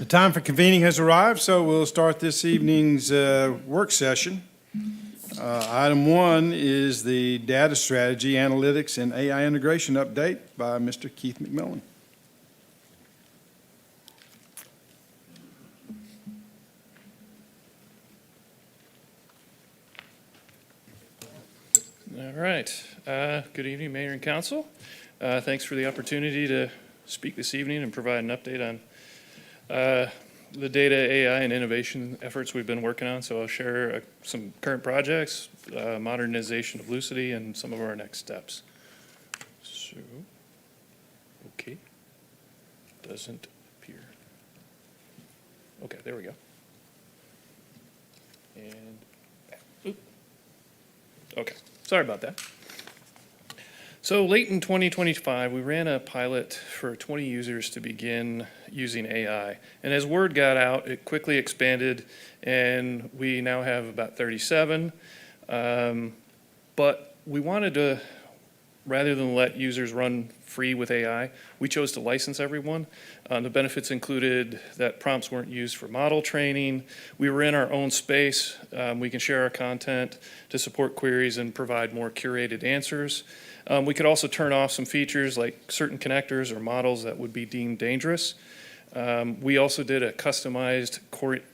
time for convening has arrived, so we'll start this evening's work session. Item 1 is the Data Strategy, Analytics, and AI Integration Update by Mr. Keith McMillan. All right. Good evening, Mayor and Council. Thanks for the opportunity to speak this evening and provide an update on the data, AI, and innovation efforts we've been working on. So I'll share some current projects, modernization of Lucity, and some of our next steps. So, okay. Doesn't appear. Okay, there we go. And, oop. Okay, sorry about that. So late in 2025, we ran a pilot for 20 users to begin using AI. And as word got out, it quickly expanded, and we now have about 37. But we wanted to, rather than let users run free with AI, we chose to license everyone. The benefits included that prompts weren't used for model training. We were in our own space. We can share our content to support queries and provide more curated answers. We could also turn off some features like certain connectors or models that would be deemed dangerous. We also did a customized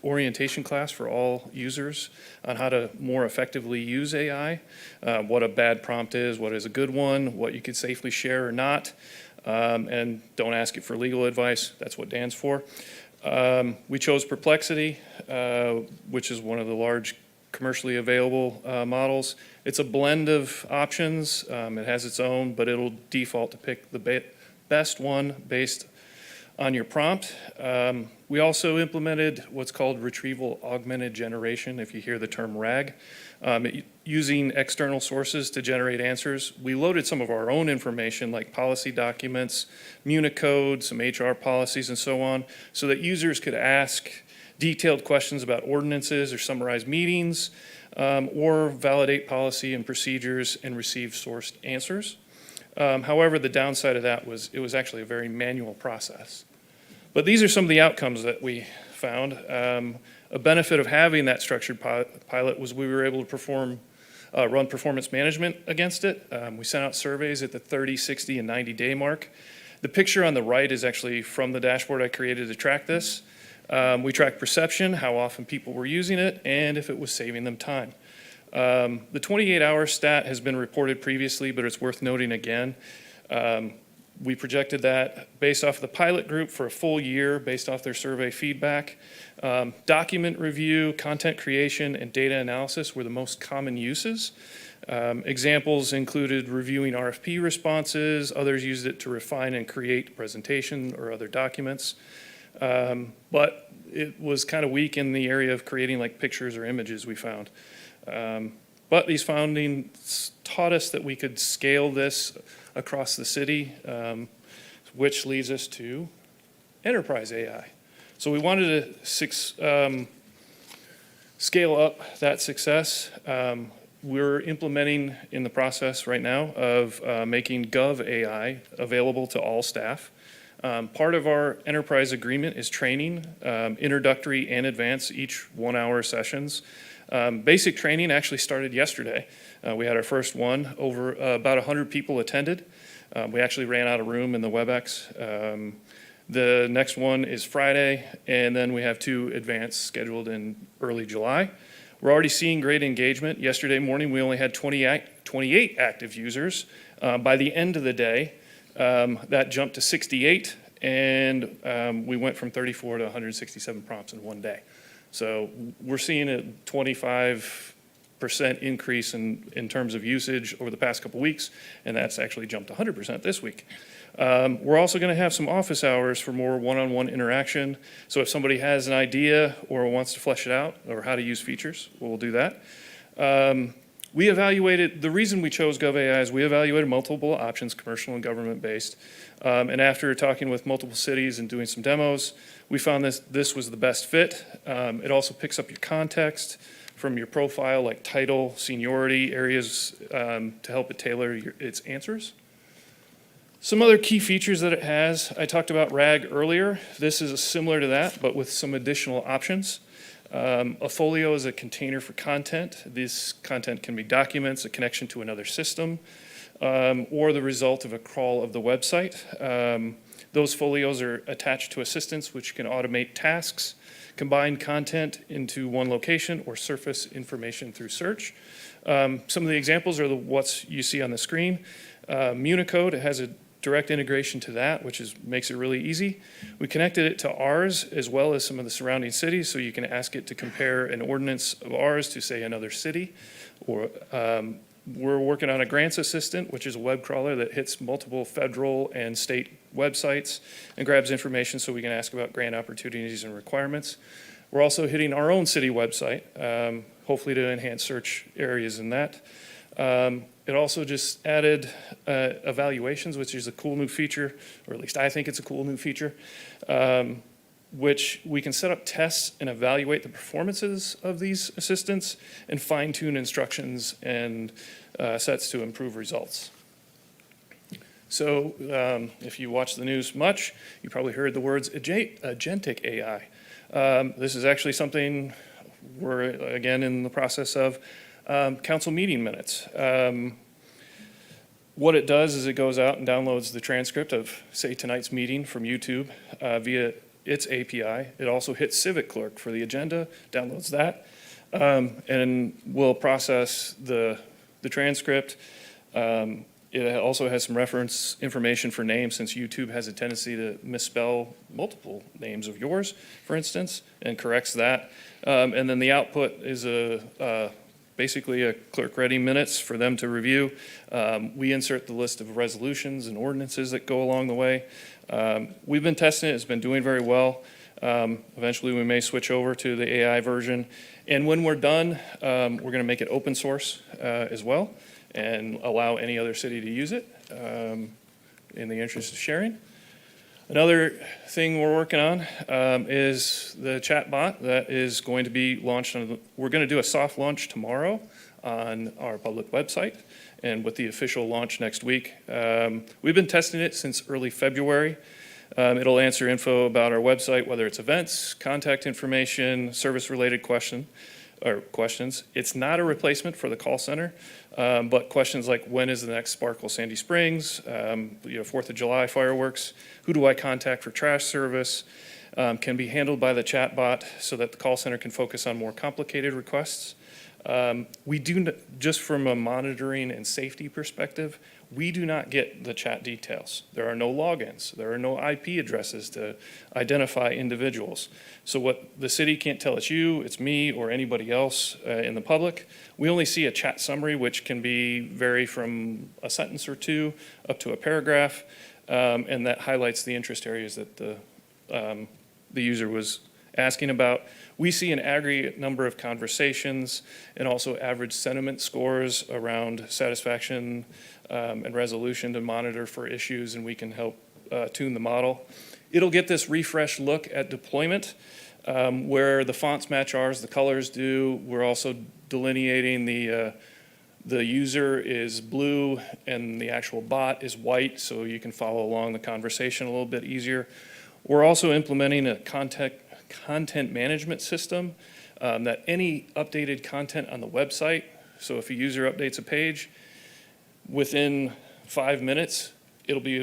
orientation class for all users on how to more effectively use AI, what a bad prompt is, what is a good one, what you could safely share or not, and don't ask it for legal advice. That's what Dan's for. We chose Perplexity, which is one of the large commercially available models. It's a blend of options. It has its own, but it'll default to pick the best one based on your prompt. We also implemented what's called retrieval augmented generation, if you hear the term RAG, using external sources to generate answers. We loaded some of our own information like policy documents, Municode, some HR policies, and so on, so that users could ask detailed questions about ordinances or summarize meetings, or validate policy and procedures and receive sourced answers. However, the downside of that was it was actually a very manual process. But these are some of the outcomes that we found. A benefit of having that structured pilot was we were able to run performance management against it. We sent out surveys at the 30, 60, and 90-day mark. The picture on the right is actually from the dashboard I created to track this. We tracked perception, how often people were using it, and if it was saving them time. The 28-hour stat has been reported previously, but it's worth noting again. We projected that based off the pilot group for a full year, based off their survey feedback. Document review, content creation, and data analysis were the most common uses. Examples included reviewing RFP responses. Others used it to refine and create presentation or other documents. But it was kind of weak in the area of creating like pictures or images, we found. But these findings taught us that we could scale this across the city, which leads us to enterprise AI. So we wanted to scale up that success. We're implementing in the process right now of making Gov AI available to all staff. Part of our enterprise agreement is training, introductory and advanced, each 1-hour sessions. Basic training actually started yesterday. We had our first one. Over about 100 people attended. We actually ran out of room in the WebEx. The next one is Friday, and then we have 2 advanced scheduled in early July. We're already seeing great engagement. Yesterday morning, we only had 28 active users. By the end of the day, that jumped to 68, and we went from 34 to 167 prompts in one day. So we're seeing a 25% increase in terms of usage over the past couple weeks, and that's actually jumped 100% this week. We're also going to have some office hours for more one-on-one interaction. So if somebody has an idea or wants to flesh it out or how to use features, we'll do that. We evaluated, the reason we chose GovAI is we evaluated multiple options, commercial and government-based. And after talking with multiple cities and doing some demos, we found this was the best fit. It also picks up your context from your profile, like title, seniority, areas to help it tailor its answers. Some other key features that it has, I talked about RAG earlier. This is similar to that, but with some additional options. A folio is a container for content. This content can be documents, a connection to another system, or the result of a crawl of the website. Those folios are attached to assistants, which can automate tasks, combine content into one location, or surface information through search. Some of the examples are what you see on the screen. Municode has a direct integration to that, which makes it really easy. We connected it to ours as well as some of the surrounding cities, so you can ask it to compare an ordinance of ours to, say, another city. Or we're working on a grants assistant, which is a web crawler that hits multiple federal and state websites and grabs information so we can ask about grant opportunities and requirements. We're also hitting our own city website, hopefully to enhance search areas in that. It also just added evaluations, which is a cool new feature, or at least I think it's a cool new feature, which we can set up tests and evaluate the performances of these assistants and fine-tune instructions and sets to improve results. So if you watch the news much, you probably heard the words agentic AI. This is actually something we're, again, in the process of. Council meeting minutes. What it does is it goes out and downloads the transcript of, say, tonight's meeting from YouTube via its API. It also hits Civic Clerk for the agenda, downloads that, and will process the transcript. It also has some reference information for names, since YouTube has a tendency to misspell multiple names of yours, for instance, and corrects that. And then the output is basically a clerk-ready minutes for them to review. We insert the list of resolutions and ordinances that go along the way. We've been testing it. It's been doing very well. Eventually, we may switch over to the AI version. And when we're done, we're going to make it open source as well and allow any other city to use it in the interest of sharing. Another thing we're working on is the chat bot that is going to be launched. We're going to do a soft launch tomorrow on our public website, and with the official launch next week. We've been testing it since early February. It'll answer info about our website, whether it's events, contact information, service-related questions. It's not a replacement for the call center, but questions like, when is the next Sparkle Sandy Springs, 4th of July fireworks, who do I contact for trash service, can be handled by the chatbot so that the call center can focus on more complicated requests. We do, just from a monitoring and safety perspective, we do not get the chat details. There are no logins. There are no IP addresses to identify individuals. So what the city can't tell it's you, it's me, or anybody else in the public. We only see a chat summary, which can vary from a sentence or two up to a paragraph, and that highlights the interest areas that the user was asking about. We see an aggregate number of conversations and also average sentiment scores around satisfaction and resolution to monitor for issues, and we can help tune the model. It'll get this refreshed look at deployment where the fonts match ours, the colors do. We're also delineating the user is blue and the actual bot is white, so you can follow along the conversation a little bit easier. We're also implementing a content management system that any updated content on the website, so if a user updates a page, within 5 minutes, it'll be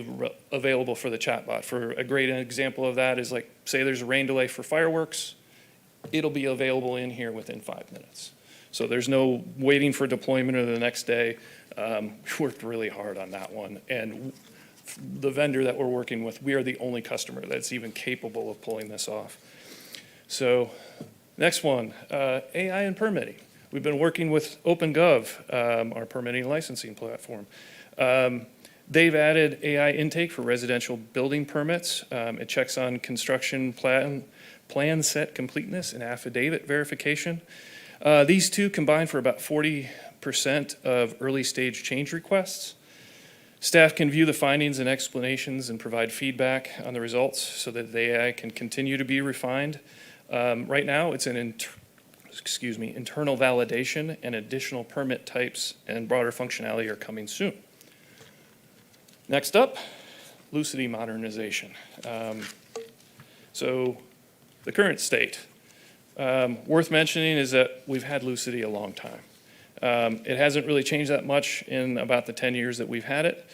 available for the chatbot. For a great example of that is, like, say there's a rain delay for fireworks, it'll be available in here within 5 minutes. So there's no waiting for deployment or the next day. We worked really hard on that one. And the vendor that we're working with, we are the only customer that's even capable of pulling this off. So next one, AI and permitting. We've been working with OpenGov, our permitting and licensing platform. They've added AI intake for residential building permits. It checks on construction plan set completeness and affidavit verification. These two combine for about 40% of early stage change requests. Staff can view the findings and explanations and provide feedback on the results so that the AI can continue to be refined. Right now, it's an internal validation, and additional permit types and broader functionality are coming soon. Next up, Lucity modernization. So the current state, worth mentioning is that we've had Lucity a long time. It hasn't really changed that much in about the 10 years that we've had it.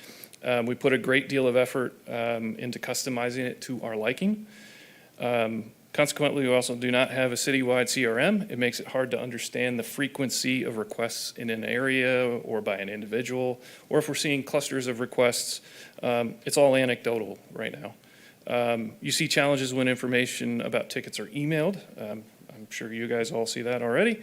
We put a great deal of effort into customizing it to our liking. Consequently, we also do not have a citywide CRM. It makes it hard to understand the frequency of requests in an area or by an individual, or if we're seeing clusters of requests, it's all anecdotal right now. You see challenges when information about tickets are emailed. I'm sure you guys all see that already.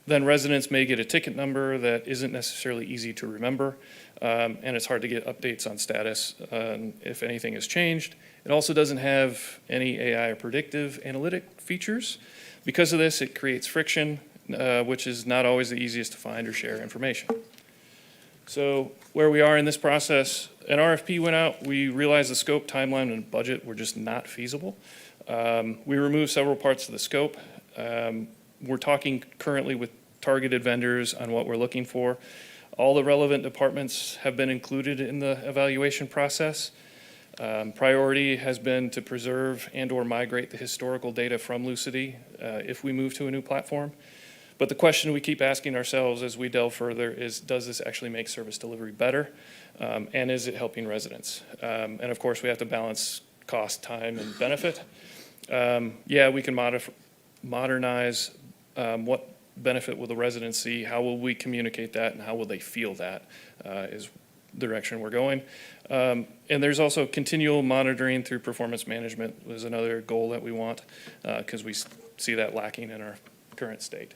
Then residents may get a ticket number that isn't necessarily easy to remember, and it's hard to get updates on status if anything has changed. It also doesn't have any AI or predictive analytic features. Because of this, it creates friction, which is not always the easiest to find or share information. So where we are in this process, an RFP went out. We realized the scope, timeline, and budget were just not feasible. We removed several parts of the scope. We're talking currently with targeted vendors on what we're looking for. All the relevant departments have been included in the evaluation process. Priority has been to preserve and/or migrate the historical data from Lucity if we move to a new platform. But the question we keep asking ourselves as we delve further is, does this actually make service delivery better? And is it helping residents? And of course, we have to balance cost, time, and benefit. Yeah, we can modernize. What benefit will the residents see? How will we communicate that, and how will they feel that is the direction we're going. And there's also continual monitoring through performance management is another goal that we want, because we see that lacking in our current state.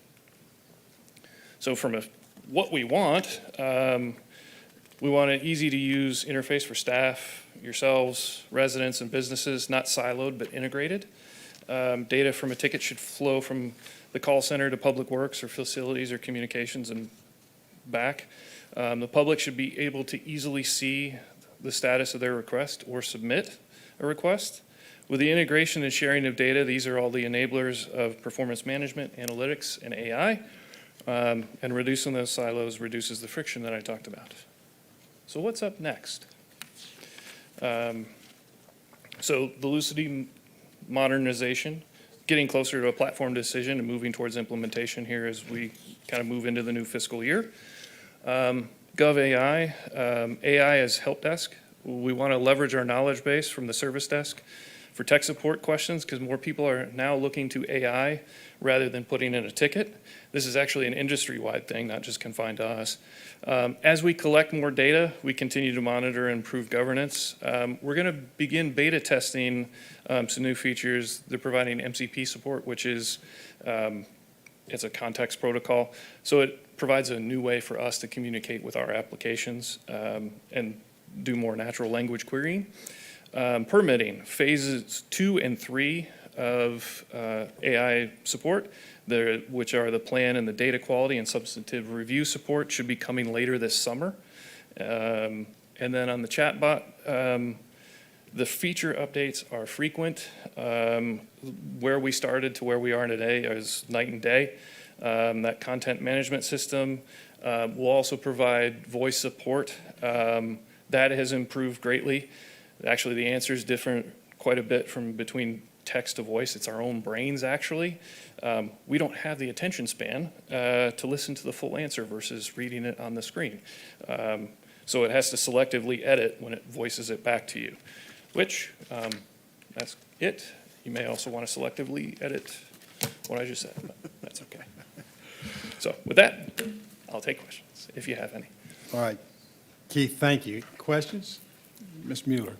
So from what we want an easy-to-use interface for staff, yourselves, residents, and businesses, not siloed but integrated. Data from a ticket should flow from the call center to Public Works or facilities or communications and back. The public should be able to easily see the status of their request or submit a request. With the integration and sharing of data, these are all the enablers of performance management, analytics, and AI. And reducing those silos reduces the friction that I talked about. So what's up next? So the Lucity modernization, getting closer to a platform decision and moving towards implementation here as we kind of move into the new fiscal year. GovAI, AI as help desk. We want to leverage our knowledge base from the service desk for tech support questions, because more people are now looking to AI rather than putting in a ticket. This is actually an industry-wide thing, not just confined to us. As we collect more data, we continue to monitor and improve governance. We're going to begin beta testing some new features. They're providing MCP support, which is it's a context protocol. So it provides a new way for us to communicate with our applications and do more natural language querying. Permitting, phases 2 and 3 of AI support, which are the plan and the data quality and substantive review support, should be coming later this summer. And then on the chatbot, the feature updates are frequent. Where we started to where we are today is night and day. That content management system will also provide voice support. That has improved greatly. Actually, the answer is different quite a bit from between text to voice. It's our own brains, actually. We don't have the attention span to listen to the full answer versus reading it on the screen. So it has to selectively edit when it voices it back to you, which that's it. You may also want to selectively edit what I just said, but that's okay. So with that, I'll take questions if you have any. All right. Keith, thank you. Questions? Ms. Mueller.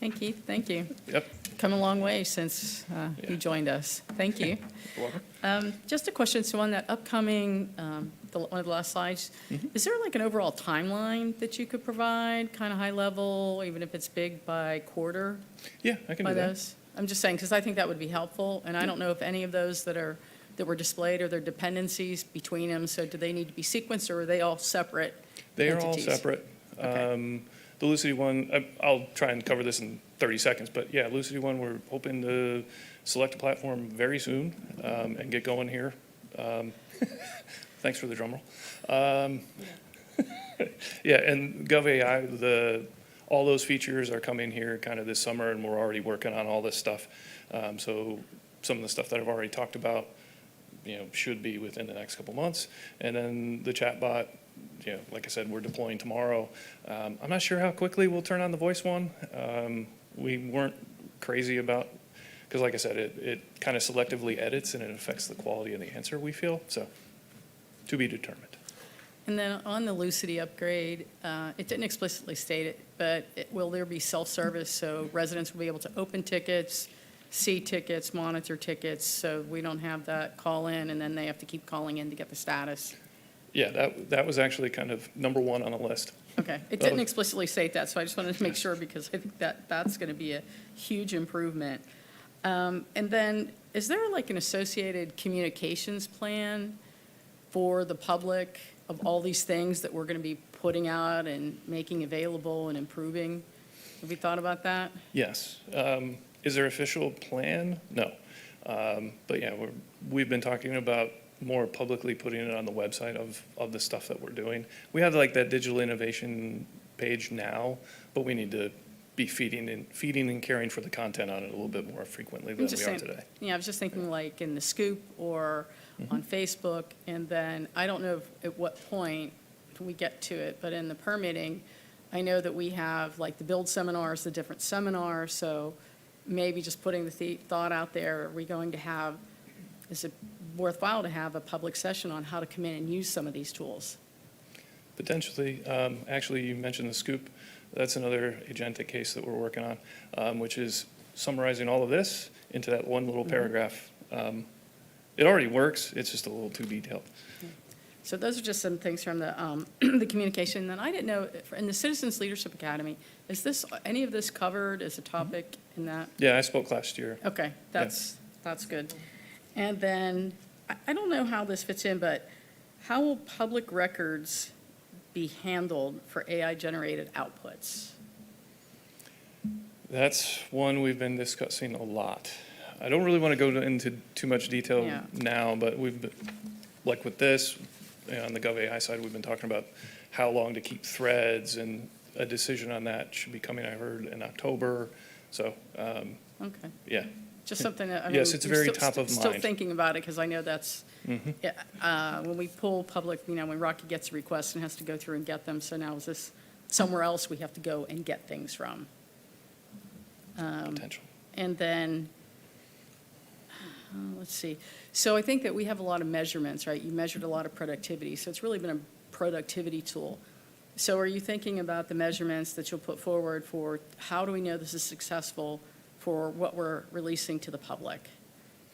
Hey, Keith, thank you. Yep. Come a long way since you joined us. Thank you. You're welcome. Just a question, so on that upcoming, one of the last slides, is there like an overall timeline that you could provide, kind of high level, even if it's big by quarter Yeah, I can by do that. those? I'm just saying, because I think that would be helpful, and I don't know if any of those that were displayed are there dependencies between them, so do they need to be sequenced, or are they all separate They are entities? all separate. Okay. The Lucity one, I'll try and cover this in 30 seconds, but yeah, Lucity one, we're hoping to select a platform very soon and get going here. Thanks for the drum roll. Yeah, and GovAI, all those features are coming here kind of this summer, and we're already working on all this stuff. So some of the stuff that I've already talked about, should be within the next couple months. And then the chatbot, like I said, we're deploying tomorrow. I'm not sure how quickly we'll turn on the voice one. We weren't crazy about, because like I said, it kind of selectively edits and it affects the quality of the answer, we feel. So to be determined. And then on the Lucity upgrade, it didn't explicitly state it, but will there be self-service? So residents will be able to open tickets, see tickets, monitor tickets, so we don't have that call in and then they have to keep calling in to get the status? Yeah, that was actually kind of number one on the list. Okay, it didn't explicitly state that, so I just wanted to make sure because I think that's going to be a huge improvement. And then, is there like an associated communications plan for the public of all these things that we're going to be putting out and making available and improving? Have you thought about that? Yes. Is there official plan? No. But yeah, we've been talking about more publicly putting it on the website of the stuff that we're doing. We have like that digital innovation page now, but we need to be feeding and caring for the content on it a little bit more frequently than we are today. Yeah, I was just thinking like in the Scoop or on Facebook, and then I don't know at what point we get to it, but in the permitting, I know that we have like the build seminars, the different seminars, so maybe just putting the thought out there, are we going to have, is it worthwhile to have a public session on how to come in and use some of these tools? Potentially. Actually, you mentioned the Scoop. That's another agentic case that we're working on, which is summarizing all of this into that one little paragraph. It already works. It's just a little too detailed. So those are just some things from the, the communication. And I didn't know, in the Citizens Leadership Academy, is this, any of this covered as a topic in that? Yeah, I spoke last year. Okay, that's good. And then, I don't know how this fits in, but how will public records be handled for AI-generated outputs? That's one we've been discussing a lot. I don't really want to go into too much detail Yeah. now, but like with this, on the GovAI side, we've been talking about how long to keep threads, and a decision on that should be coming, I heard, in October. So, Okay, yeah. just something that, I mean. Yes, it's we're very still- top of Still mind. thinking about it, because I know that's, Mhm. when we pull public, when Rocky gets a request and has to go through and get them, so now is this somewhere else we have to go and get things from? Potential. And then, let's see. So I think that we have a lot of measurements, right? You measured a lot of productivity, so it's really been a productivity tool. So are you thinking about the measurements that you'll put forward for how do we know this is successful for what we're releasing to the public?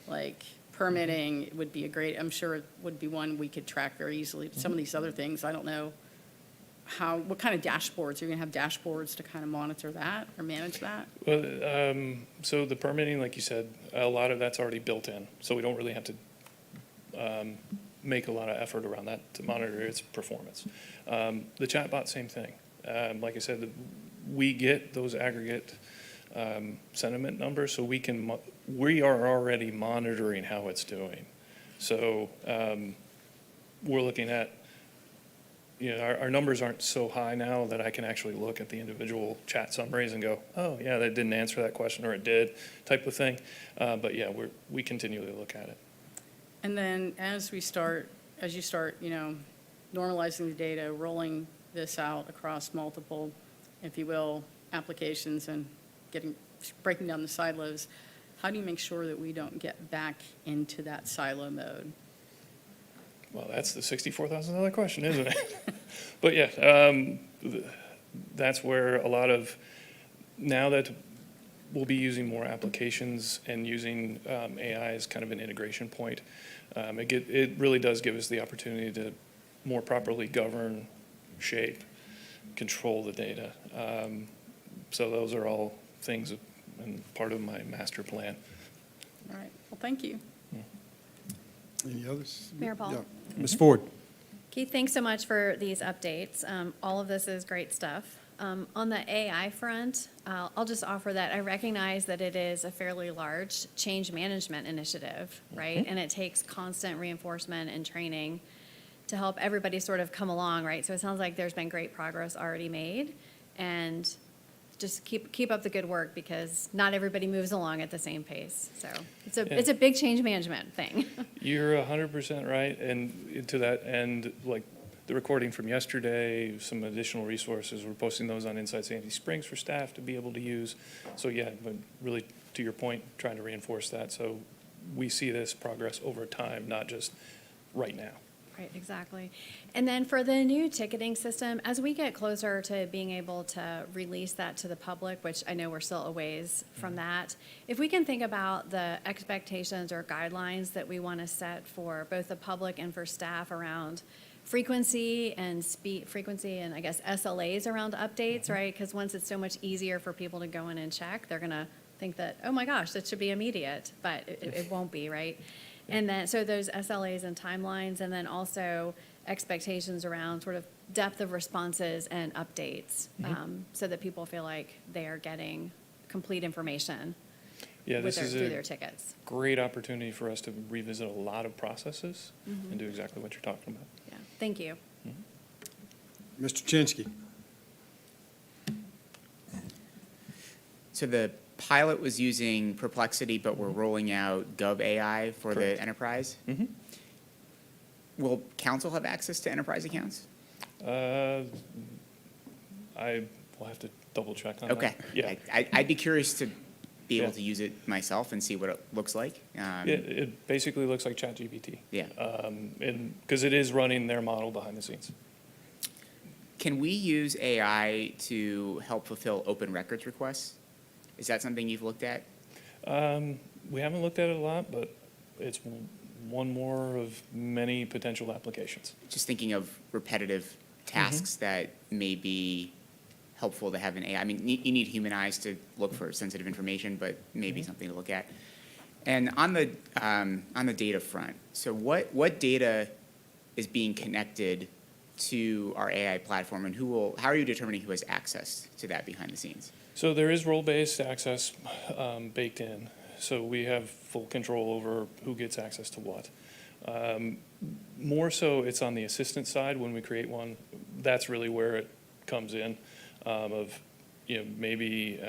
Like permitting would be I'm sure it would be one we could track very easily. Some of these other things, I don't know what kind of dashboards? Are you going to have dashboards to kind of monitor that or manage that? Well, so the permitting, like you said, a lot of that's already built in, so we don't really have to make a lot of effort around that to monitor its performance. The chatbot, same thing. Like I said, we get those aggregate sentiment numbers, so we are already monitoring how it's doing. So we're looking at, our numbers aren't so high now that I can actually look at the individual chat summaries and go, oh, yeah, that didn't answer that question, or it did, type of thing. But yeah, we continually look at it. And then as you start, normalizing the data, rolling this out across multiple, if you will, applications and breaking down the silos, how do you make sure that we don't get back into that silo mode? Well, that's the $64,000 question, isn't it? But yeah, that's where a lot of, now that we'll be using more applications and using AI as kind of an integration point, it really does give us the opportunity to more properly govern, shape, control the data. So those are all things and part of my master plan. All right, well, thank you. Any others? Mayor Paul. Yeah. Ms. Ford? Keith, thanks so much for these updates. All of this is great stuff. On the AI front, I'll just offer that I recognize that it is a fairly large change management initiative, right? And it takes constant reinforcement and training to help everybody sort of come along, right? So it sounds like there's been great progress already made. And just keep up the good work, because not everybody moves along at the same pace. So it's a big change management thing. You're 100% right, and to that end, like the recording from yesterday, some additional resources, we're posting those on Inside Sandy Springs for staff to be able to use. So yeah, but really, to your point, trying to reinforce that, so we see this progress over time, not just right now. Right, exactly. And then for the new ticketing system, as we get closer to being able to release that to the public, which I know we're still a ways from that, if we can think about the expectations or guidelines that we want to set for both the public and for staff around frequency and I guess SLAs around updates, right? Because once it's so much easier for people to go in and check, they're going to think that, oh my gosh, that should be immediate, but it won't be, right? And then, so those SLAs and timelines, and then also expectations around sort of depth of responses and updates, so that people feel like they are getting complete information Yeah, this is through a their tickets. great opportunity for us to revisit a lot of processes and do exactly what you're talking about. Yeah, thank you. Mr. Chinsky. So the pilot was using Perplexity, but we're rolling out Gov AI for Correct. the enterprise. Mhm. Will council have access to enterprise accounts? I will have to double check on that. Okay. Yeah. I'd be curious to be able Yeah. to use it myself and see what it looks like. It basically looks like ChatGPT. Yeah. And, because it is running their model behind the scenes. Can we use AI to help fulfill open records requests? Is that something you've looked at? We haven't looked at it a lot, but it's one more of many potential applications. Just thinking of repetitive tasks that may be helpful to have an AI. I mean, you need human eyes to look for sensitive information, but maybe something to look at. And on the data front, so what data is being connected to our AI platform, and how are you determining who has access to that behind the scenes? So there is role-based access baked in. So we have full control over who gets access to what. More so, it's on the assistant side when we create one. That's really where it comes in. Maybe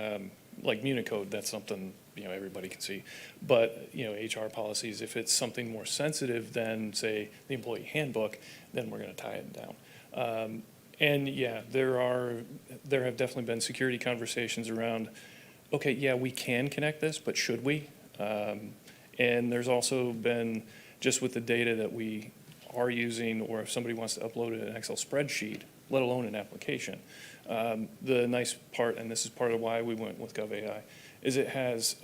like Municode, that's something everybody can see. But HR policies, if it's something more sensitive than say the employee handbook, then we're going to tie it down. And yeah, there have definitely been security conversations around, okay, yeah, we can connect this, but should we? And there's also been, just with the data that we are using, or if somebody wants to upload it in an Excel spreadsheet, let alone an application. The nice part, and this is part of why we went with GovAI, is it has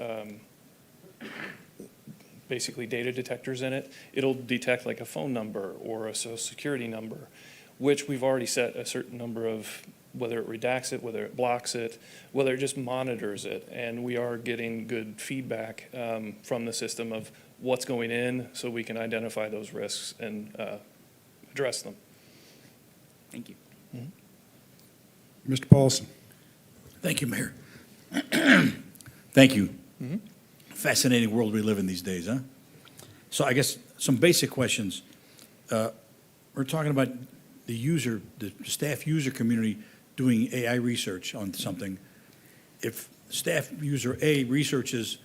basically data detectors in it. It'll detect like a phone number or a social security number, which we've already set a certain number of, whether it redacts it, whether it blocks it, whether it just monitors it. And we are getting good feedback from the system of what's going in, so we can identify those risks and address them. Thank you. Mr. Paulson. Thank you, Mayor. Thank you. Fascinating world we live in these days, huh? So I guess some basic questions. We're talking about the staff user community doing AI research on something. If staff user A researches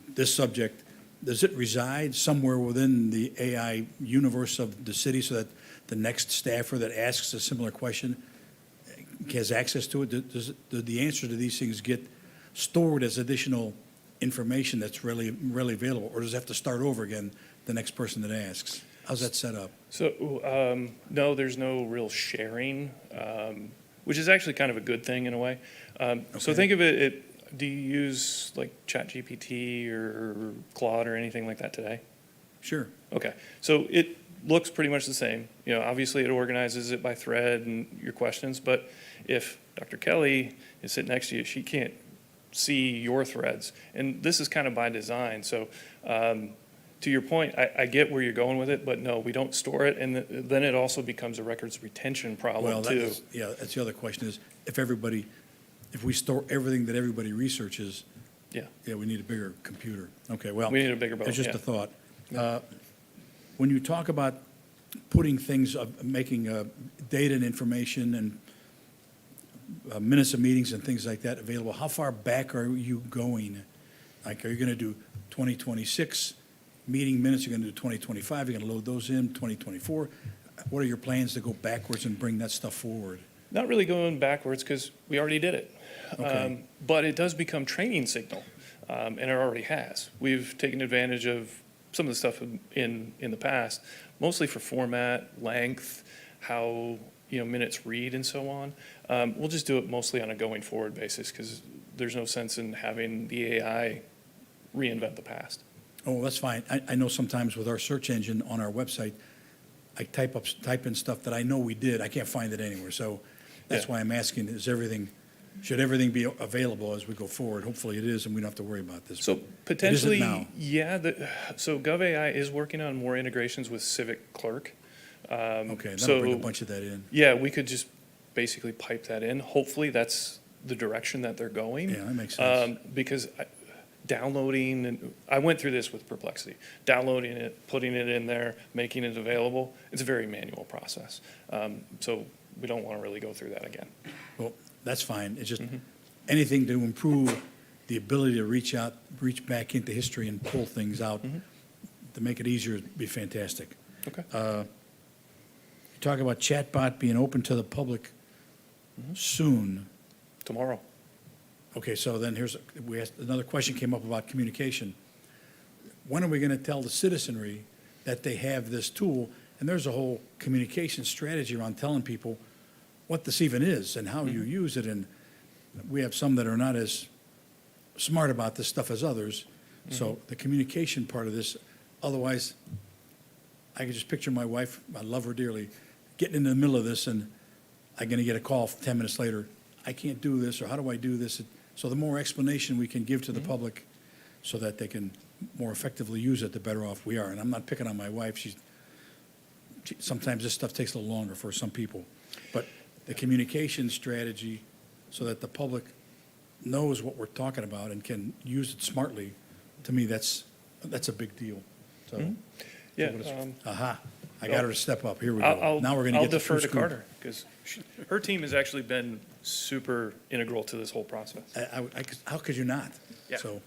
this subject, does it reside somewhere within the AI universe of the city so that the next staffer that asks a similar question has access to it? Do the answer to these things get stored as additional information that's really available, or does it have to start over again the next person that asks? How's that set up? So, no, there's no real sharing, which is actually kind of a good thing in a way. So Okay. think of it, do you use like ChatGPT or Claude or anything like that today? Sure. Okay, so it looks pretty much the same. Obviously it organizes it by thread and your questions, but if Dr. Kelly is sitting next to you, she can't see your threads. And this is kind of by design. So to your point, I get where you're going with it, but no, we don't store it. And then it also becomes a records retention problem Well, too. that's the other question is, if we store everything that everybody researches, Yeah. we need a bigger computer. Okay, well. We need a bigger boat, It's just yeah. a thought. When you talk about putting things, making data and information and minutes of meetings and things like that available. How far back are you going? Like, are you going to do 2026 meeting minutes? You're going to do 2025? You're going to load those in 2024? What are your plans to go backwards and bring that stuff forward? Not really going backwards because we already did it. Okay. But it does become training signal, and it already has. We've taken advantage of some of the stuff in the past, mostly for format, length, how, minutes read and so on. We'll just do it mostly on a going forward basis because there's no sense in having the AI reinvent the past. Oh, that's fine. I know sometimes with our search engine on our website, I type in stuff that I know we did. I can't find it anywhere. So that's Yeah. why I'm asking, should everything be available as we go forward? Hopefully it is, and we don't have to worry about this. So But it isn't potentially, now. yeah, so GovAI is working on more integrations with Civic Clerk. Okay, that'll bring a So, bunch of that in. yeah, we could just basically pipe that in. Hopefully, that's the direction that they're going. Yeah, that makes sense. Because downloading, and I went through this with Perplexity, downloading it, putting it in there, making it available, it's a very manual process. So we don't want to really go through that again. Well, that's fine. It's Mm-hmm. just anything to improve the ability to reach back into history and pull things out Mm-hmm. to make it easier would be fantastic. Okay. You talk about chatbot being open to the public Mm-hmm. soon. Tomorrow. Okay, so then another question came up about communication. When are we going to tell the citizenry that they have this tool? And there's a whole communication strategy around telling people what this even is and how you use it. And we have some that are not as smart about this stuff as others. So the communication part of this, otherwise, I can just picture my wife, I love her dearly, getting in the middle of this and I'm going to get a call 10 minutes later, I can't do this, or how do I do this? So the more explanation we can give to the public so that they can more effectively use it, the better off we are. And I'm not picking on my wife. Sometimes this stuff takes a little longer for some people. But the communication strategy so that the public knows what we're talking about and can use it smartly, to me, that's a big deal. So, Yeah. what is- aha, I got her to step up. Here we go. I'll Now we're going to I'll get the defer first to scoop. Carter because her team has actually been super integral to this whole process. How could you not? Yeah. So,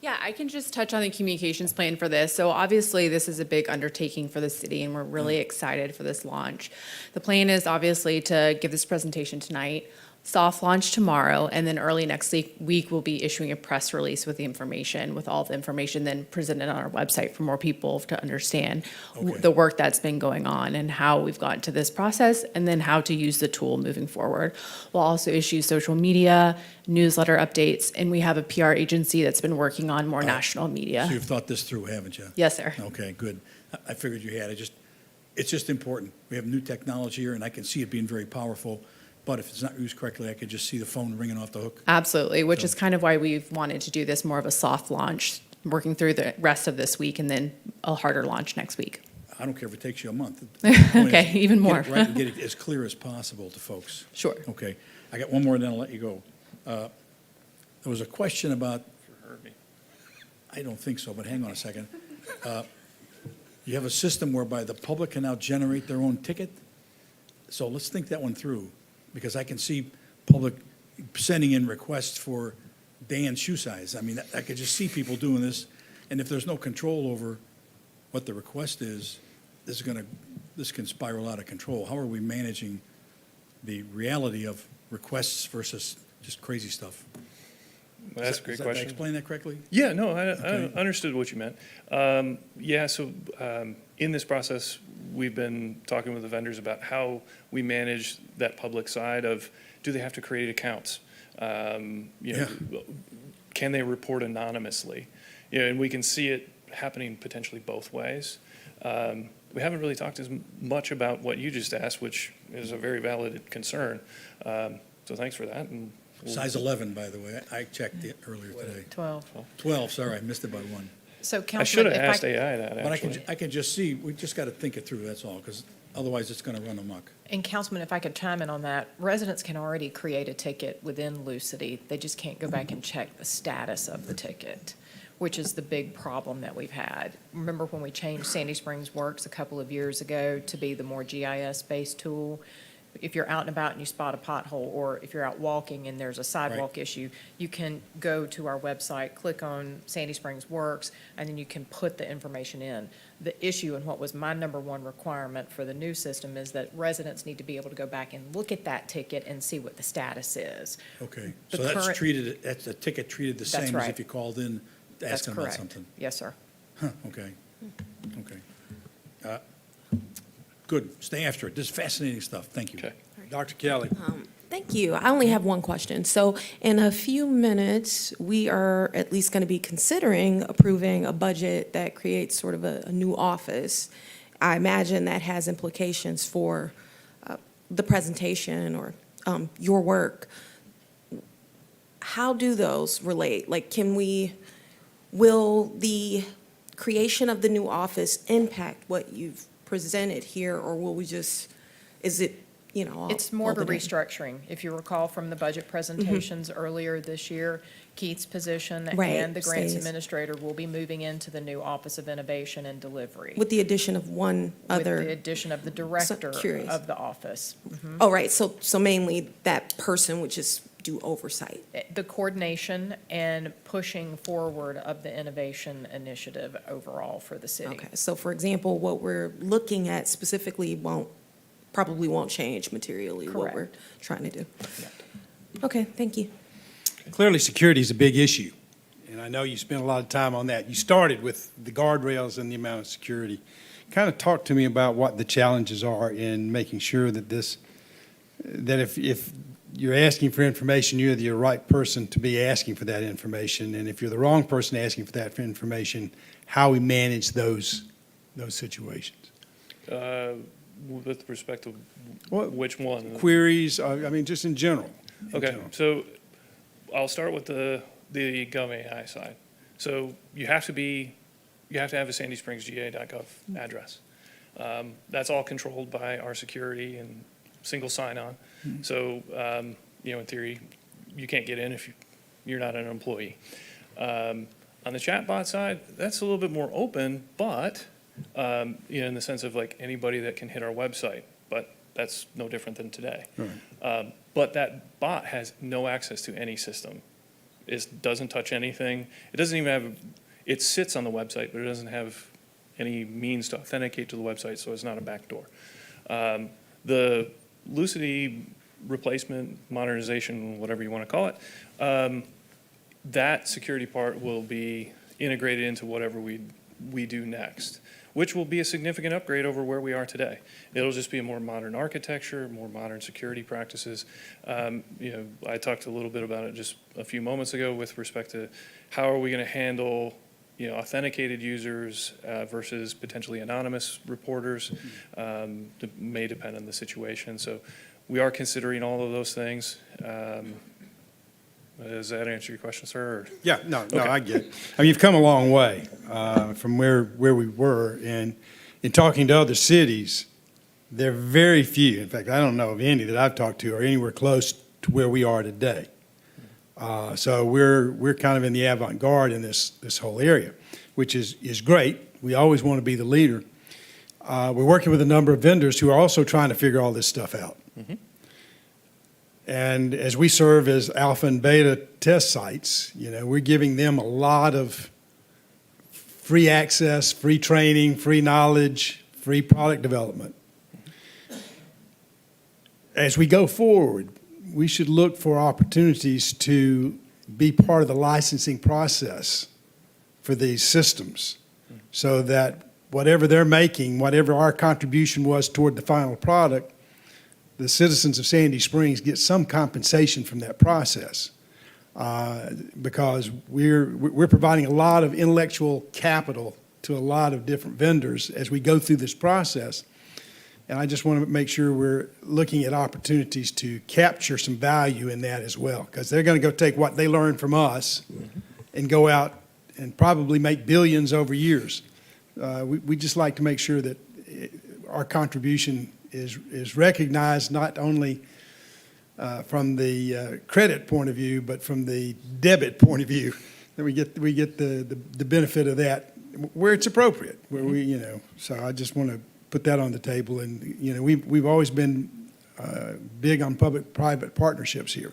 Yeah, I can just touch on the communications plan for this. So obviously, this is a big undertaking for the city, and we're really excited for this launch. The plan is obviously to give this presentation tonight, soft launch tomorrow, and then early next week we'll be issuing a press release with the information, with all the information then presented on our website for more people to understand Okay. the work that's been going on and how we've gotten to this process, and then how to use the tool moving forward. We'll also issue social media, newsletter updates, and we have a PR agency that's been working on more national so media. you've thought this through, haven't you? Yes, sir. Okay, good. I figured you had. It's just important. We have new technology here, and I can see it being very powerful. But if it's not used correctly, I could just see the phone ringing off the hook. Absolutely, which So- is kind of why we've wanted to do this more of a soft launch, working through the rest of this week, and then a harder launch next week. I don't care if it takes you a month. The point is, Okay, even more. Get it right and get it as clear as possible to folks. Sure. Okay. I got one more, and then I'll let you go. There was a question about, I don't think so, but hang on a second. You have a system whereby the public can now generate their own ticket? So let's think that one through, because I can see public sending in requests for Dan's shoe size. I mean, I could just see people doing this, and if there's no control over what the request is, this can spiral out of control. How are we managing the reality of requests versus just crazy stuff? That's a great Did I question. explain that correctly? Yeah, no, I Okay. understood what you meant. Yeah, so in this process, we've been talking with the vendors about how we manage that public side of, do they have to create accounts? Can they report anonymously? And we can see it happening potentially both ways. We haven't really talked as much about what you just asked, which is a very valid concern. So thanks for that. And we'll- Size 11, by the way. I checked it earlier today. 12. 12, sorry, I missed it by one. So I should Councilman, have if asked I, AI that, But actually. I can just see, we just got to think it through, that's all, because otherwise it's going to run amok. And Councilman, if I could chime in on that, residents can already create a ticket within Lucity. They just can't go back and check the status of the ticket, which is the big problem that we've had. Remember when we changed Sandy Springs Works a couple of years ago to be the more GIS-based tool? if you're out and about and you spot a pothole, or if you're out walking and there's a sidewalk issue, you can go to our website, click on Sandy Springs Works, and then you can put the information in. The issue, and what was my number one requirement for the new system, is that residents need to be able to go back and look at that ticket and see what the status is. Okay, The so that's current- treated, that's a ticket treated the That's same as right. if you called in That's asking about correct. something? Yes, sir. Huh, okay, okay. Good, stay after it. This is fascinating stuff. Thank you. Okay. Dr. Kelly. Thank you. I only have one question. So in a few minutes, we are at least going to be considering approving a budget that creates sort of a new office. I imagine that has implications for the presentation or your work. How do those relate? Like, will the creation of the new office impact what you've presented here, or will we just, is it, all? It's more of a all the- restructuring. If you recall from the budget presentations earlier this year, Keith's position Right, and the grants stays. administrator will be moving into the new Office of Innovation and Delivery. With the addition of one With the other, addition of the director curious. of the office. oh, right, so mainly that person would just do oversight. The coordination and pushing forward of the innovation initiative overall for the city. Okay, so for example, what we're looking at specifically probably won't change materially what we're Correct. trying to do. Okay, thank you. Clearly, security is a big issue, and I know you spent a lot of time on that. You started with the guardrails and the amount of security. Kind of talk to me about what the challenges are in making sure that if you're asking for information, you're the right person to be asking for that information, and if you're the wrong person asking for that information, how we manage those situations. With respect to What- which one? Queries, just in general. In Okay, general. so I'll start with the GovAI side. So you have to have a sandyspringsga.gov address. That's all controlled by our security and single sign-on. So, in theory, you can't get in if you're not an employee. On the chatbot side, that's a little bit more open, but, in the sense of like anybody that can hit our website, but that's no different than today. But that bot has no access to any system. It doesn't touch anything. It doesn't even have, it sits on the website, but it doesn't have any means to authenticate to the website, so it's not a backdoor. The Lucity replacement, modernization, whatever you want to call it, that security part will be integrated into whatever we do next, which will be a significant upgrade over where we are today. It'll just be a more modern architecture, more modern security practices. I talked a little bit about it just a few moments ago with respect to how are we going to handle authenticated users versus potentially anonymous reporters. It may depend on the situation. So we are considering all of those things. Does that answer your question, sir? Or? Yeah, no, Okay. I get it. You've come a long way from where we were, and in talking to other cities, there are very few, in fact, I don't know of any that I've talked to are anywhere close to where we are today. So we're kind of in the avant-garde in this whole area, which is great. We always want to be the leader. We're working with a number of vendors who are also trying to figure all this stuff out. And as we serve as alpha and beta test sites, we're giving them a lot of free access, free training, free knowledge, free product development. As we go forward, we should look for opportunities to be part of the licensing process for these systems so that whatever they're making, whatever our contribution was toward the final product, the citizens of Sandy Springs get some compensation from that process because we're providing a lot of intellectual capital to a lot of different vendors as we go through this process. And I just want to make sure we're looking at opportunities to capture some value in that as well, because they're going to go take what they learned from us and go out and probably make billions over years. We just like to make sure that our contribution is recognized not only from the credit point of view, but from the debit point of view, that we get the benefit of that where it's appropriate, where we. So I just want to put that on the table, and we've always been big on public-private partnerships here.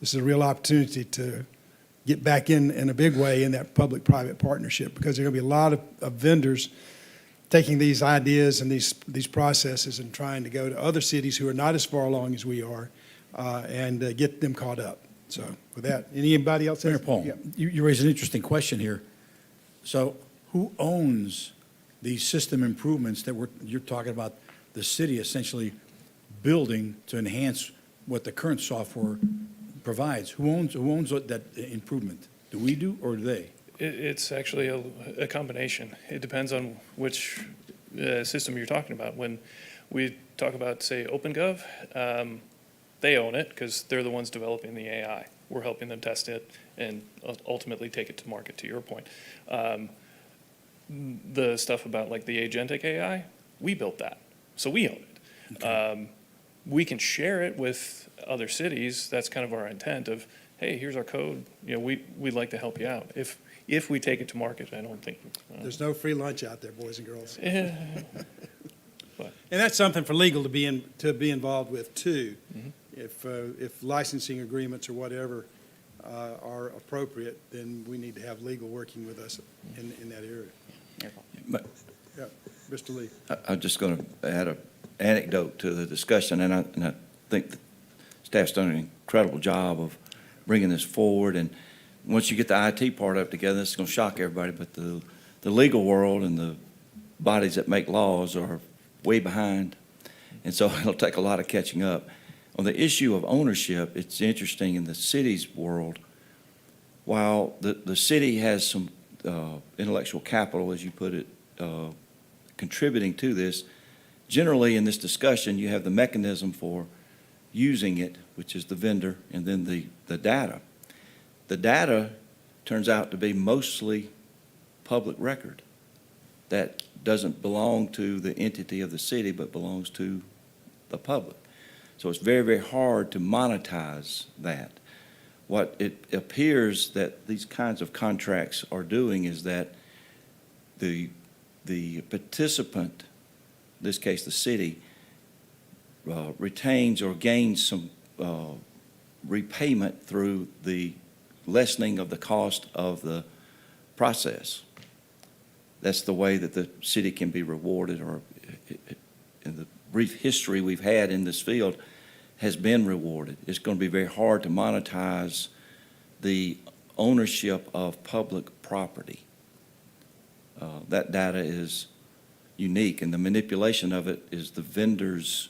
This is a real opportunity to get back in a big way in that public-private partnership, because there are going to be a lot of vendors taking these ideas and these processes and trying to go to other cities who are not as far along as we are and get them caught up. So with that, anybody else? Mayor Paul, Yeah. you raise an interesting question here. So who owns these system improvements that you're talking about, the city essentially building to enhance what the current software provides? Who owns that improvement? Do we do, or do they? It's actually a combination. It depends on which system you're talking about. When we talk about, say, OpenGov, they own it because they're the ones developing the AI. We're helping them test it and ultimately take it to market, to your point. The stuff about like the agentic AI, we built that, so we own it. We can share it with other cities. That's kind of our intent of, hey, here's our code. We'd like to help you out. If we take it to market, I don't think. There's no free lunch out there, boys and girls. Yeah. And that's something for legal to be involved with too. Mhm. If licensing agreements or whatever are appropriate, then we need to have legal working with us in that area. But Yeah, Mr. Lee. I'm just going to add an anecdote to the discussion, and I think the staff's done an incredible job of bringing this forward. And once you get the IT part up together, it's going to shock everybody, but the legal world and the bodies that make laws are way behind, and so it'll take a lot of catching up. On the issue of ownership, it's interesting in the city's world. While the city has some intellectual capital, as you put it, contributing to this, generally in this discussion, you have the mechanism for using it, which is the vendor, and then the data. The data turns out to be mostly public record that doesn't belong to the entity of the city, but belongs to the public. So it's very, very hard to monetize that. What it appears that these kinds of contracts are doing is that the participant, in this case the city, retains or gains some repayment through the lessening of the cost of the process. That's the way that the city can be rewarded, or in the brief history we've had in this field has been rewarded. It's going to be very hard to monetize the ownership of public property. That data is unique, and the manipulation of it is the vendor's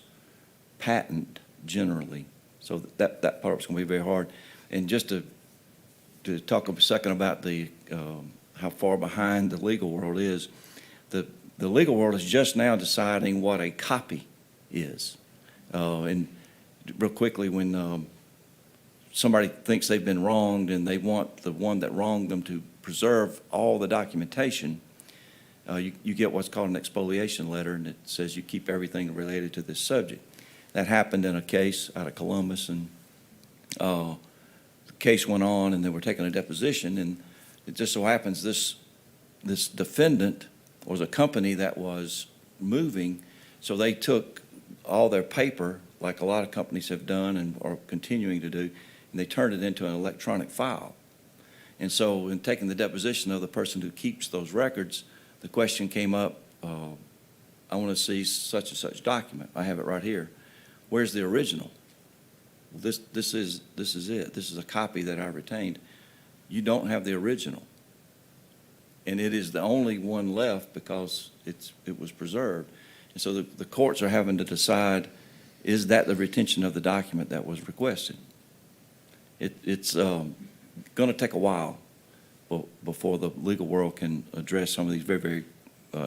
patent generally. So that part's going to be very hard. And just to talk a second about the how far behind the legal world is, the legal world is just now deciding what a copy is. And real quickly, when somebody thinks they've been wronged and they want the one that wronged them to preserve all the documentation, you get what's called an expoliation letter, and it says you keep everything related to this subject. That happened in a case out of Columbus, and the case went on, and they were taking a deposition, and it just so happens this defendant was a company that was moving, so they took all their paper, like a lot of companies have done and are continuing to do, and they turned it into an electronic file. And so in taking the deposition of the person who keeps those records, the question came up, I want to see such and such document. I have it right here. Where's the original? Well, this is it. This is a copy that I retained. You don't have the original. And it is the only one left because it was preserved. And so the courts are having to decide, is that the retention of the document that was requested? It's going to take a while before the legal world can address some of these very, very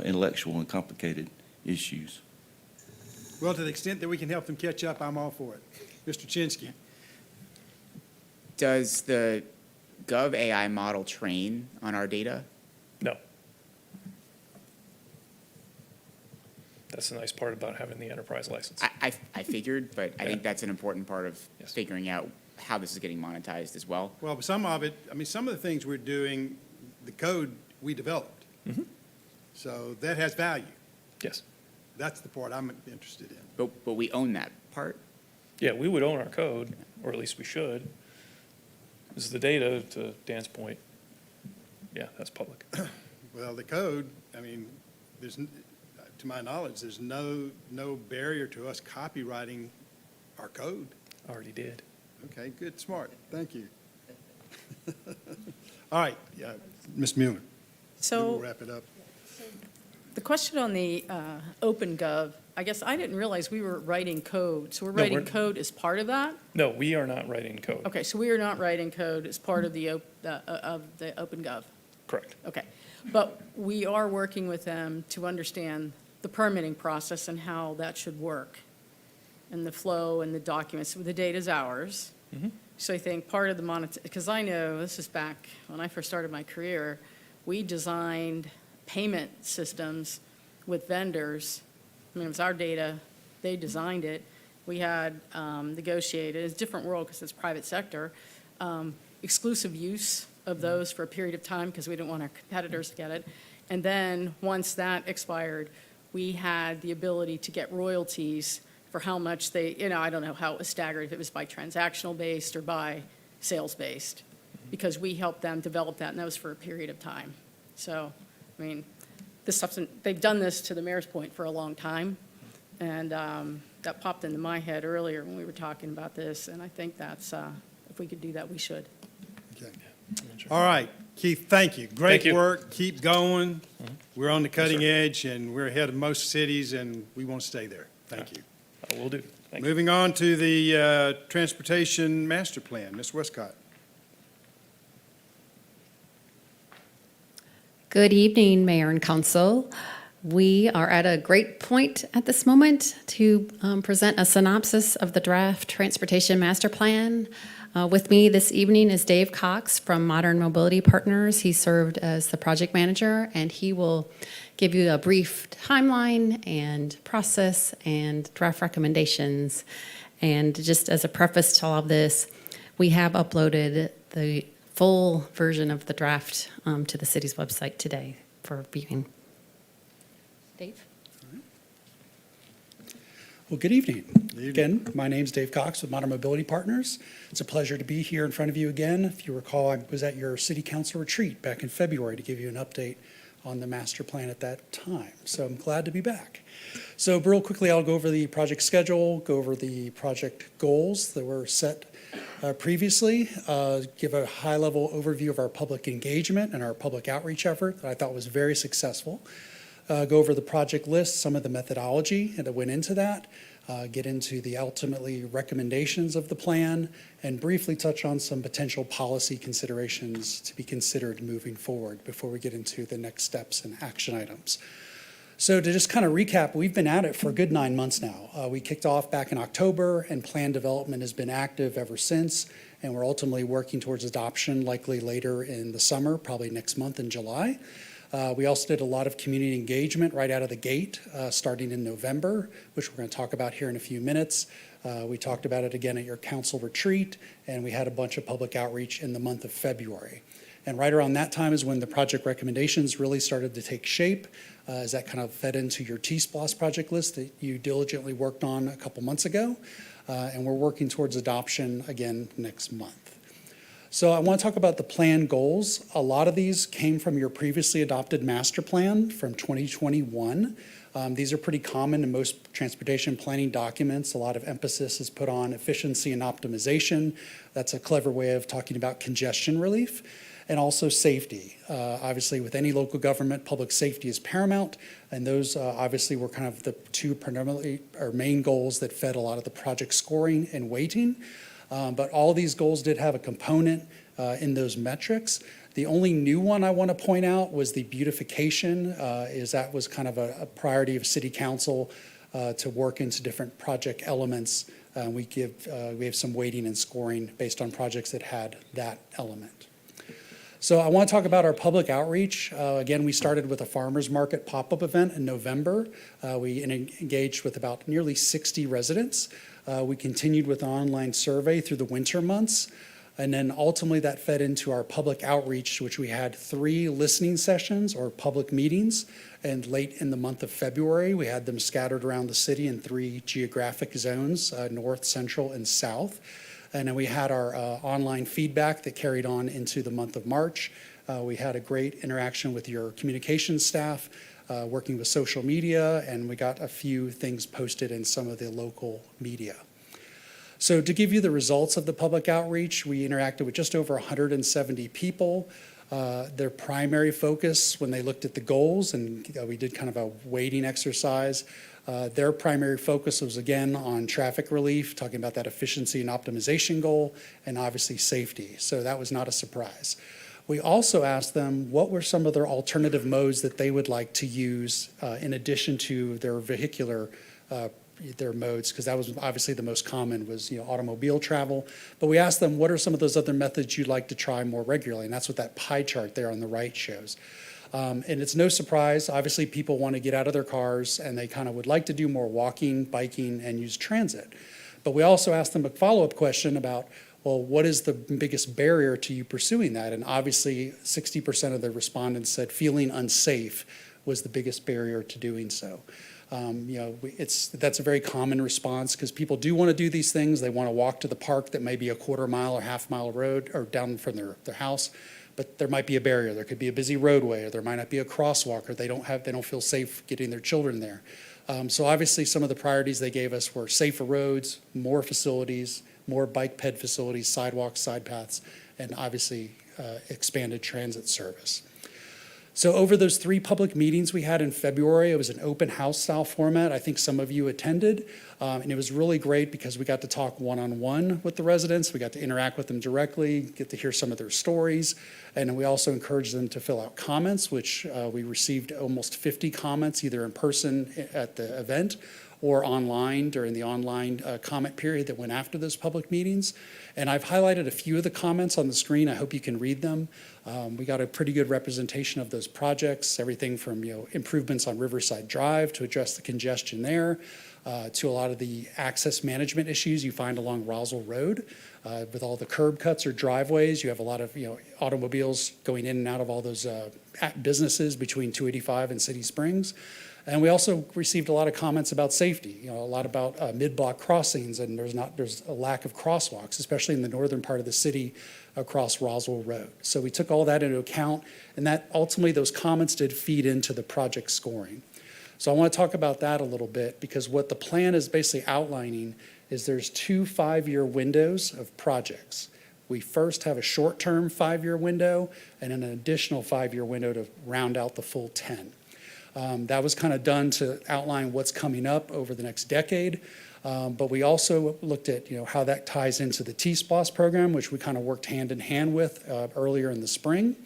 intellectual and complicated issues. Well, to the extent that we can help them catch up, I'm all for it. Mr. Chinsky. Does the Gov AI model train on our data? No. That's the nice part about having the enterprise license. I figured, but I think that's an important part of Yes. figuring out how this is getting monetized as well. Well, but some of it, some of the things we're doing, the code we developed. Mhm. So that has value. Yes. That's the part I'm interested in. But we own that part? Yeah, we would own our code, or at least we should. This is the data, to Dan's point. Yeah, that's public. Well, the code, I mean, to my knowledge, there's no barrier to us copywriting our code. Already did. Okay, good, smart, thank you. All right, yeah, Ms. Mueller, we'll So wrap it up. the question on the OpenGov, I guess I didn't realize we were writing code. So we're No, writing we're- code as part of that? No, we are not writing code. Okay, so we are not writing code as part of the OpenGov. Correct. Okay, but we are working with them to understand the permitting process and how that should work, and the flow and the documents. The data's ours. Mhm. So I think part of the because I know, this is back when I first started my career, we designed payment systems with vendors. I mean, it was our data, they designed it. We had negotiated, it's a different world because it's private sector, exclusive use of those for a period of time because we didn't want our competitors to get it. And then, once that expired, we had the ability to get royalties for how much they, I don't know how it was staggered, if it was by transactional based or by sales based, because we helped them develop that, and that was for a period of time. So, I mean, this stuff's, they've done this, to the mayor's point, for a long time, and that popped into my head earlier when we were talking about this, and I think that's, if we could do that, we should. Okay. All right, Keith, thank you. Thank Great you. work, keep going. We're on the cutting edge, and we're ahead of most cities, and we want to stay there. Thank you. Will do. Thank you. Moving on to the Transportation Master Plan, Ms. Westcott. Good evening, Mayor and Council. We are at a great point at this moment to present a synopsis of the draft Transportation Master Plan. With me this evening is Dave Cox from Modern Mobility Partners. He served as the project manager, and he will give you a brief timeline and process and draft recommendations. And just as a preface to all of this, we have uploaded the full version of the draft to the city's website today for viewing. Dave? Well, good evening. evening. Again, my name's Dave Cox with Modern Mobility Partners. It's a pleasure to be here in front of you again. If you recall, I was at your city council retreat back in February to give you an update on the master plan at that time. So I'm glad to be back. So real quickly, I'll go over the project schedule, go over the project goals that were set previously, give a high-level overview of our public engagement and our public outreach effort that I thought was very successful. Go over the project list, some of the methodology that went into that, get into the ultimately recommendations of the plan, and briefly touch on some potential policy considerations to be considered moving forward before we get into the next steps and action items. So to just kind of recap, we've been at it for a good 9 months now. We kicked off back in October, and plan development has been active ever since, and we're ultimately working towards adoption likely later in the summer, probably next month in July. We also did a lot of community engagement right out of the gate, starting in November, which we're going to talk about here in a few minutes. We talked about it again at your council retreat, and we had a bunch of public outreach in the month of February. And right around that time is when the project recommendations really started to take shape, as that kind of fed into your T-SPLOS project list that you diligently worked on a couple months ago. And we're working towards adoption again next month. So I want to talk about the plan goals. A lot of these came from your previously adopted master plan from 2021. These are pretty common in most transportation planning documents. A lot of emphasis is put on efficiency and optimization. That's a clever way of talking about congestion relief. And also safety. Obviously, with any local government, public safety is paramount, and those obviously were kind of the two predominantly or main goals that fed a lot of the project scoring and weighting. But all these goals did have a component in those metrics. The only new one I want to point out was the beautification, is that was kind of a priority of City Council to work into different project elements. We have some weighting and scoring based on projects that had that element. So I want to talk about our public outreach. Again, we started with a farmers market pop-up event in November. We engaged with about nearly 60 residents. We continued with an online survey through the winter months. And then ultimately that fed into our public outreach, which we had 3 listening sessions or public meetings. And late in the month of February, we had them scattered around the city in 3 geographic zones, north, central, and south. And then we had our online feedback that carried on into the month of March. We had a great interaction with your communications staff, working with social media, and we got a few things posted in some of the local media. So to give you the results of the public outreach, we interacted with just over 170 people. Their primary focus when they looked at the goals, and we did kind of a weighting exercise, their primary focus was again on traffic relief, talking about that efficiency and optimization goal, and obviously safety. So that was not a surprise. We also asked them what were some of their alternative modes that they would like to use in addition to their vehicular their modes, because that was obviously the most common was automobile travel. But we asked them, what are some of those other methods you'd like to try more regularly? And that's what that pie chart there on the right shows. And it's no surprise, obviously people want to get out of their cars and they kind of would like to do more walking, biking, and use transit. But we also asked them a follow-up question about, well, what is the biggest barrier to you pursuing that? And obviously 60% of the respondents said feeling unsafe was the biggest barrier to doing so. That's a very common response because people do want to do these things. They want to walk to the park that may be a quarter-mile or half-mile road or down from their house, but there might be a barrier. There could be a busy roadway, or there might not be a crosswalk, or they don't feel safe getting their children there. So obviously, some of the priorities they gave us were safer roads, more facilities, more bike ped facilities, sidewalks, side paths, and obviously expanded transit service. So over those 3 public meetings we had in February, it was an open house style format. I think some of you attended, and it was really great because we got to talk one-on-one with the residents. We got to interact with them directly, get to hear some of their stories, and we also encouraged them to fill out comments, which we received almost 50 comments, either in person at the event or online during the online comment period that went after those public meetings. And I've highlighted a few of the comments on the screen. I hope you can read them. We got a pretty good representation of those projects, everything from improvements on Riverside Drive to address the congestion there, to a lot of the access management issues you find along Roswell Road. With all the curb cuts or driveways, you have a lot of automobiles going in and out of all those businesses between 285 and City Springs. And we also received a lot of comments about safety, a lot about mid-block crossings, and there's a lack of crosswalks, especially in the northern part of the city across Roswell Road. So we took all that into account, and that ultimately those comments did feed into the project scoring. So I want to talk about that a little bit, because what the plan is basically outlining is there's 2 5-year windows of projects. We first have a short-term 5-year window and an additional 5-year window to round out the full 10. That was kind of done to outline what's coming up over the next decade. But we also looked at how that ties into the T-SPLOST program, which we kind of worked hand in hand with earlier in the spring.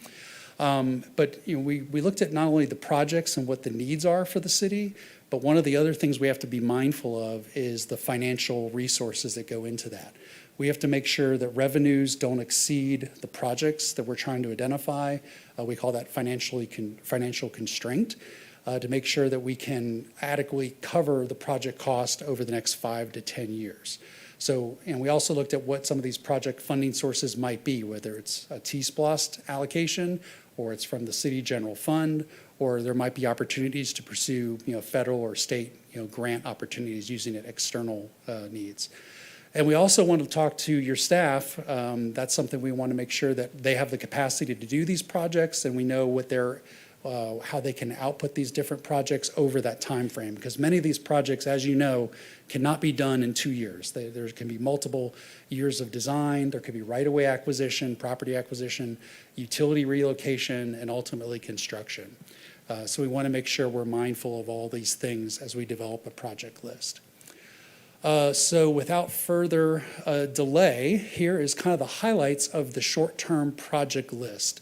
But we looked at not only the projects and what the needs are for the city, but one of the other things we have to be mindful of is the financial resources that go into that. We have to make sure that revenues don't exceed the projects that we're trying to identify. We call that financial constraint. To make sure that we can adequately cover the project cost over the next 5 to 10 years. So, and we also looked at what some of these project funding sources might be, whether it's a T-SPLOST allocation, or it's from the city general fund, or there might be opportunities to pursue, federal or state, grant opportunities using external needs. And we also want to talk to your staff. That's something we want to make sure that they have the capacity to do these projects, and we know what their how they can output these different projects over that time frame, because many of these projects, as you know, cannot be done in 2 years. There can be multiple years of design. There could be right-of-way acquisition, property acquisition, utility relocation, and ultimately construction. So we want to make sure we're mindful of all these things as we develop a project list. So without further delay, here is kind of the highlights of the short-term project list.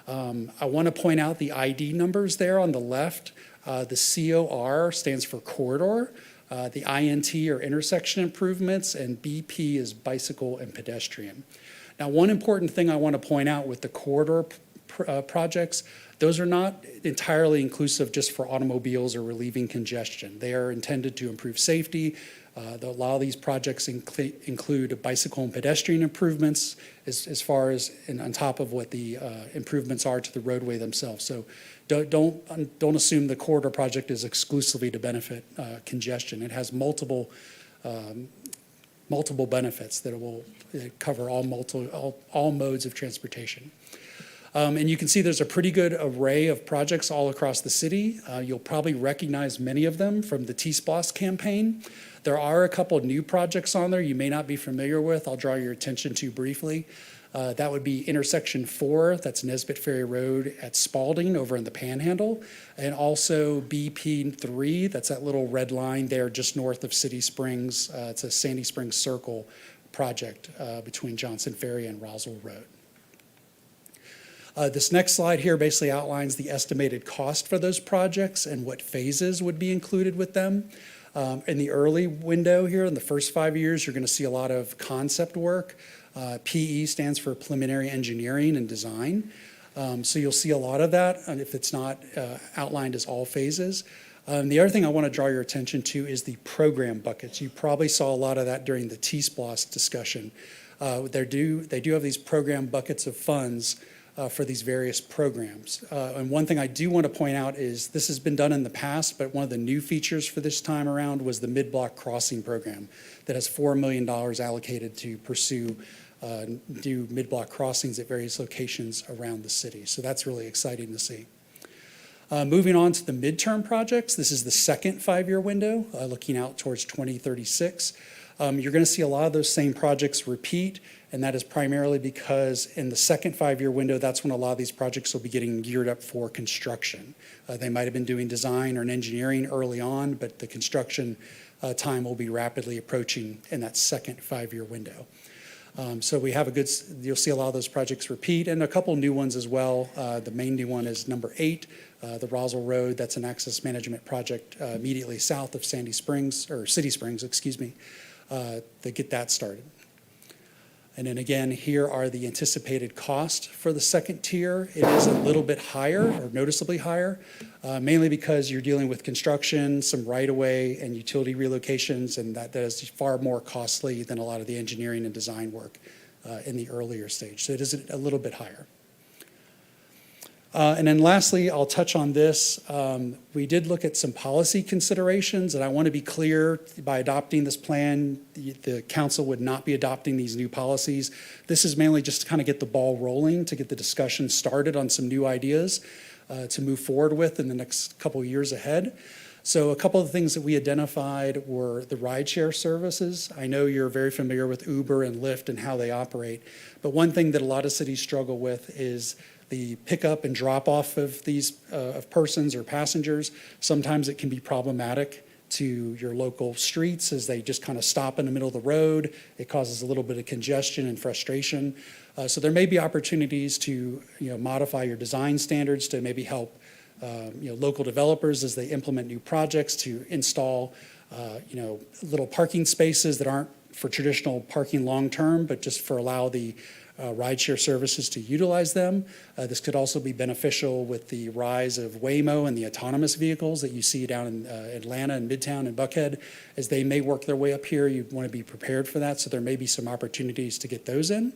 I want to point out the ID numbers there on the left. The COR stands for corridor. The INT are intersection improvements, and BP is bicycle and pedestrian. Now, one important thing I want to point out with the corridor projects, those are not entirely inclusive just for automobiles or relieving congestion. They are intended to improve safety, A lot of these projects include bicycle and pedestrian improvements as far as, and on top of what the improvements are to the roadway themselves. So don't assume the corridor project is exclusively to benefit congestion. It has multiple benefits that it will cover all modes of transportation. And you can see there's a pretty good array of projects all across the city. You'll probably recognize many of them from the T-SPLOST campaign. There are a couple of new projects on there you may not be familiar with. I'll draw your attention to briefly. That would be intersection 4, that's Nesbitt Ferry Road at Spalding over in the Panhandle, and also BP3, that's that little red line there just north of City Springs. It's a Sandy Springs Circle project between Johnson Ferry and Roswell Road. This next slide here basically outlines the estimated cost for those projects and what phases would be included with them. In the early window here, in the first 5 years, you're going to see a lot of concept work. PE stands for preliminary engineering and design. So you'll see a lot of that, and if it's not outlined as all phases. The other thing I want to draw your attention to is the program buckets. You probably saw a lot of that during the T-SPLOST discussion. They do have these program buckets of funds for these various programs. And one thing I do want to point out is this has been done in the past, but one of the new features for this time around was the mid-block crossing program that has $4 million allocated to pursue do mid-block crossings at various locations around the city. So that's really exciting to see. Moving on to the midterm projects, this is the second 5-year window, looking out towards 2036. You're going to see a lot of those same projects repeat, and that is primarily because in the second 5-year window, that's when a lot of these projects will be getting geared up for construction. They might have been doing design or engineering early on, but the construction time will be rapidly approaching in that second 5-year window. So we have you'll see a lot of those projects repeat, and a couple new ones as well. The main new one is number 8, the Roswell Road. That's an access management project immediately south of Sandy Springs, or City Springs, excuse me, to get that started. And then again, here are the anticipated cost for the second tier. It is a little bit higher, or noticeably higher, mainly because you're dealing with construction, some right-of-way and utility relocations, and that is far more costly than a lot of the engineering and design work in the earlier stage. So it is a little bit higher. And then lastly, I'll touch on this. We did look at some policy considerations, and I want to be clear, by adopting this plan, the council would not be adopting these new policies. This is mainly just to kind of get the ball rolling, to get the discussion started on some new ideas to move forward with in the next couple of years ahead. So a couple of the things that we identified were the rideshare services. I know you're very familiar with Uber and Lyft and how they operate, but one thing that a lot of cities struggle with is the pickup and drop off of these of persons or passengers. Sometimes it can be problematic to your local streets as they just kind of stop in the middle of the road. It causes a little bit of congestion and frustration. So there may be opportunities to modify your design standards to maybe help local developers as they implement new projects to install little parking spaces that aren't for traditional parking long term, but just for allow the rideshare services to utilize them. This could also be beneficial with the rise of Waymo and the autonomous vehicles that you see down in Atlanta and Midtown and Buckhead. As they may work their way up here, you want to be prepared for that, so there may be some opportunities to get those in.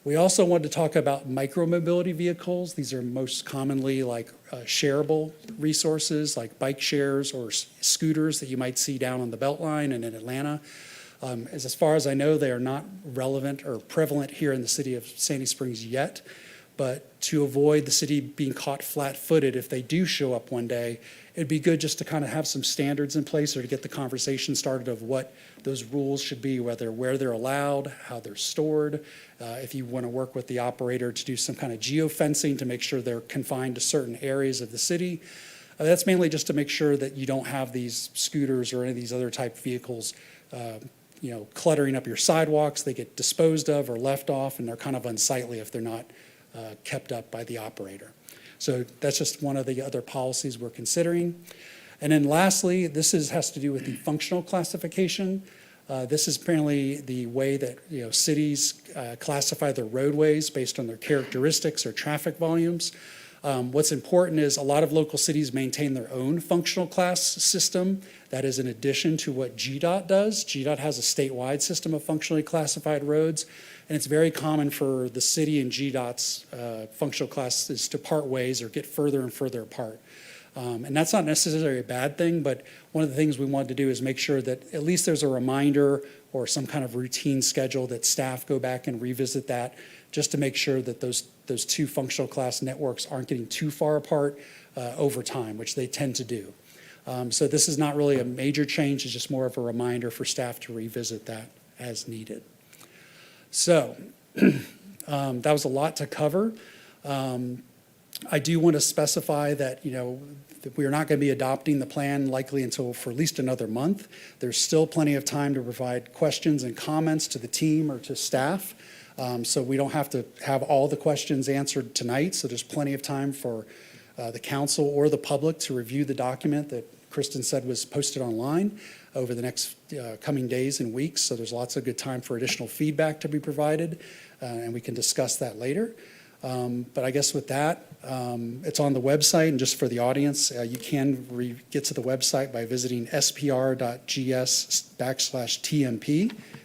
We also wanted to talk about micromobility vehicles. These are most commonly like shareable resources like bike shares or scooters that you might see down on the Beltline and in Atlanta. As far as I know, they are not relevant or prevalent here in the city of Sandy Springs yet, but to avoid the city being caught flat-footed if they do show up one day, it'd be good just to kind of have some standards in place or to get the conversation started of what those rules should be, where they're allowed, how they're stored, if you want to work with the operator to do some kind of geofencing to make sure they're confined to certain areas of the city. That's mainly just to make sure that you don't have these scooters or any of these other type vehicles cluttering up your sidewalks. They get disposed of or left off, and they're kind of unsightly if they're not kept up by the operator. So that's just one of the other policies we're considering. And then lastly, this has to do with the functional classification. This is apparently the way that cities classify their roadways based on their characteristics or traffic volumes. What's important is a lot of local cities maintain their own functional class system. That is in addition to what GDOT does. GDOT has a statewide system of functionally classified roads, and it's very common for the city and GDOT's functional classes to part ways or get further and further apart. And that's not necessarily a bad thing, but one of the things we wanted to do is make sure that at least there's a reminder or some kind of routine schedule that staff go back and revisit that, just to make sure that those two functional class networks aren't getting too far apart over time, which they tend to do. So this is not really a major change, it's just more of a reminder for staff to revisit that as needed. So that was a lot to cover. I do want to specify that, that we are not going to be adopting the plan likely until for at least another month. There's still plenty of time to provide questions and comments to the team or to staff. So we don't have to have all the questions answered tonight. So there's plenty of time for the council or the public to review the document that Kristen said was posted online over the next coming days and weeks. So there's lots of good time for additional feedback to be provided, and we can discuss that later. But I guess with that, it's on the website, and just for the audience, you can get to the website by visiting spr.gs/TMP.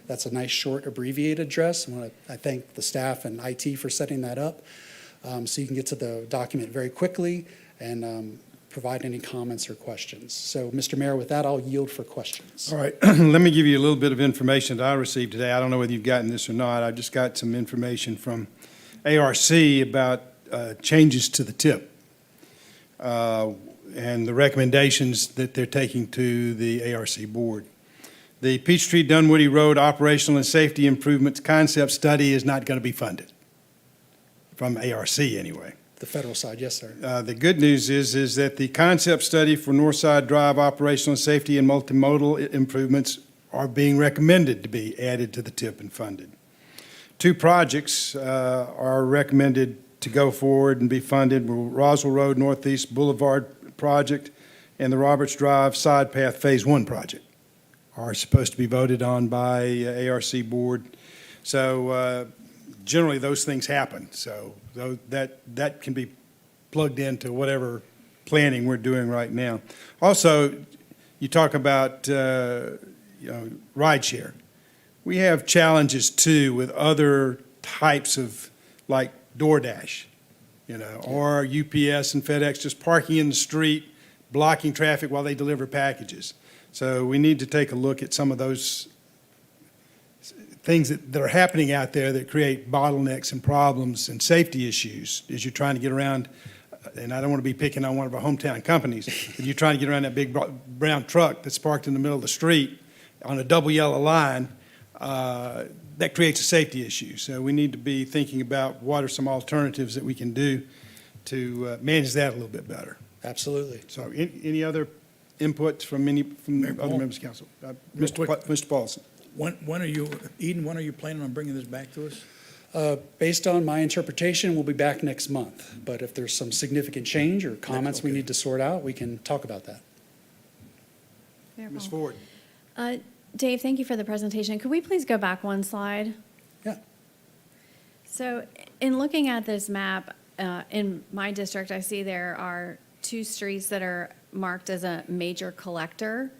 That's a nice short abbreviated address. I thank the staff and IT for setting that up. So you can get to the document very quickly and provide any comments or questions. So, Mr. Mayor, with that, I'll yield for questions. All right, let me give you a little bit of information that I received today. I don't know whether you've gotten this or not. I just got some information from ARC about changes to the tip and the recommendations that they're taking to the ARC board. The Peachtree Dunwoody Road Operational and Safety Improvements Concept Study is not going to be funded, from ARC anyway. The federal side, yes, sir. The good news is that the concept study for Northside Drive operational safety and multimodal improvements are being recommended to be added to the tip and funded. 2 projects are recommended to go forward and be funded: Roswell Road Northeast Boulevard project and the Roberts Drive Side Path Phase 1 project are supposed to be voted on by ARC board. So generally, those things happen. So that can be plugged into whatever planning we're doing right now. Also, you talk about rideshare. We have challenges too with other types of, like DoorDash, or UPS and FedEx just parking in the street, blocking traffic while they deliver packages. So we need to take a look at some of those things that are happening out there that create bottlenecks and problems and safety issues as you're trying to get around. And I don't want to be picking on one of our hometown companies, but you're trying to get around that big brown truck that's parked in the middle of the street on a double yellow line. That creates a safety issue. So we need to be thinking about what are some alternatives that we can do to manage that a little bit better. Absolutely. So any other input from other members of council? Mr. Paulson. When are you, Eden, when are you planning on bringing this back to us? Based on my interpretation, we'll be back next month. But if there's some significant change or comments we need to sort out, we can talk about that. Ms. Ford. Dave, thank you for the presentation. Could we please go back one slide? Yeah. So in looking at this map, in my district, I see there are 2 streets that are marked as a major collector.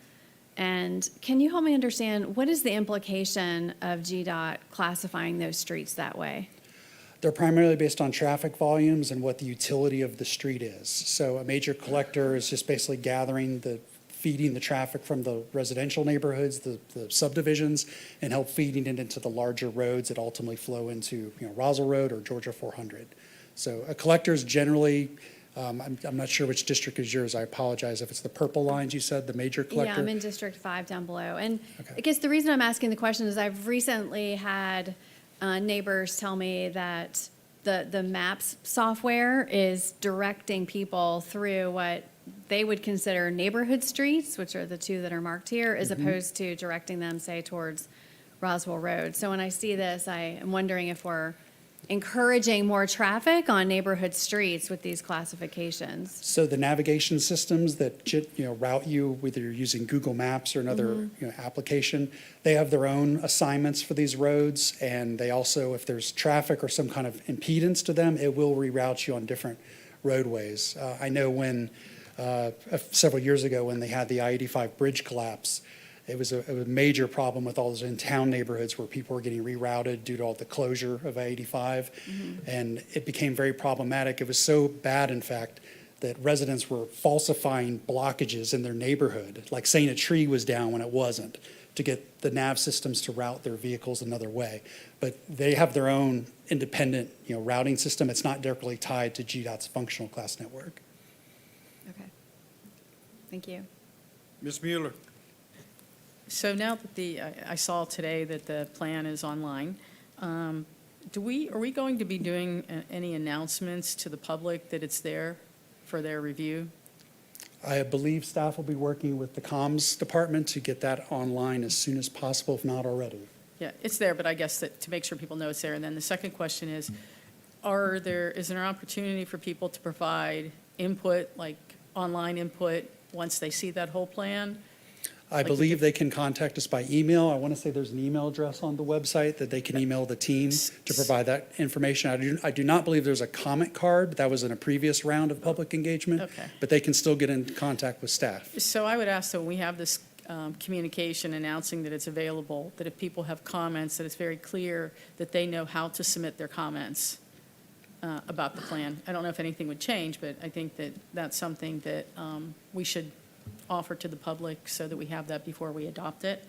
And can you help me understand, what is the implication of GDOT classifying those streets that way? They're primarily based on traffic volumes and what the utility of the street is. So a major collector is just basically feeding the traffic from the residential neighborhoods, the subdivisions, and help feeding it into the larger roads that ultimately flow into Roswell Road or Georgia 400. So a collector is generally, I'm not sure which district is yours. I apologize if it's the purple lines you said, the major collector. Yeah, I'm in District 5 down below. And Okay. I guess the reason I'm asking the question is I've recently had neighbors tell me that the Maps software is directing people through what they would consider neighborhood streets, which are the 2 that are marked here, as opposed to directing them, say, towards Roswell Road. So when I see this, I am wondering if we're encouraging more traffic on neighborhood streets with these classifications. So the navigation systems that route you, whether you're using Google Maps or another application, they have their own assignments for these roads, and they also, if there's traffic or some kind of impedance to them, it will reroute you on different roadways. I know when, several years ago, when they had the I-85 bridge collapse, it was a major problem with all those in-town neighborhoods where people were getting rerouted due to all the closure of I-85. And it became very problematic. It was so bad, in fact, that residents were falsifying blockages in their neighborhood, like saying a tree was down when it wasn't, to get the nav systems to route their vehicles another way. But they have their own independent, routing system. It's not directly tied to GDOT's functional class network. Okay. Thank you. Ms. Mueller? So now that I saw today that the plan is online, are we going to be doing any announcements to the public that it's there for their review? I believe staff will be working with the comms department to get that online as soon as possible, if not already. Yeah, it's there, but I guess that to make sure people know it's there. And then the second question is there an opportunity for people to provide input, like online input, once they see that whole plan? I believe they can contact us by email. I want to say there's an email address on the website that they can email the team to provide that information. I do not believe there's a comment card. That was in a previous round of public engagement. Okay. But they can still get in contact with staff. So I would ask that when we have this communication announcing that it's available, that if people have comments, that it's very clear that they know how to submit their comments about the plan. I don't know if anything would change, but I think that that's something that we should offer to the public so that we have that before we adopt it.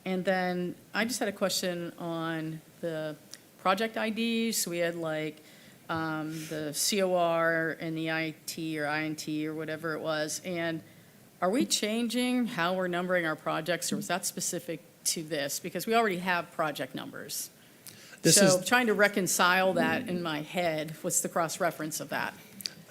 And then I just had a question on the project IDs. So we had like the COR and the IT or INT or whatever it was. And are we changing how we're numbering our projects, or was that specific to this? Because we already have project numbers. So trying to reconcile that in my head, what's the cross-reference of that?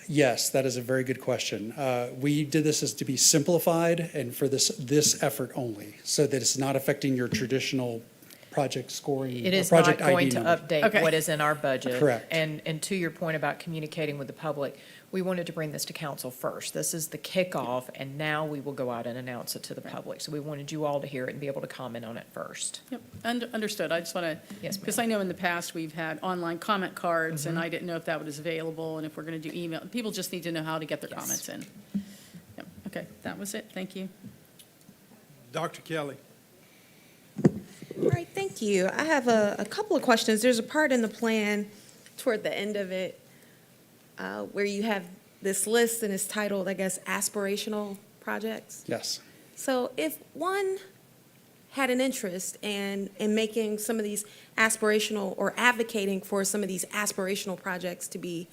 Yes, that is a very good question. We did this as to be simplified and for this effort only, so that it's not affecting your traditional project scoring. It or is not project going ID to number. update Okay. what is in our budget. Correct. And to your point about communicating with the public, we wanted to bring this to council first. This is the kickoff, and now we will go out and announce it to the public. So we wanted you all to hear it and be able to comment on it first. Yep, understood. I just want to, Yes, ma'am. because I know in the past, we've had online comment cards, and I didn't know if that was available, and if we're going to do email. People just need to know how to get their Yes. comments in. Yep, okay, that was it. Thank you. Dr. Kelly? All right, thank you. I have a couple of questions. There's a part in the plan toward the end of it where you have this list and it's titled, I guess, aspirational projects. Yes. So if one had an interest in making some of these aspirational or advocating for some of these aspirational projects to be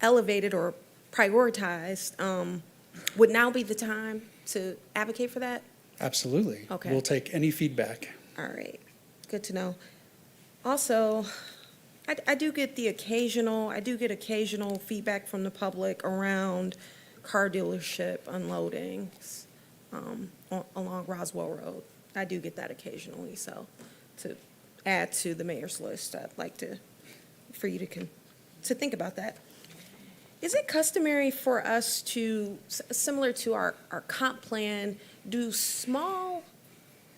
elevated or prioritized, would now be the time to advocate for that? Absolutely. Okay. We'll take any feedback. All right, good to know. Also, I do get occasional feedback from the public around car dealership unloadings along Roswell Road. I do get that occasionally, so to add to the mayor's list, I'd like for you to think about that. Is it customary for us to, similar to our comp plan, do small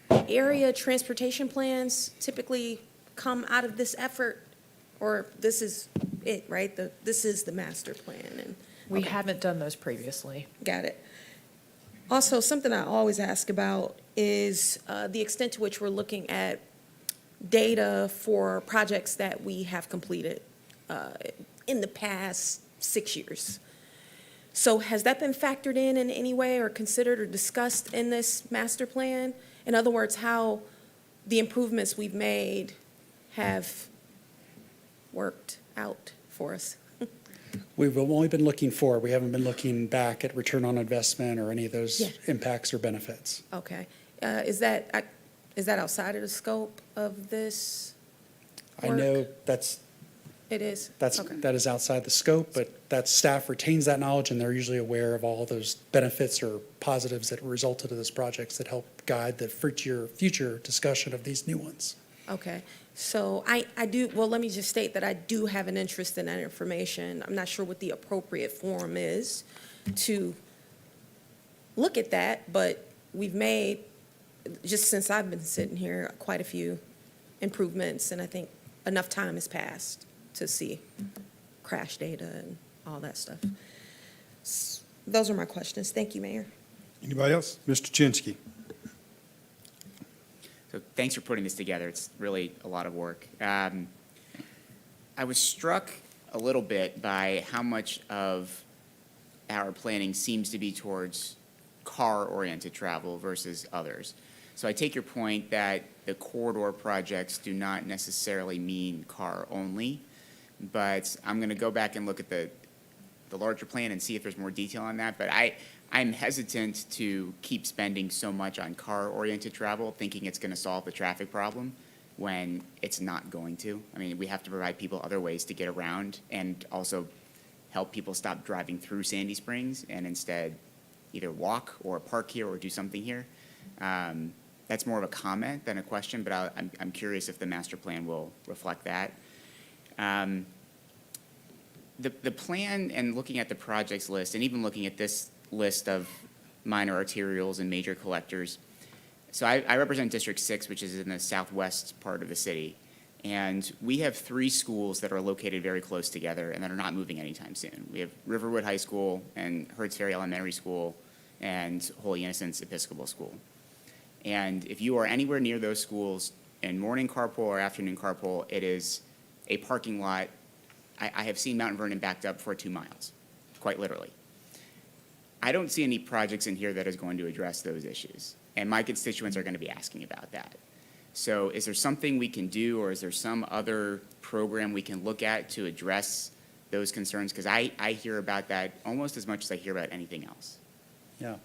area transportation plans typically come out of this effort? Or this is it, right? This is the master plan and. We okay, haven't done those previously. Got it. Also, something I always ask about is the extent to which we're looking at data for projects that we have completed in the past 6 years. So has that been factored in any way or considered or discussed in this master plan? In other words, how the improvements we've made have worked out for us? We've only been looking forward. We haven't been looking back at return on investment or any of those Yeah. impacts or benefits. Okay. Is that outside of the scope of this? I know that's It is? Okay. that is outside the scope, but that staff retains that knowledge, and they're usually aware of all those benefits or positives that resulted of those projects that help guide the future discussion of these new ones. Okay. So I do, well, let me just state that I do have an interest in that information. I'm not sure what the appropriate forum is to look at that, but we've made, just since I've been sitting here, quite a few improvements, and I think enough time has passed to see crash data and all that stuff. Those are my questions. Thank you, Mayor. Anybody else? Mr. Chinsky. So thanks for putting this together. It's really a lot of work. I was struck a little bit by how much of our planning seems to be towards car-oriented travel versus others. So I take your point that the corridor projects do not necessarily mean car only, but I'm going to go back and look at the larger plan and see if there's more detail on that. But I'm hesitant to keep spending so much on car-oriented travel, thinking it's going to solve the traffic problem when it's not going to. I mean, we have to provide people other ways to get around and also help people stop driving through Sandy Springs and instead either walk or park here or do something here. That's more of a comment than a question, but I'm curious if the master plan will reflect that. The plan and looking at the projects list and even looking at this list of minor arterials and major collectors. So I represent District 6, which is in the southwest part of the city. And we have 3 schools that are located very close together and that are not moving anytime soon. We have Riverwood High School and Hertz Ferry Elementary School and Holy Innocents Episcopal School. And if you are anywhere near those schools in morning carpool or afternoon carpool, it is a parking lot. I have seen Mount Vernon backed up for 2 miles, quite literally. I don't see any projects in here that is going to address those issues. And my constituents are going to be asking about that. So is there something we can do, or is there some other program we can look at to address those concerns? Because I hear about that almost as much as I hear about anything else. Yeah.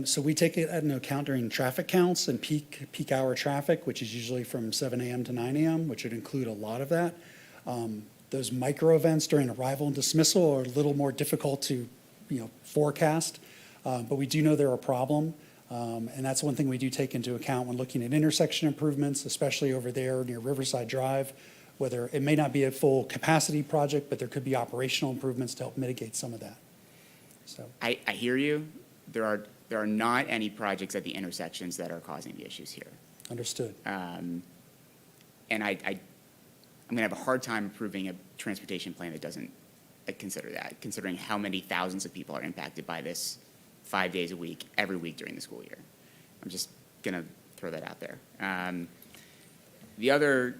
So we take it into account during traffic counts and peak hour traffic, which is usually from 7 a.m. to 9 a.m., which would include a lot of that. Those micro events during arrival and dismissal are a little more difficult to, forecast, but we do know they're a problem. And that's one thing we do take into account when looking at intersection improvements, especially over there near Riverside Drive, whether it may not be a full capacity project, but there could be operational improvements to help mitigate some of that. So I hear you. There are not any projects at the intersections that are causing the issues here. understood. And I'm going to have a hard time approving a transportation plan that doesn't consider that, considering how many thousands of people are impacted by this 5 days a week, every week during the school year. I'm just going to throw that out there. The other,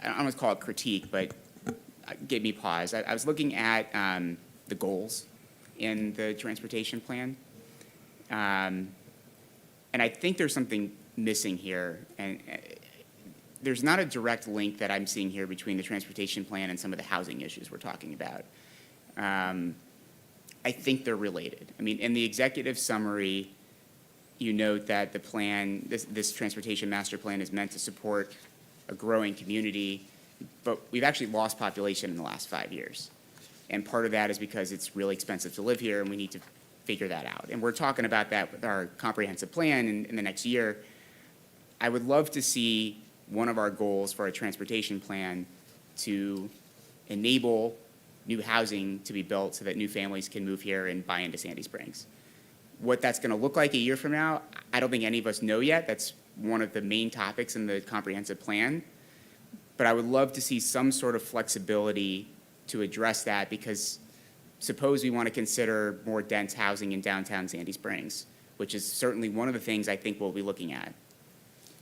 I don't want to call it critique, but gave me pause. I was looking at the goals in the transportation plan. And I think there's something missing here. And there's not a direct link that I'm seeing here between the transportation plan and some of the housing issues we're talking about. I think they're related. I mean, in the executive summary, you note that the plan, this transportation master plan is meant to support a growing community, but we've actually lost population in the last 5 years. And part of that is because it's really expensive to live here and we need to figure that out. And we're talking about that with our comprehensive plan in the next year. I would love to see one of our goals for a transportation plan to enable new housing to be built so that new families can move here and buy into Sandy Springs. What that's going to look like a year from now, I don't think any of us know yet. That's one of the main topics in the comprehensive plan. But I would love to see some sort of flexibility to address that, because suppose we want to consider more dense housing in downtown Sandy Springs, which is certainly one of the things I think we'll be looking at.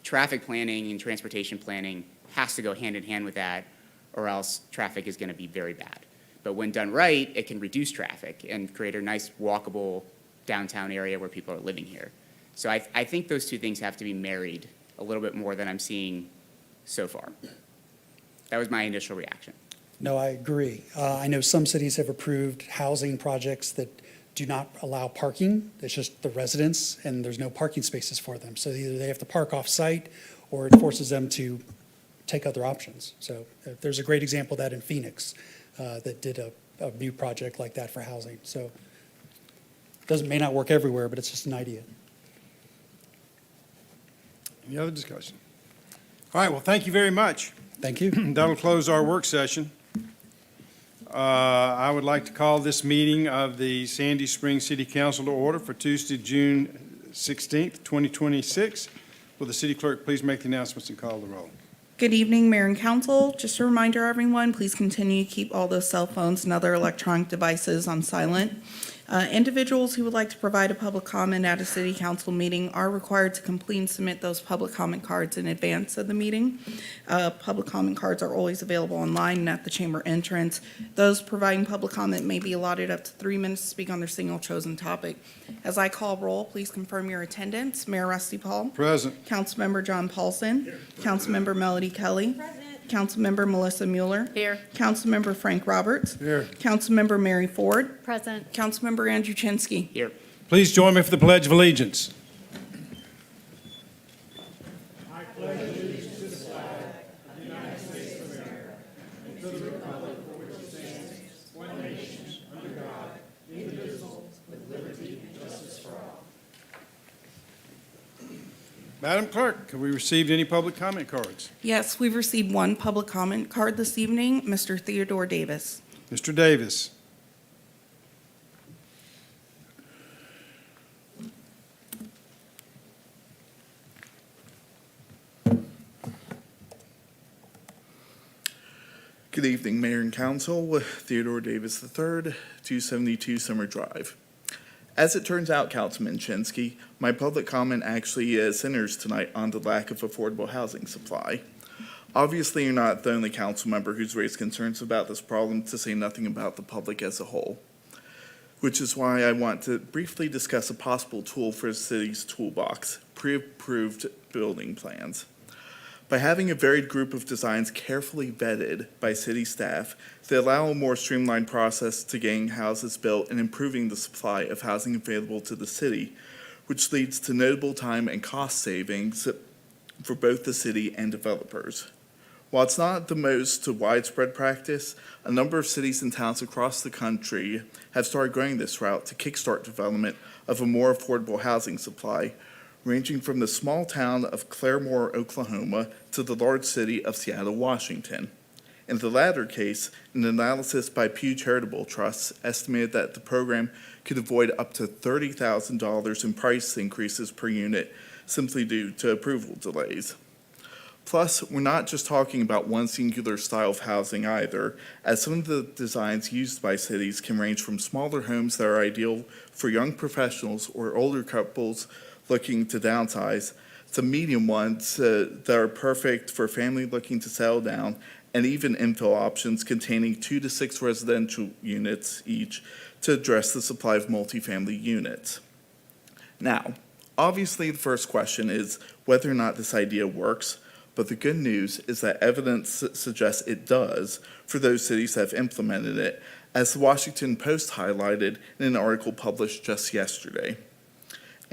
Traffic planning and transportation planning has to go hand in hand with that, or else traffic is going to be very bad. But when done right, it can reduce traffic and create a nice walkable downtown area where people are living here. So I think those two things have to be married a little bit more than I'm seeing so far. That was my initial reaction. No, I agree. I know some cities have approved housing projects that do not allow parking. It's just the residents, and there's no parking spaces for them. So either they have to park off-site, or it forces them to take other options. So there's a great example of that in Phoenix that did a new project like that for housing. So it may not work everywhere, but it's just an idea. Any other discussion? All right, well, thank you very much. Thank you. That'll close our work session. I would like to call this meeting of the Sandy Springs City Council to order for Tuesday, June 16th, 2026. Will the city clerk please make the announcements and call the roll? Good evening, Mayor and Council. Just a reminder, everyone, please continue to keep all those cell phones and other electronic devices on silent. Individuals who would like to provide a public comment at a city council meeting are required to complete and submit those public comment cards in advance of the meeting. Public comment cards are always available online and at the chamber entrance. Those providing public comment may be allotted up to 3 minutes to speak on their single chosen topic. As I call roll, please confirm your attendance. Mayor Rusty Paul. Present. Councilmember John Paulson. Councilmember Melody Kelly. Councilmember Melissa Mueller. Here. Councilmember Frank Roberts. Here. Councilmember Mary Ford. Present. Councilmember Andrew Chinsky. Here. Please join me for the Pledge of Allegiance. Madam Clerk, have we received any public comment cards? Yes, we've received one public comment card this evening, Mr. Theodore Davis. Mr. Davis. Good evening, Mayor and Council. Theodore Davis III, 272 Summer Drive. As it turns out, Councilman Chinsky, my public comment actually centers tonight on the lack of affordable housing supply. Obviously, you're not the only council member who's raised concerns about this problem, to say nothing about the public as a whole, which is why I want to briefly discuss a possible tool for the city's toolbox, pre-approved building plans. By having a varied group of designs carefully vetted by city staff, they allow a more streamlined process to getting houses built and improving the supply of housing available to the city, which leads to notable time and cost savings for both the city and developers. While it's not the most widespread practice, a number of cities and towns across the country have started going this route to kickstart development of a more affordable housing supply, ranging from the small town of Claremore, Oklahoma, to the large city of Seattle, Washington. In the latter case, an analysis by Pew Charitable Trusts estimated that the program could avoid up to $30,000 in price increases per unit simply due to approval delays. Plus, we're not just talking about one singular style of housing either, as some of the designs used by cities can range from smaller homes that are ideal for young professionals or older couples looking to downsize, to medium ones that are perfect for family looking to settle down, and even infill options containing 2 to 6 residential units each to address the supply of multifamily units. Now, obviously the first question is whether or not this idea works, but the good news is that evidence suggests it does for those cities that have implemented it, as the Washington Post highlighted in an article published just yesterday.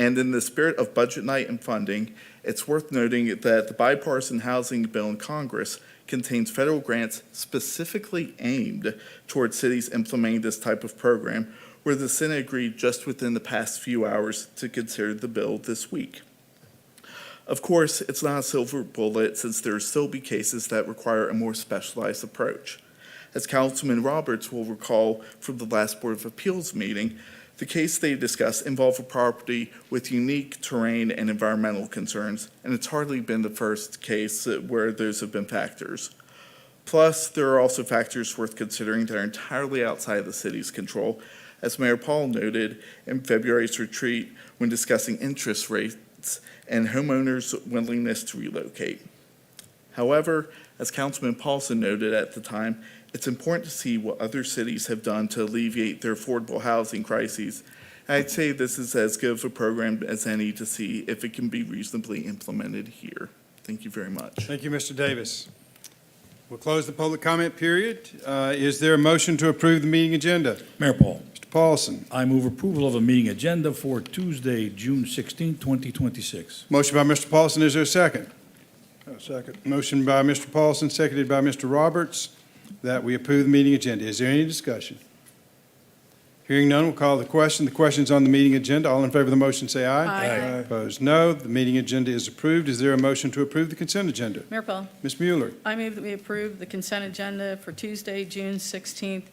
And in the spirit of budget night and funding, it's worth noting that the bipartisan housing bill in Congress contains federal grants specifically aimed towards cities implementing this type of program, where the Senate agreed just within the past few hours to consider the bill this week. Of course, it's not a silver bullet, since there will still be cases that require a more specialized approach. As Councilman Roberts will recall from the last Board of Appeals meeting, the case they discussed involved a property with unique terrain and environmental concerns, and it's hardly been the first case where those have been factors. Plus, there are also factors worth considering that are entirely outside the city's control, as Mayor Paul noted in February's retreat when discussing interest rates and homeowners' willingness to relocate. However, as Councilman Paulson noted at the time, it's important to see what other cities have done to alleviate their affordable housing crises. And I'd say this is as good of a program as any to see if it can be reasonably implemented here. Thank you very much. Thank you, Mr. Davis. We'll close the public comment period. Is there a motion to approve the meeting agenda? Mayor Paul, Mr. Paulson. I move approval of a meeting agenda for Tuesday, June 16, 2026. Motion by Mr. Paulson. Is there a second? Second. Motion by Mr. Paulson, seconded by Mr. Roberts, that we approve the meeting agenda. Is there any discussion? Hearing none, we'll call the question. The question's on the meeting agenda. All in favor of the motion, say aye. Aye. Opposed, no. The meeting agenda is approved. Is there a motion to approve the consent agenda? Mayor Paul, Ms. Mueller. I move that we approve the consent agenda for Tuesday, June 16th,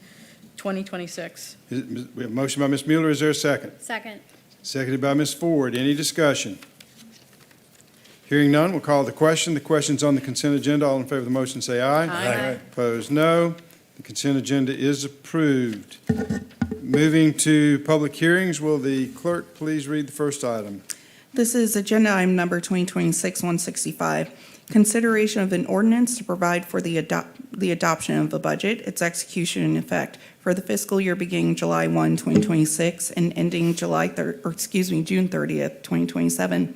2026. We have a motion by Ms. Mueller. Is there a second? Second. Seconded by Ms. Ford. Any discussion? Hearing none, we'll call the question. The question's on the consent agenda. All in favor of the motion, say aye. Aye. Opposed, no. The consent agenda is approved. Moving to public hearings, will the clerk please read the first item? This is agenda item number 2026-165. Consideration of an ordinance to provide for the adoption of a budget, its execution and effect for the fiscal year beginning July 1, 2026, and ending June 30th, 2027.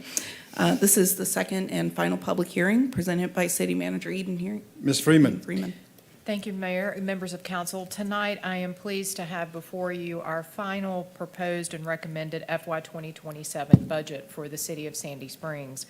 This is the second and final public hearing presented by City Manager Eden Ms. Freeman. Freeman. Thank you, Mayor and members of council. Tonight, I am pleased to have before you our final proposed and recommended FY 2027 budget for the city of Sandy Springs.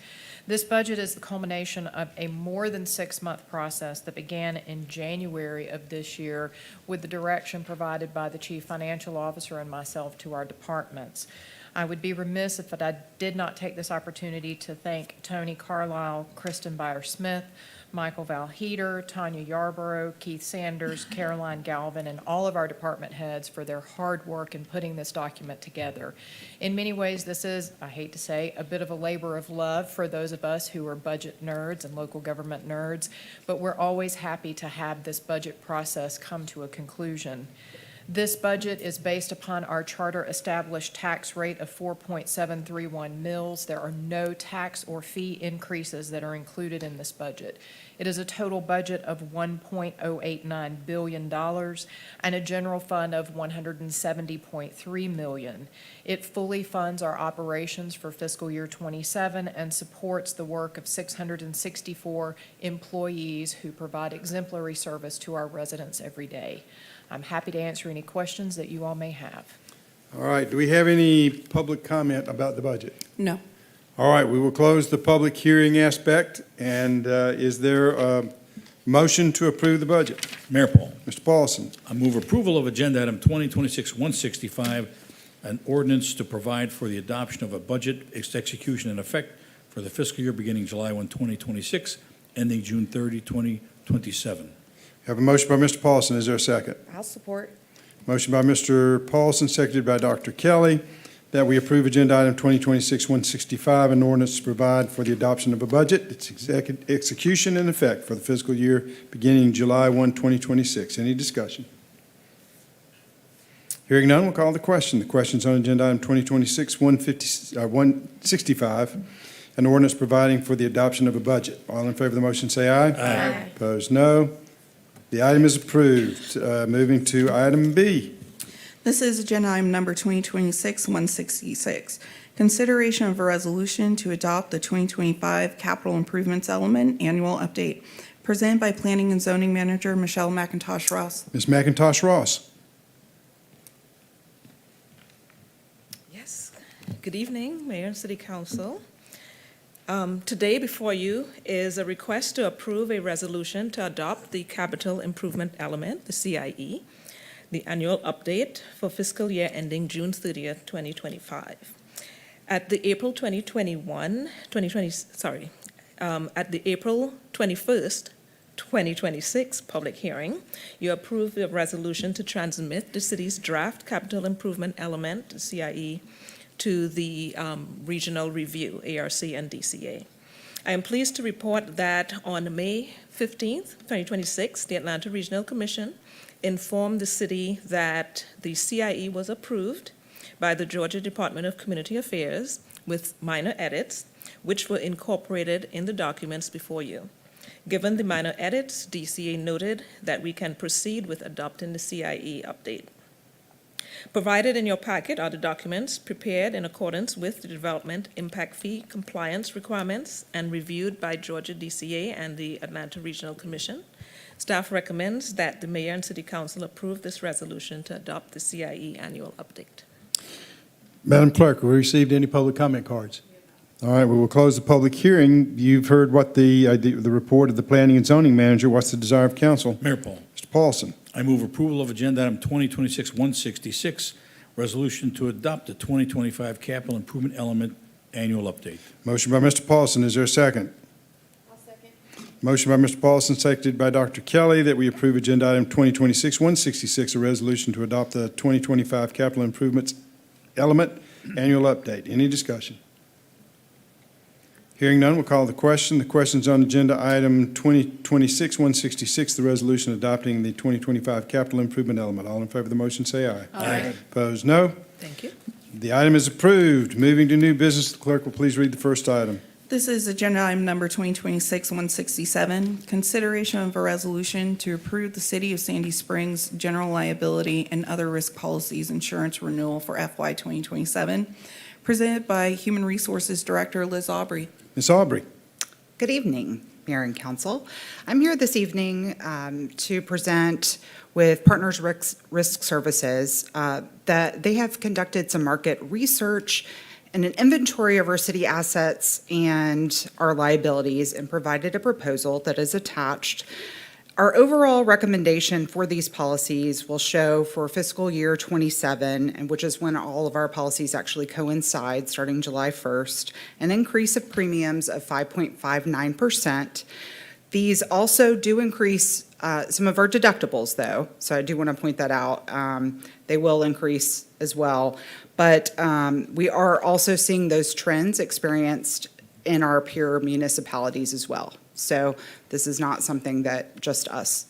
This budget is the culmination of a more than 6-month process that began in January of this year with the direction provided by the Chief Financial Officer and myself to our departments. I would be remiss if I did not take this opportunity to thank Tony Carlisle, Kristen Byer-Smith, Michael Valheater, Tanya Yarborough, Keith Sanders, Caroline Galvin, and all of our department heads for their hard work in putting this document together. In many ways, this is, I hate to say, a bit of a labor of love for those of us who are budget nerds and local government nerds, but we're always happy to have this budget process come to a conclusion. This budget is based upon our charter-established tax rate of 4.731 mils. There are no tax or fee increases that are included in this budget. It is a total budget of $1.089 billion and a general fund of $170.3 million. It fully funds our operations for fiscal year 27 and supports the work of 664 employees who provide exemplary service to our residents every day. I'm happy to answer any questions that you all may have. All right, do we have any public comment about the budget? No. All right, we will close the public hearing aspect, and is there a motion to approve the budget? Mayor Paul, Mr. Paulson. I move approval of agenda item 2026-165, an ordinance to provide for the adoption of a budget, its execution and effect for the fiscal year beginning July 1, 2026, ending June 30, 2027. Have a motion by Mr. Paulson. Is there a second? I'll support. Motion by Mr. Paulson, seconded by Dr. Kelly, that we approve agenda item 2026-165, an ordinance to provide for the adoption of a budget, its execution and effect for the fiscal year beginning July 1, 2026. Any discussion? Hearing none, we'll call the question. The question's on agenda item 2026-165, an ordinance providing for the adoption of a budget. All in favor of the motion, say aye. Aye. Opposed, no. The item is approved. Moving to item B. This is agenda item number 2026-166. Consideration of a resolution to adopt the 2025 Capital Improvements Element Annual Update, presented by Planning and Zoning Manager Michelle McIntosh Ross. Ms. McIntosh Ross. Yes. Good evening, Mayor and City Council. Today before you is a request to approve a resolution to adopt the Capital Improvement Element, the CIE, the annual update for fiscal year ending June 30th, 2025. At the April 21st, 2026 public hearing, you approved the resolution to transmit the city's draft Capital Improvement Element, the CIE, to the Regional Review, ARC and DCA. I am pleased to report that on May 15th, 2026, the Atlanta Regional Commission informed the city that the CIE was approved by the Georgia Department of Community Affairs with minor edits, which were incorporated in the documents before you. Given the minor edits, DCA noted that we can proceed with adopting the CIE update. Provided in your packet are the documents prepared in accordance with the Development Impact Fee compliance requirements and reviewed by Georgia DCA and the Atlanta Regional Commission. Staff recommends that the Mayor and City Council approve this resolution to adopt the CIE annual update. Madam Clerk, have we received any public comment cards? All right, we will close the public hearing. You've heard what the report of the Planning and Zoning Manager. What's the desire of council? Mayor Paul, Mr. Paulson. I move approval of agenda item 2026-166, resolution to adopt the 2025 Capital Improvement Element Annual Update. Motion by Mr. Paulson. Is there a second? I'll second. Motion by Mr. Paulson, seconded by Dr. Kelly, that we approve agenda item 2026-166, a resolution to adopt the 2025 Capital Improvements Element Annual Update. Any discussion? Hearing none, we'll call the question. The question's on agenda item 2026-166, the resolution adopting the 2025 capital improvement element. All in favor of the motion, say aye. Aye. Opposed, no. Thank you. The item is approved. Moving to new business, the clerk will please read the first item. This is agenda item number 2026-167, consideration of a resolution to approve the City of Sandy Springs general liability and other risk policies insurance renewal for FY 2027, presented by Human Resources Director Liz Aubrey. Ms. Aubrey. Good evening, Mayor and Council. I'm here this evening to present with Partners Risk Services that they have conducted some market research and an inventory of our city assets and our liabilities and provided a proposal that is attached. Our overall recommendation for these policies will show for fiscal year '27, and which is when all of our policies actually coincide, starting July 1st, an increase of premiums of 5.59%. These also do increase some of our deductibles, though, so I do want to point that out. They will increase as well, but we are also seeing those trends experienced in our peer municipalities as well. So this is not something that just us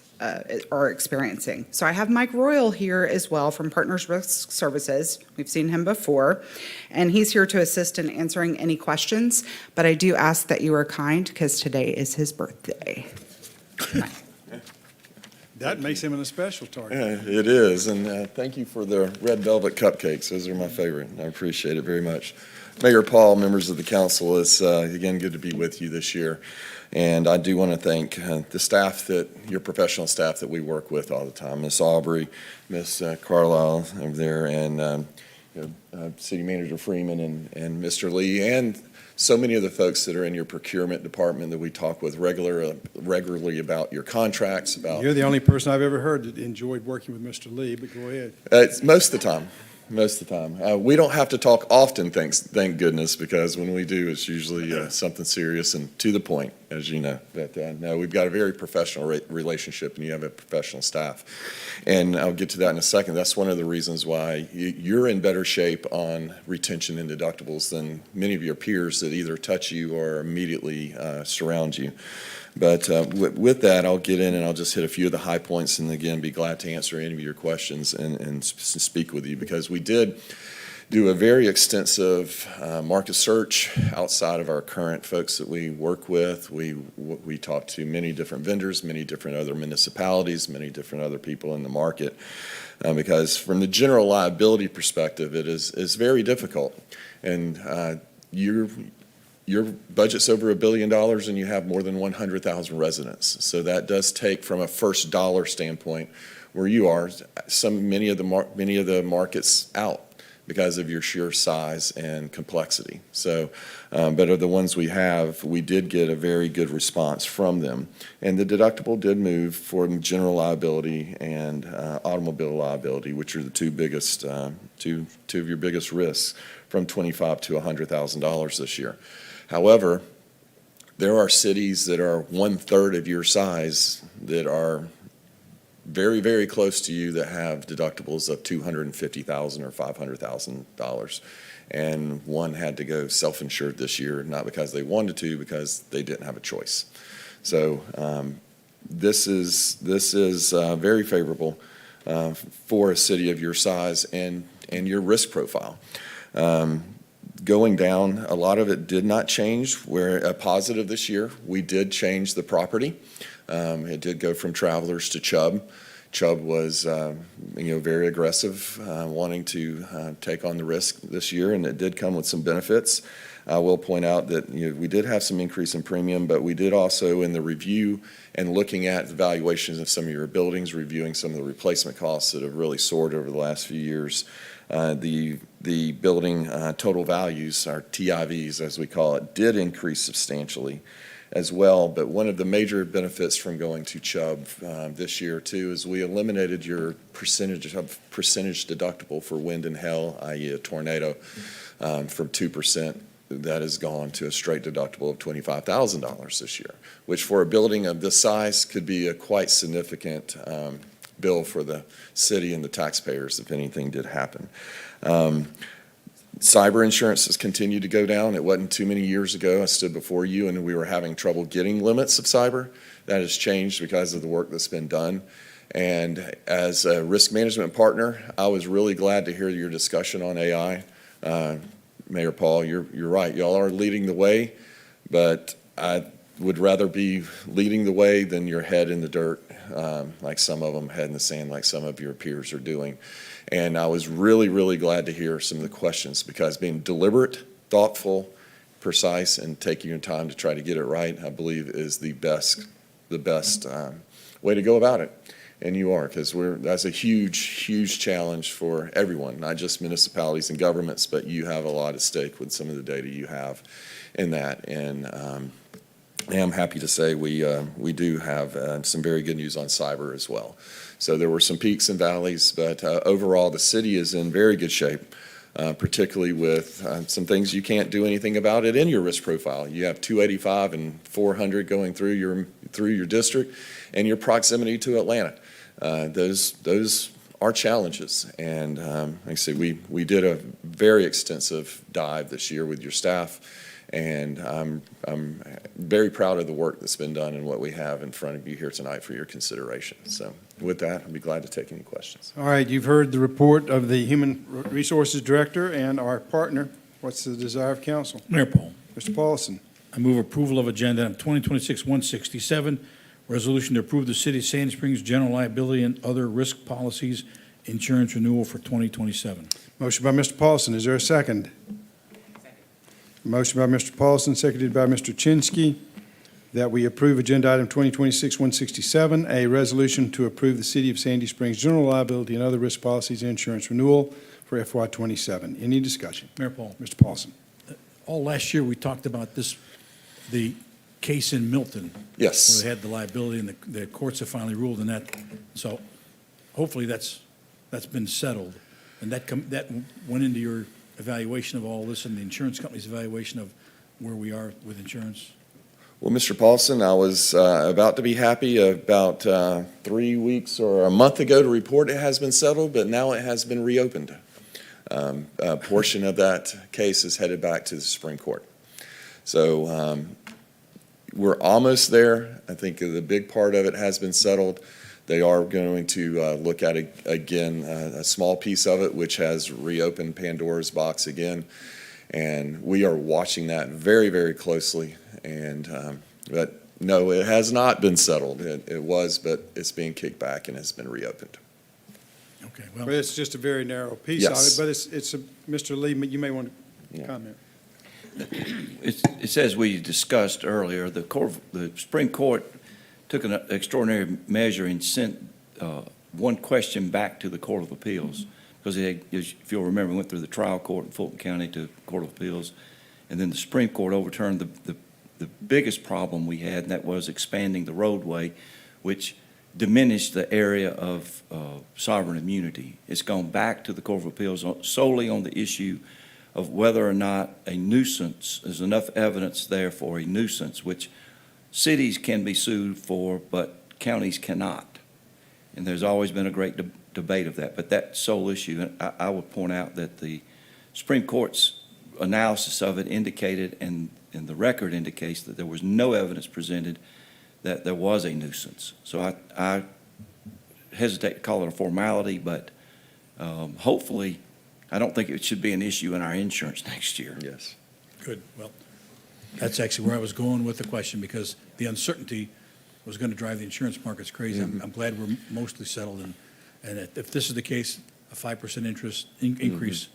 are experiencing. So I have Mike Royal here as well from Partners Risk Services. We've seen him before, and he's here to assist in answering any questions. But I do ask that you are kind because today is his birthday. That makes him a special target. It is, and thank you for the red velvet cupcakes. Those are my favorite. I appreciate it very much. Mayor Paul, members of the council, it's again good to be with you this year. And I do want to thank the staff, your professional staff that we work with all the time, Ms. Aubrey, Ms. Carlisle over there, and City Manager Freeman and Mr. Lee, and so many of the folks that are in your procurement department that we talk with regularly about your contracts, about. You're the only person I've ever heard that enjoyed working with Mr. Lee, but go ahead. It's most of the time. Most of the time. We don't have to talk often, thank goodness, because when we do, it's usually something serious and to the point, as you know. But no, we've got a very professional relationship, and you have a professional staff. And I'll get to that in a second. That's one of the reasons why you're in better shape on retention and deductibles than many of your peers that either touch you or immediately surround you. But with that, I'll get in and I'll just hit a few of the high points, and again, be glad to answer any of your questions and speak with you, because we did do a very extensive market search outside of our current folks that we work with. We talked to many different vendors, many different other municipalities, many different other people in the market, because from the general liability perspective, it is very difficult. And your budget's over $1 billion and you have more than 100,000 residents. So that does take, from a first dollar standpoint, where you are, many of the markets out because of your sheer size and complexity. So, but of the ones we have, we did get a very good response from them. And the deductible did move for general liability and automobile liability, which are the two biggest, two of your biggest risks, from $25,000 to $100,000 this year. However, there are cities that are 1/3 of your size that are very, very close to you that have deductibles of $250,000 or $500,000. And one had to go self-insured this year, not because they wanted to, because they didn't have a choice. So this is very favorable for a city of your size and your risk profile. Going down, a lot of it did not change. We're a positive this year. We did change the property. It did go from Travelers to Chubb. Chubb was, very aggressive, wanting to take on the risk this year, and it did come with some benefits. I will point out that we did have some increase in premium, but we did also, in the review and looking at the valuations of some of your buildings, reviewing some of the replacement costs that have really soared over the last few years. The building total values, our TIVs as we call it, did increase substantially as well. But one of the major benefits from going to Chubb this year too is we eliminated your percentage deductible for wind and hail, i.e. a tornado, from 2%. That has gone to a straight deductible of $25,000 this year, which for a building of this size could be a quite significant bill for the city and the taxpayers if anything did happen. Cyber insurance has continued to go down. It wasn't too many years ago, I stood before you and we were having trouble getting limits of cyber. That has changed because of the work that's been done. And as a risk management partner, I was really glad to hear your discussion on AI. Mayor Paul, you're right. Y'all are leading the way, but I would rather be leading the way than your head in the dirt, like some of them, head in the sand, like some of your peers are doing. And I was really, really glad to hear some of the questions, because being deliberate, thoughtful, precise, and taking your time to try to get it right, I believe is the best way to go about it. And you are, because that's a huge, huge challenge for everyone, not just municipalities and governments, but you have a lot at stake with some of the data you have in that. And I am happy to say we do have some very good news on cyber as well. So there were some peaks and valleys, but overall the city is in very good shape, particularly with some things you can't do anything about it in your risk profile. You have 285 and 400 going through your district and your proximity to Atlanta. Those are challenges, and like I say, we did a very extensive dive this year with your staff, and I'm very proud of the work that's been done and what we have in front of you here tonight for your consideration. So with that, I'll be glad to take any questions. All right, you've heard the report of the Human Resources Director and our partner. What's the desire of council? Mayor Paul, Mr. Paulson. I move approval of agenda item 2026-167, resolution to approve the City of Sandy Springs general liability and other risk policies insurance renewal for 2027. Motion by Mr. Paulson. Is there a second? Motion by Mr. Paulson, seconded by Mr. Chinsky, that we approve agenda item 2026-167, a resolution to approve the City of Sandy Springs general liability and other risk policies insurance renewal for FY27. Any discussion? Mayor Paul, Mr. Paulson. all last year we talked about this, the case in Milton. Yes. Where they had the liability and the courts have finally ruled in that. So hopefully that's been settled. And that went into your evaluation of all this and the insurance company's evaluation of where we are with insurance? Well, Mr. Paulson, I was about to be happy about 3 weeks or a month ago to report it has been settled, but now it has been reopened. A portion of that case is headed back to the Supreme Court. So we're almost there. I think the big part of it has been settled. They are going to look at, again, a small piece of it, which has reopened Pandora's box again. And we are watching that very, very closely. And but no, it has not been settled. It was, but it's being kicked back and has been reopened. Okay, Well, well, it's just a very narrow piece of Yes. it, but it's Mr. Lee, you may want to Yeah. comment. It's as we discussed earlier, the Supreme Court took an extraordinary measure and sent one question back to the Court of Appeals. Because if you'll remember, went through the trial court in Fulton County to Court of Appeals. And then the Supreme Court overturned the biggest problem we had, and that was expanding the roadway, which diminished the area of sovereign immunity. It's gone back to the Court of Appeals solely on the issue of whether or not a nuisance, there's enough evidence there for a nuisance, which cities can be sued for, but counties cannot. And there's always been a great debate of that. But that sole issue, and I would point out that the Supreme Court's analysis of it indicated, and the record indicates, that there was no evidence presented that there was a nuisance. So I hesitate to call it a formality, but hopefully, I don't think it should be an issue in our insurance next year. Yes. good. Well, that's actually where I was going with the question, because the uncertainty was going to drive the insurance markets crazy. I'm glad we're mostly settled, and if this is the case, a 5% interest increase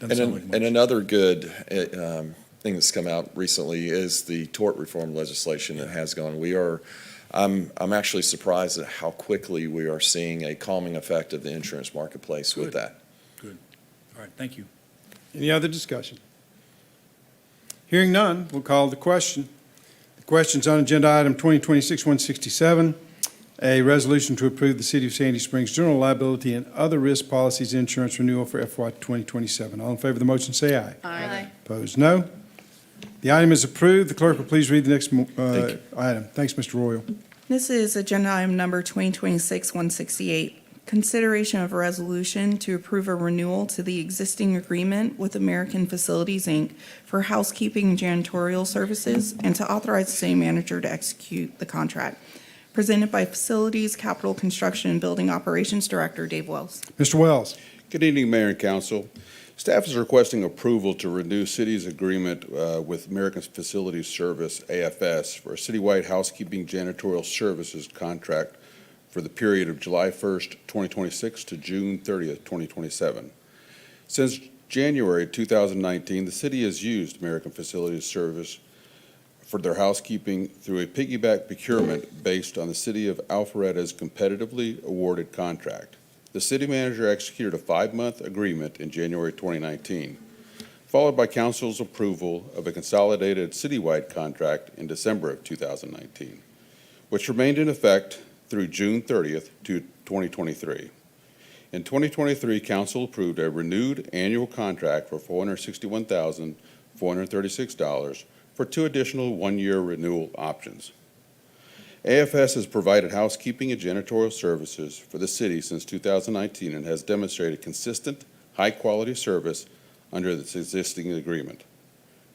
doesn't sound like much. And another good thing that's come out recently is the tort reform legislation that has gone. I'm actually surprised at how quickly we are seeing a calming effect of the insurance marketplace with Good. that. Good. All right, thank you. Any other discussion? Hearing none, we'll call the question. The question's on agenda item 2026-167, a resolution to approve the City of Sandy Springs general liability and other risk policies insurance renewal for FY 2027. All in favor of the motion, say aye. Aye. Opposed, no. The item is approved. The clerk will please read the next Thank item. Thanks, Mr. Royal. This is agenda item number 2026-168, Consideration of a resolution to approve a renewal to the existing agreement with American Facilities, Inc. for housekeeping and janitorial services, and to authorize the city manager to execute the contract. Presented by Facilities, Capital Construction, and Building Operations Director Dave Wells. Mr. Wells. Good evening, Mayor and Council. Staff is requesting approval to renew city's agreement with American Facilities Service, AFS, for a citywide housekeeping janitorial services contract for the period of July 1st, 2026 to June 30th, 2027. Since January 2019, the city has used American Facilities Service for their housekeeping through a piggyback procurement based on the city of Alpharetta's competitively awarded contract. The city manager executed a 5-month agreement in January 2019, followed by council's approval of a consolidated citywide contract in December of 2019, which remained in effect through June 30th, 2023. In 2023, council approved a renewed annual contract for $461,436 for 2 additional 1-year renewal options. AFS has provided housekeeping and janitorial services for the city since 2019 and has demonstrated consistent, high-quality service under this existing agreement.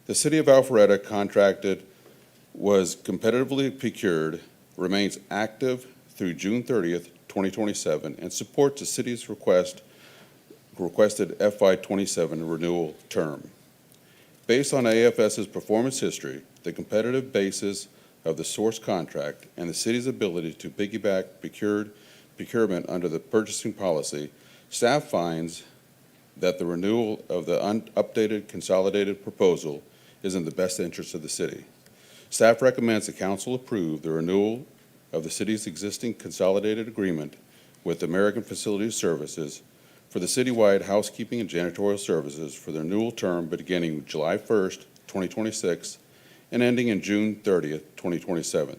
The city of Alpharetta contracted was competitively procured, remains active through June 30th, 2027, and supports the city's requested FY27 renewal term. Based on AFS's performance history, the competitive basis of the source contract, and the city's ability to piggyback procurement under the purchasing policy, staff finds that the renewal of the updated consolidated proposal is in the best interest of the city. Staff recommends the council approve the renewal of the city's existing consolidated agreement with American Facilities Services for the citywide housekeeping and janitorial services for the renewal term beginning July 1st, 2026, and ending in June 30th, 2027,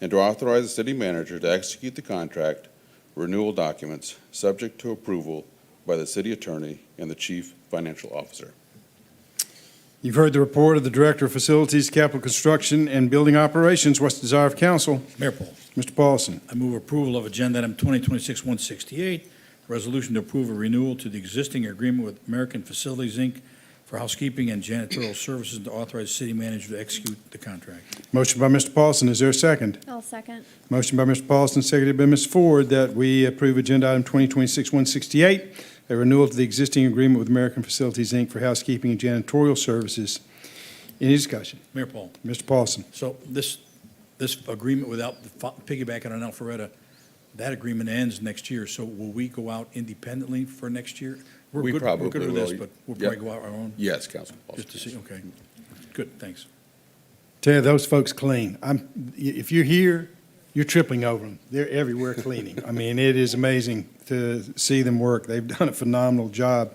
and to authorize the city manager to execute the contract renewal documents subject to approval by the city attorney and the chief financial officer. You've heard the report of the Director of Facilities, Capital Construction, and Building Operations. What's the desire of council? Mayor Paul. Mr. Paulson. I move approval of agenda item 2026-168, resolution to approve a renewal to the existing agreement with American Facilities, Inc. for housekeeping and janitorial services, and to authorize the city manager to execute the contract. Motion by Mr. Paulson. Is there a second? I'll second. Motion by Mr. Paulson, seconded by Ms. Ford, that we approve agenda item 2026-168, a renewal to the existing agreement with American Facilities, Inc. for housekeeping and janitorial services. Any discussion? Mayor Paul. Mr. Paulson. So this agreement without piggybacking on Alpharetta, that agreement ends next year. So will we go out independently for next year? We We're probably good with this, will. but we'll Yep. probably go out our own, Yes, Council. just to see, okay. Good, thanks. Tell you, those folks clean. If you're here, you're tripping over them. They're everywhere cleaning. I mean, it is amazing to see them work. They've done a phenomenal job.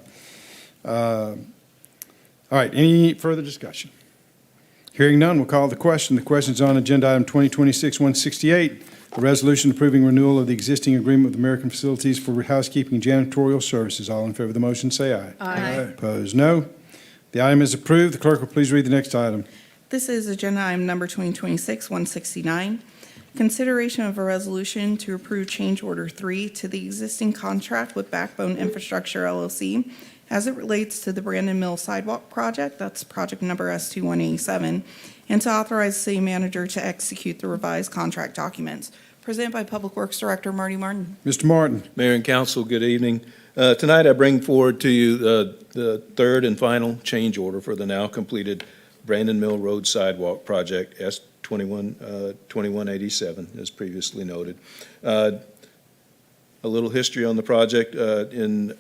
All right, any further discussion? Hearing none, we'll call the question. The question's on agenda item 2026-168, a resolution approving renewal of the existing agreement with American Facilities for housekeeping and janitorial services. All in favor of the motion, say aye. Aye. Opposed, no. The item is approved. The clerk will please read the next item. This is agenda item number 2026-169. Consideration of a resolution to approve change order 3 to the existing contract with Backbone Infrastructure LLC as it relates to the Brandon Mill Sidewalk Project, that's project number S2187, and to authorize the city manager to execute the revised contract documents. Presented by Public Works Director Marty Martin. Mr. Martin. Mayor and council, good evening. Tonight, I bring forward to you the third and final change order for the now completed Brandon Mill Road Sidewalk Project, S2187, as previously noted. A little history on the project. In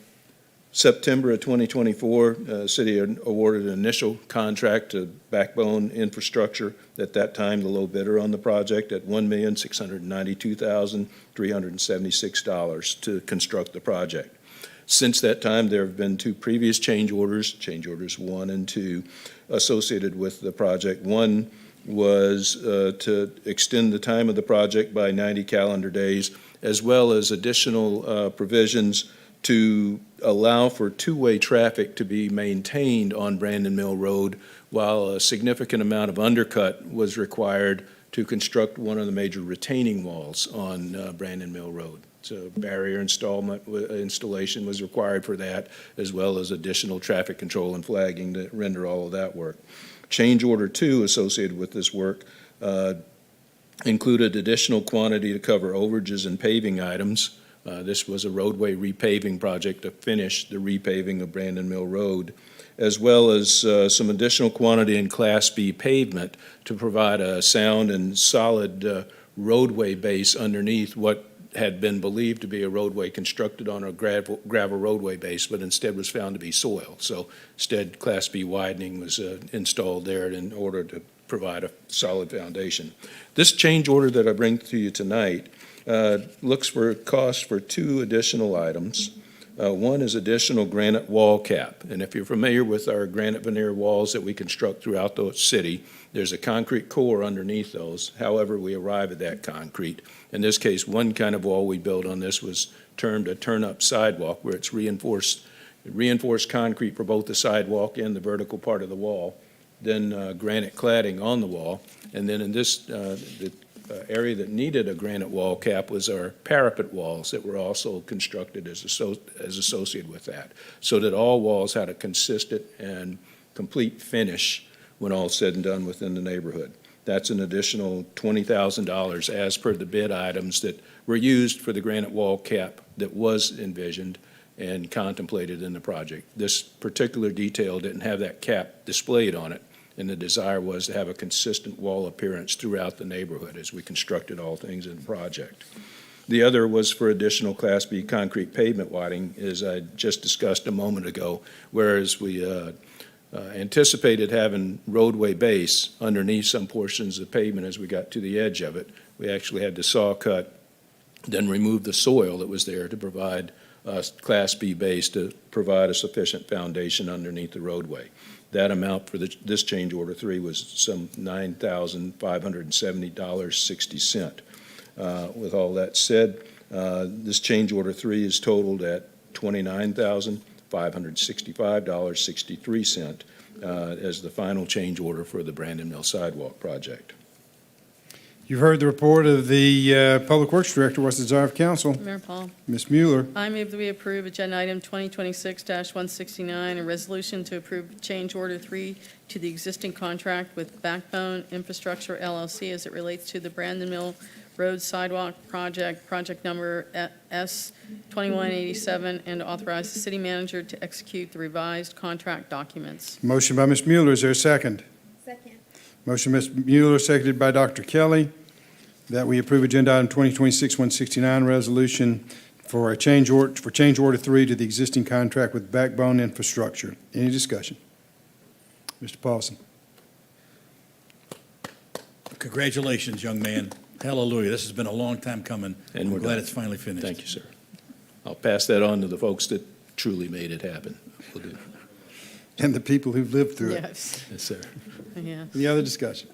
September of 2024, city awarded an initial contract to Backbone Infrastructure, at that time the low bidder on the project, at $1,692,376 to construct the project. Since that time, there have been 2 previous change orders 1 and 2, associated with the project. One was to extend the time of the project by 90 calendar days, as well as additional provisions to allow for 2-way traffic to be maintained on Brandon Mill Road, while a significant amount of undercut was required to construct one of the major retaining walls on Brandon Mill Road. So barrier installation was required for that, as well as additional traffic control and flagging to render all of that work. Change order 2 associated with this work included additional quantity to cover overages and paving items. This was a roadway repaving project to finish the repaving of Brandon Mill Road, as well as some additional quantity in Class B pavement to provide a sound and solid roadway base underneath what had been believed to be a roadway constructed on a gravel roadway base, but instead was found to be soil. So instead, Class B widening was installed there in order to provide a solid foundation. This change order that I bring to you tonight looks for costs for 2 additional items. One is additional granite wall cap. And if you're familiar with our granite veneer walls that we construct throughout the city, there's a concrete core underneath those. However, we arrive at that concrete. In this case, one kind of wall we built on this was termed a turn-up sidewalk, where it's reinforced concrete for both the sidewalk and the vertical part of the wall, then granite cladding on the wall. And then in this, the area that needed a granite wall cap was our parapet walls that were also constructed as associated with that, so that all walls had a consistent and complete finish when all said and done within the neighborhood. That's an additional $20,000 as per the bid items that were used for the granite wall cap that was envisioned and contemplated in the project. This particular detail didn't have that cap displayed on it, and the desire was to have a consistent wall appearance throughout the neighborhood as we constructed all things in the project. The other was for additional Class B concrete pavement widening, as I just discussed a moment ago, whereas we anticipated having roadway base underneath some portions of pavement as we got to the edge of it. We actually had to saw cut, then remove the soil that was there to provide Class B base to provide a sufficient foundation underneath the roadway. That amount for this change order 3 was some $9,570.60. With all that said, this change order 3 is totaled at $29,565.63 as the final change order for the Brandon Mill Sidewalk project. You've heard the report of the Public Works Director. What's the desire of council? Mayor Paul. Ms. Mueller. I move that we approve agenda item 2026-169, a resolution to approve change order 3 to the existing contract with Backbone Infrastructure LLC as it relates to the Brandon Mill Road Sidewalk Project, project number S2187, and authorize the city manager to execute the revised contract documents. Motion by Ms. Mueller. Is there a second? Second. Motion, Ms. Mueller, seconded by Dr. Kelly, that we approve agenda item 2026-169, resolution for change order 3 to the existing contract with Backbone Infrastructure. Any discussion? Mr. Paulson. Congratulations, young man. Hallelujah. This has been a long time coming, And we're I'm glad done. it's finally finished. Thank you, sir. I'll pass that on to the folks that truly made it happen. Will do. And the people who've lived through it. Yes, Yes, sir. yeah. Any other discussion?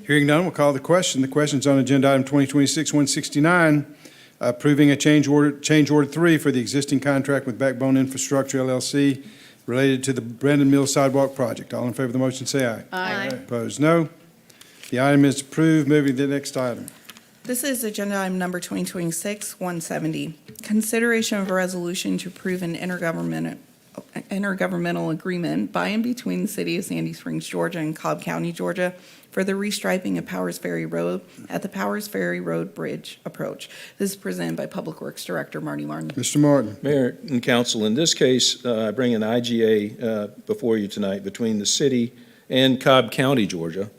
Hearing none, we'll call the question. The question's on agenda item 2026-169, approving a change order 3 for the existing contract with Backbone Infrastructure LLC related to the Brandon Mill Sidewalk Project. All in favor of the motion, say aye. Aye. Opposed, no. The item is approved. Moving to the next item. This is agenda item number 2026-170. Consideration of a resolution to approve an intergovernmental agreement by and between the city of Sandy Springs, Georgia and Cobb County, Georgia for the restriping of Powers Ferry Road at the Powers Ferry Road Bridge approach. This is presented by Public Works Director Marty Martin. Mr. Martin. Mayor and council, in this case, I bring an IGA before you tonight between the city and Cobb County, Georgia.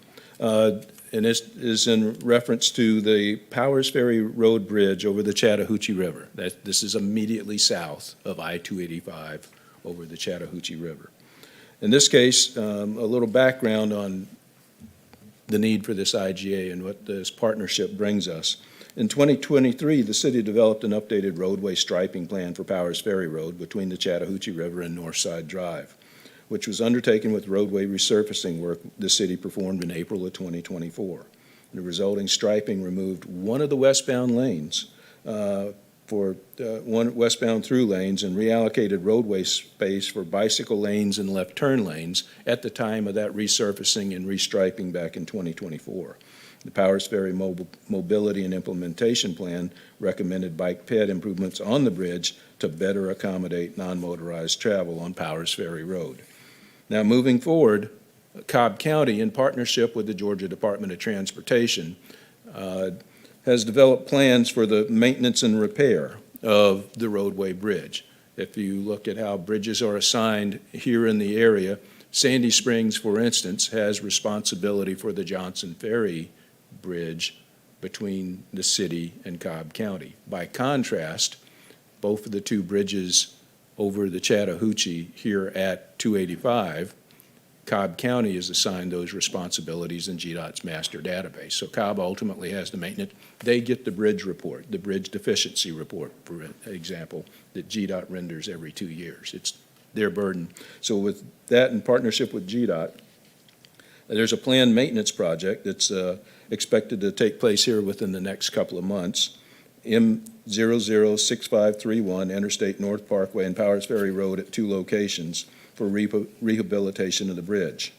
And this is in reference to the Powers Ferry Road Bridge over the Chattahoochee River. This is immediately south of I-285 over the Chattahoochee River. In this case, a little background on the need for this IGA and what this partnership brings us. In 2023, the city developed an updated roadway striping plan for Powers Ferry Road between the Chattahoochee River and Northside Drive, which was undertaken with roadway resurfacing work the city performed in April of 2024. The resulting striping removed one of the westbound lanes for one westbound through lanes and reallocated roadway space for bicycle lanes and left turn lanes at the time of that resurfacing and restriping back in 2024. The Powers Ferry Mobility and Implementation Plan recommended bike ped improvements on the bridge to better accommodate non-motorized travel on Powers Ferry Road. Now, moving forward, Cobb County, in partnership with the Georgia Department of Transportation, has developed plans for the maintenance and repair of the roadway bridge. If you look at how bridges are assigned here in the area, Sandy Springs, for instance, has responsibility for the Johnson Ferry Bridge between the city and Cobb County. By contrast, both of the two bridges over the Chattahoochee here at 285, Cobb County is assigned those responsibilities in GDOT's master database. So Cobb ultimately has the maintenance. They get the bridge report, the bridge deficiency report, for example, that GDOT renders every 2 years. It's their burden. So with that, in partnership with GDOT, there's a planned maintenance project that's expected to take place here within the next couple of months. M006531, Interstate North Parkway and Powers Ferry Road at 2 locations for rehabilitation of the bridge.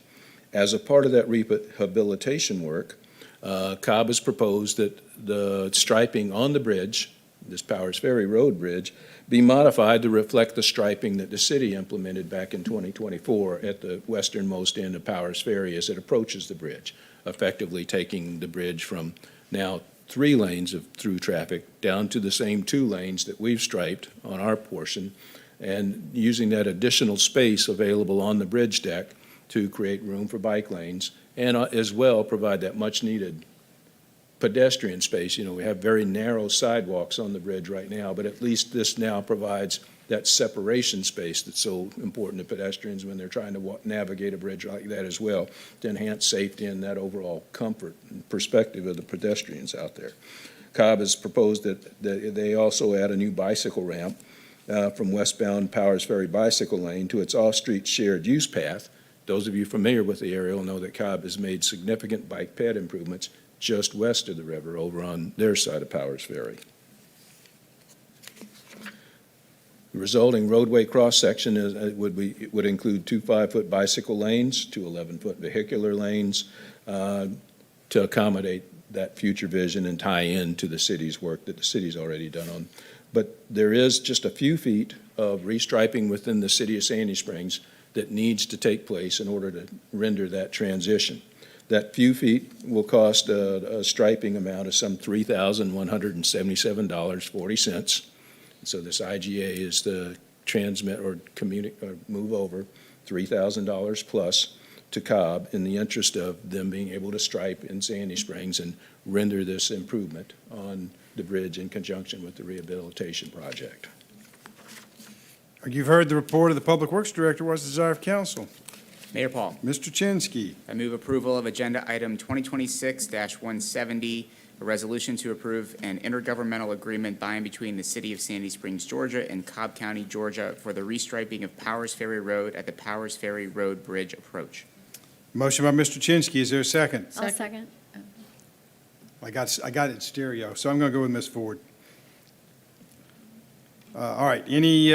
As a part of that rehabilitation work, Cobb has proposed that the striping on the bridge, this Powers Ferry Road Bridge, be modified to reflect the striping that the city implemented back in 2024 at the westernmost end of Powers Ferry as it approaches the bridge, effectively taking the bridge from now 3 lanes of through traffic down to the same 2 lanes that we've striped on our portion, and using that additional space available on the bridge deck to create room for bike lanes and as well provide that much-needed pedestrian space. You know, we have very narrow sidewalks on the bridge right now, but at least this now provides that separation space that's so important to pedestrians when they're trying to navigate a bridge like that as well, to enhance safety and that overall comfort and perspective of the pedestrians out there. Cobb has proposed that they also add a new bicycle ramp from westbound Powers Ferry bicycle lane to its off-street shared use path. Those of you familiar with the area will know that Cobb has made significant bike ped improvements just west of the river over on their side of Powers Ferry. The resulting roadway cross-section would include 2 5-foot bicycle lanes, 2 11-foot vehicular lanes to accommodate that future vision and tie in to the city's work that the city's already done on. But there is just a few feet of restriping within the city of Sandy Springs that needs to take place in order to render that transition. That few feet will cost a striping amount of some $3,177.40. So this IGA is to transmit or move over $3,000 plus to Cobb in the interest of them being able to stripe in Sandy Springs and render this improvement on the bridge in conjunction with the rehabilitation project. You've heard the report of the Public Works Director. What's the desire of council? Mayor Paul. Mr. Chinsky. I move approval of Agenda Item 2026-170, a resolution to approve an intergovernmental agreement by and between the City of Sandy Springs, Georgia and Cobb County, Georgia for the restriping of Powers Ferry Road at the Powers Ferry Road Bridge approach. Motion by Mr. Chinsky. Is there a second? I'll second. I got it stereo, so I'm going to go with Ms. Ford. All right, any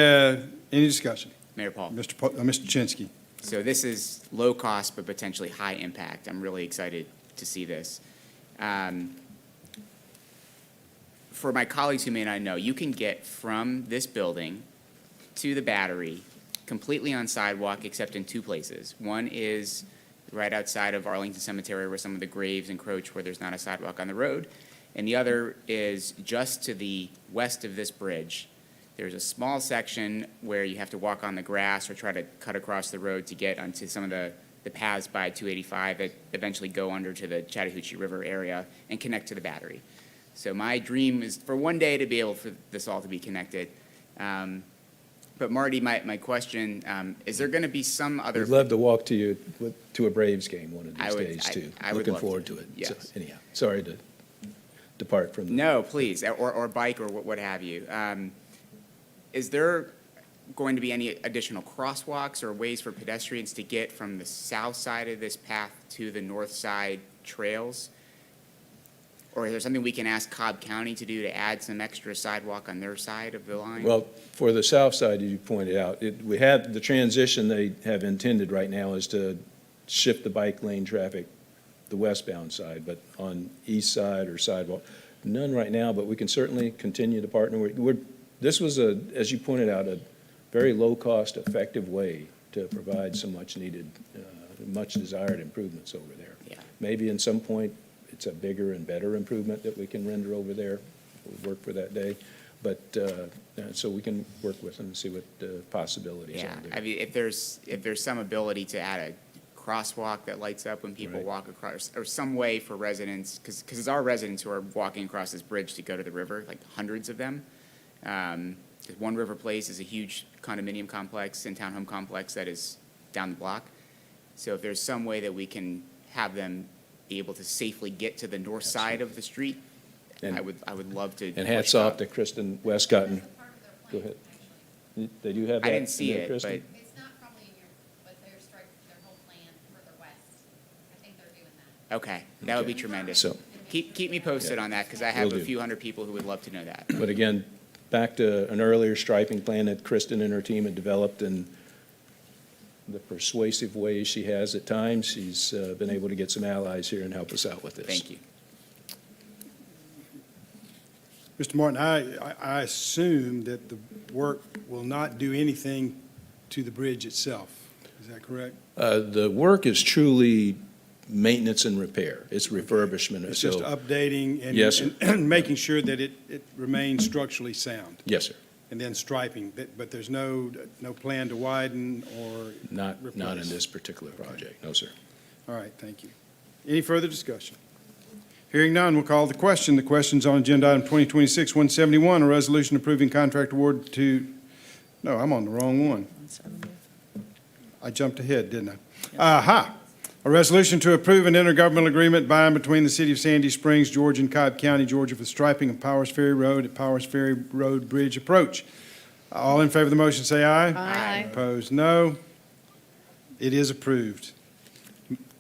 discussion? Mayor Paul. Mr. Chinsky. So this is low cost but potentially high impact. I'm really excited to see this. For my colleagues who may not know, you can get from this building to the Battery completely on sidewalk except in 2 places. One is right outside of Arlington Cemetery where some of the graves encroach where there's not a sidewalk on the road. And the other is just to the west of this bridge. There's a small section where you have to walk on the grass or try to cut across the road to get onto some of the paths by 285 that eventually go under to the Chattahoochee River area and connect to the Battery. So my dream is for one day to be able for this all to be connected. But Marty, my question, is there going to be some other... I'd love to walk to you to a Braves game one of these days, too. I would Looking love forward to. to it. Yes. So, anyhow, sorry to depart from... No, please, or bike or what have you. Is there going to be any additional crosswalks or ways for pedestrians to get from the south side of this path to the north side trails? Or is there something we can ask Cobb County to do to add some extra sidewalk on their side of the line? Well, for the south side, as you pointed out, we have the transition they have intended right now is to shift the bike lane traffic the westbound side, but on east side or sidewalk, none right now, but we can certainly continue to partner. This was as you pointed out, a very low-cost, effective way to provide some much-needed, much-desired improvements over there. Yeah. Maybe in some point, it's a bigger and better improvement that we can render over there. We'll work for that day. But, so we can work with them and see what possibilities Yeah, are there. I mean, if there's some ability to add a crosswalk that lights up when people Right. walk across, or some way for residents, because it's our residents who are walking across this bridge to go to the river, like hundreds of them. 'Cause One River Place is a huge condominium complex and townhome complex that is down the block. So if there's some way that we can have them be able to safely get to the north side of the street, And- I would love to. And hats push off that. to Kristen Westcott. Go ahead. They do have that I in didn't see there, it, Kristen? but It's not probably in your, but their whole plan further west. I think they're doing that. okay, that would be tremendous. So- Keep me posted Yeah. on that, because I have Will a do. few hundred people who would love to know that. But again, back to an earlier striping plan that Kristen and her team had developed, and the persuasive ways she has at times, she's been able to get some allies here and help us out with this. Thank you. Mr. Martin, I assume that the work will not do anything to the bridge itself. Is that correct? The work is truly maintenance and repair. It's refurbishment. It's So- just updating and Yes, sir. and making sure that it remains structurally sound, Yes, sir. and then striping, but there's no plan to widen or, Not in Replace. this particular project. No, sir. all right, thank you. Any further discussion? Hearing none, we'll call the question. The question's on agenda item 2026-171, a resolution approving contract award to, no, I'm on the wrong one. I jumped ahead, didn't I? Aha! A resolution to approve an intergovernmental agreement by and between the City of Sandy Springs, Georgia, and Cobb County, Georgia, for striping of Powers Ferry Road at Powers Ferry Road Bridge Approach. All in favor of the motion, say aye. Aye. Opposed, no. It is approved.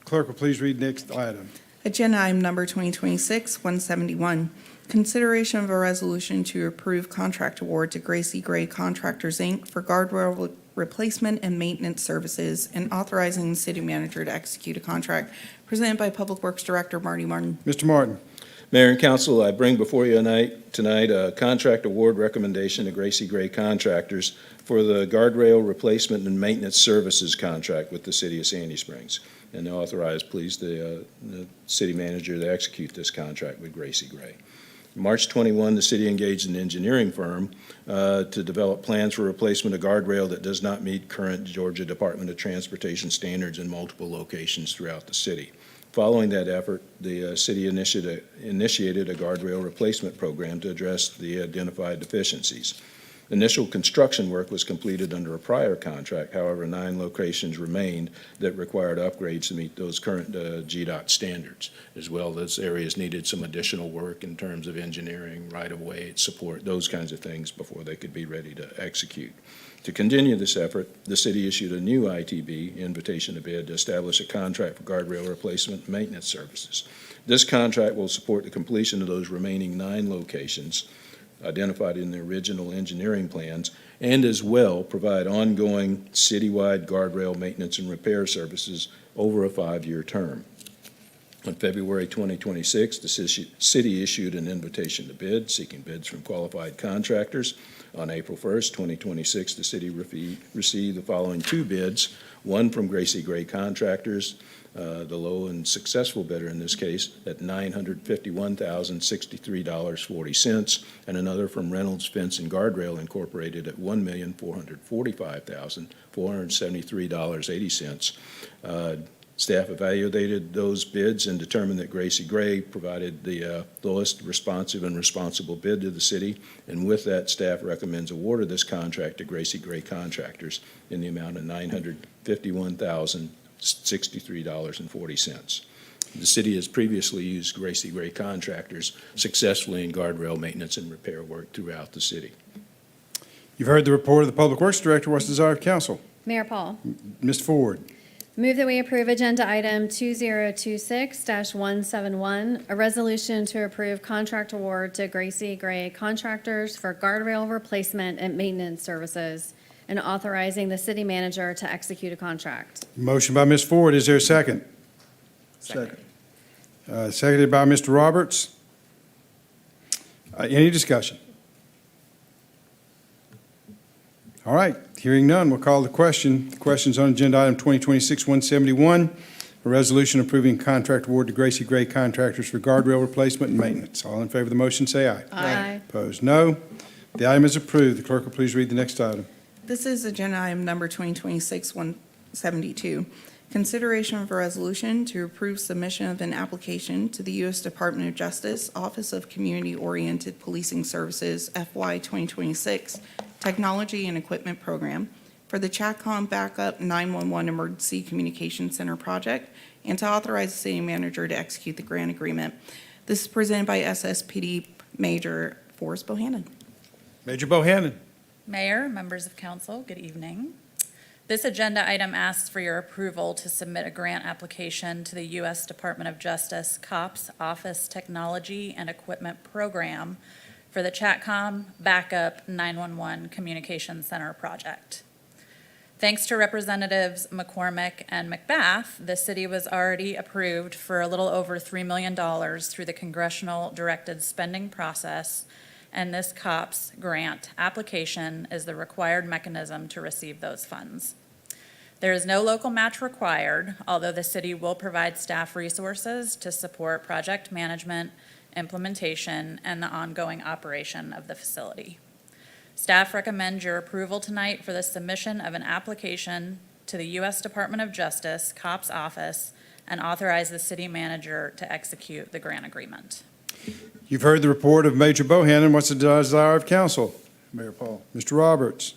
Clerk will please read next item. Agenda item number 2026-171, consideration of a resolution to approve contract award to Gracie Gray Contractors, Inc. for guardrail replacement and maintenance services, and authorizing the city manager to execute a contract, presented by Public Works Director Marty Martin. Mr. Martin. Mayor and council, I bring before you tonight a contract award recommendation to Gracie Gray Contractors for the guardrail replacement and maintenance services contract with the city of Sandy Springs. And authorize, please, the city manager to execute this contract with Gracie Gray. March 21, the city engaged an engineering firm to develop plans for replacement of guardrail that does not meet current Georgia Department of Transportation standards in multiple locations throughout the city. Following that effort, the city initiated a guardrail replacement program to address the identified deficiencies. Initial construction work was completed under a prior contract. However, 9 locations remained that required upgrades to meet those current GDOT standards, as well as areas needed some additional work in terms of engineering, right-of-way support, those kinds of things before they could be ready to execute. To continue this effort, the city issued a new ITB, invitation to bid, to establish a contract for guardrail replacement and maintenance services. This contract will support the completion of those remaining 9 locations identified in the original engineering plans, and as well provide ongoing citywide guardrail maintenance and repair services over a 5-year term. On February 2026, the city issued an invitation to bid, seeking bids from qualified contractors. On April 1st, 2026, the city received the following 2 bids, one from Gracie Gray Contractors, the low and successful bidder in this case, at $951,063.40, and another from Reynolds Fence and Guardrail Incorporated at $1,445,473.80. Staff evaluated those bids and determined that Gracie Gray provided the lowest responsive and responsible bid to the city, and with that, staff recommends award of this contract to Gracie Gray Contractors in the amount of $951,063.40. The city has previously used Gracie Gray Contractors successfully in guardrail maintenance and repair work throughout the city. You've heard the report of the Public Works Director. What's the desire of council? Mayor Paul. Mr. Ford. Move that we approve agenda item 2026-171, a resolution to approve contract award to Gracie Gray Contractors for guardrail replacement and maintenance services, and authorizing the city manager to execute a contract. Motion by Ms. Ford. Is there a second? Second. Seconded by Mr. Roberts. Any discussion? All right, hearing none, we'll call the question. The question's on agenda item 2026-171, a resolution approving contract award to Gracie Gray Contractors for guardrail replacement and maintenance. All in favor of the motion, say aye. Aye. Opposed, no. The item is approved. The clerk will please read the next item. This is agenda item number 2026-172. Consideration of a resolution to approve submission of an application to the U.S. Department of Justice Office of Community-Oriented Policing Services FY 2026 Technology and Equipment Program for the Chatcom Backup 911 Emergency Communication Center project and to authorize the city manager to execute the grant agreement. This is presented by SSPD Major Forrest Bohannon. Major Bohannon. Mayor, members of council, good evening. This agenda item asks for your approval to submit a grant application to the U.S. Department of Justice COPS Office Technology and Equipment Program for the Chatcom Backup 911 Communication Center project. Thanks to Representatives McCormick and McBath, the city was already approved for a little over $3 million through the congressional directed spending process, and this COPS grant application is the required mechanism to receive those funds. There is no local match required, although the city will provide staff resources to support project management, implementation, and the ongoing operation of the facility. Staff recommends your approval tonight for the submission of an application to the U.S. Department of Justice COPS office and authorize the city manager to execute the grant agreement. You've heard the report of Major Bohannon. What's the desire of council? Mayor Paul. Mr. Roberts.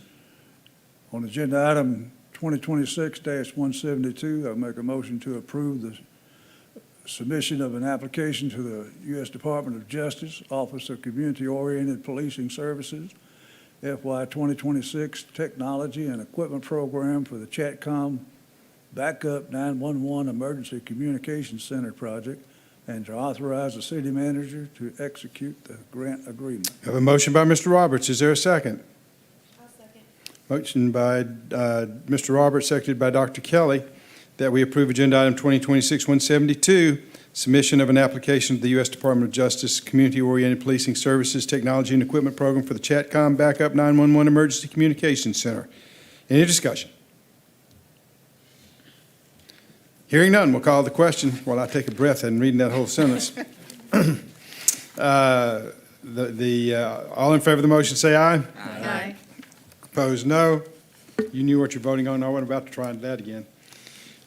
On agenda item 2026-172, I make a motion to approve the submission of an application to the U.S. Department of Justice Office of Community-Oriented Policing Services FY 2026 Technology and Equipment Program for the Chatcom Backup 911 Emergency Communication Center project and to authorize the city manager to execute the grant agreement. I have a motion by Mr. Roberts. Is there a second? I'll second. Motion by Mr. Roberts, seconded by Dr. Kelly, that we approve agenda item 2026-172, submission of an application to the U.S. Department of Justice Community-Oriented Policing Services Technology and Equipment Program for the Chatcom Backup 911 Emergency Communications Center. Any discussion? Hearing none, we'll call the question while I take a breath and reading that whole sentence. All in favor of the motion, say aye. Aye. Opposed, no. You knew what you're voting on. I wasn't about to try that again.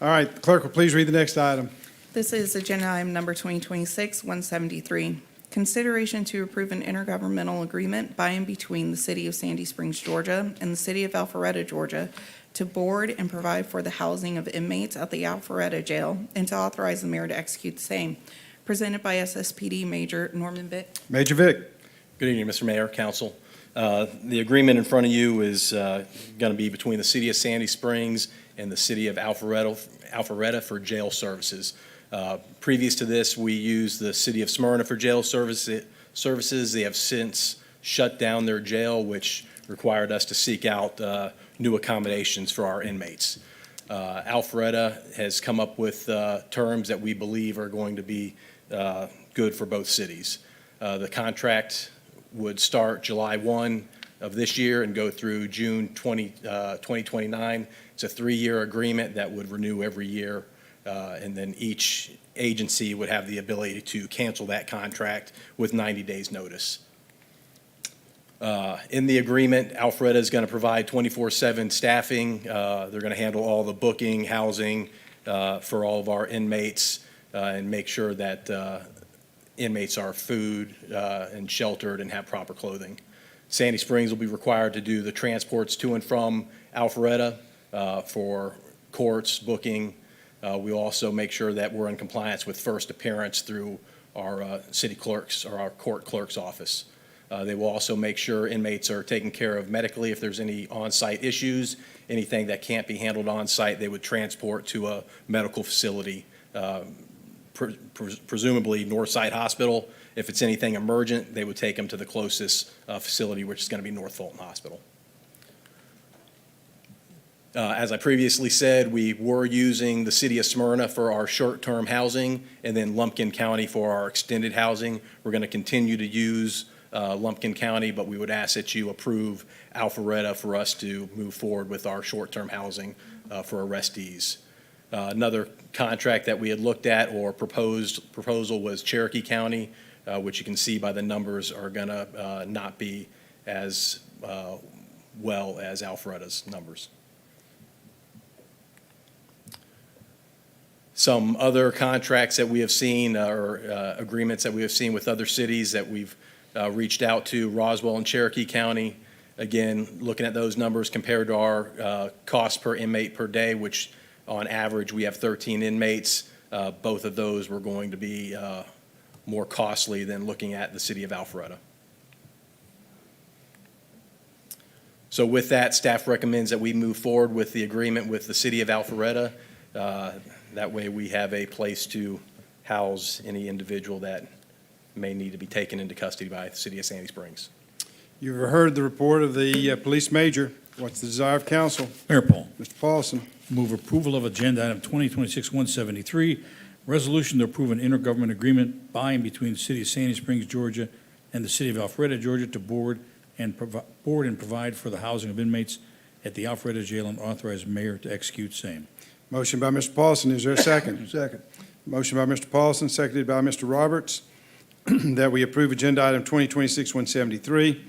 All right, the clerk will please read the next item. This is agenda item number 2026-173. Consideration to approve an intergovernmental agreement by and between the City of Sandy Springs, Georgia, and the City of Alpharetta, Georgia, to board and provide for the housing of inmates at the Alpharetta Jail and to authorize the mayor to execute the same. Presented by SSPD Major Norman Vick. Major Vick. Good evening, Mr. Mayor, council. The agreement in front of you is going to be between the City of Sandy Springs and the City of Alpharetta for jail services. Previous to this, we used the City of Smyrna for jail services. They have since shut down their jail, which required us to seek out new accommodations for our inmates. Alpharetta has come up with terms that we believe are going to be good for both cities. The contract would start July 1 of this year and go through June 2029. It's a 3-year agreement that would renew every year, and then each agency would have the ability to cancel that contract with 90 days' notice. In the agreement, Alpharetta is going to provide 24/7 staffing. They're going to handle all the booking, housing for all of our inmates and make sure that inmates are food and sheltered and have proper clothing. Sandy Springs will be required to do the transports to and from Alpharetta for courts, booking. We also make sure that we're in compliance with first appearance through our city clerks or our court clerk's office. They will also make sure inmates are taken care of medically if there's any on-site issues. Anything that can't be handled on-site, they would transport to a medical facility, presumably Northside Hospital. If it's anything emergent, they would take them to the closest facility, which is going to be North Fulton Hospital. As I previously said, we were using the city of Smyrna for our short-term housing and then Lumpkin County for our extended housing. We're going to continue to use Lumpkin County, but we would ask that you approve Alpharetta for us to move forward with our short-term housing for arrestees. Another contract that we had looked at or proposal was Cherokee County, which you can see by the numbers are going to not be as well as Alpharetta's numbers. Some other contracts that we have seen or agreements that we have seen with other cities that we've reached out to, Roswell and Cherokee County. Again, looking at those numbers compared to our cost per inmate per day, which on average we have 13 inmates. Both of those were going to be more costly than looking at the city of Alpharetta. So with that, staff recommends that we move forward with the agreement with the city of Alpharetta. That way we have a place to house any individual that may need to be taken into custody by the city of Sandy Springs. You've heard the report of the police major. What's the desire of council? Mayor Paul. Mr. Paulson. Move approval of agenda item 2026-173, resolution to approve an intergovernmental agreement by and between the city of Sandy Springs, Georgia, and the city of Alpharetta, Georgia, to board and provide for the housing of inmates at the Alpharetta Jail and authorize mayor to execute same. Motion by Mr. Paulson. Is there a second? Second. Motion by Mr. Paulson, seconded by Mr. Roberts, that we approve agenda item 2026-173,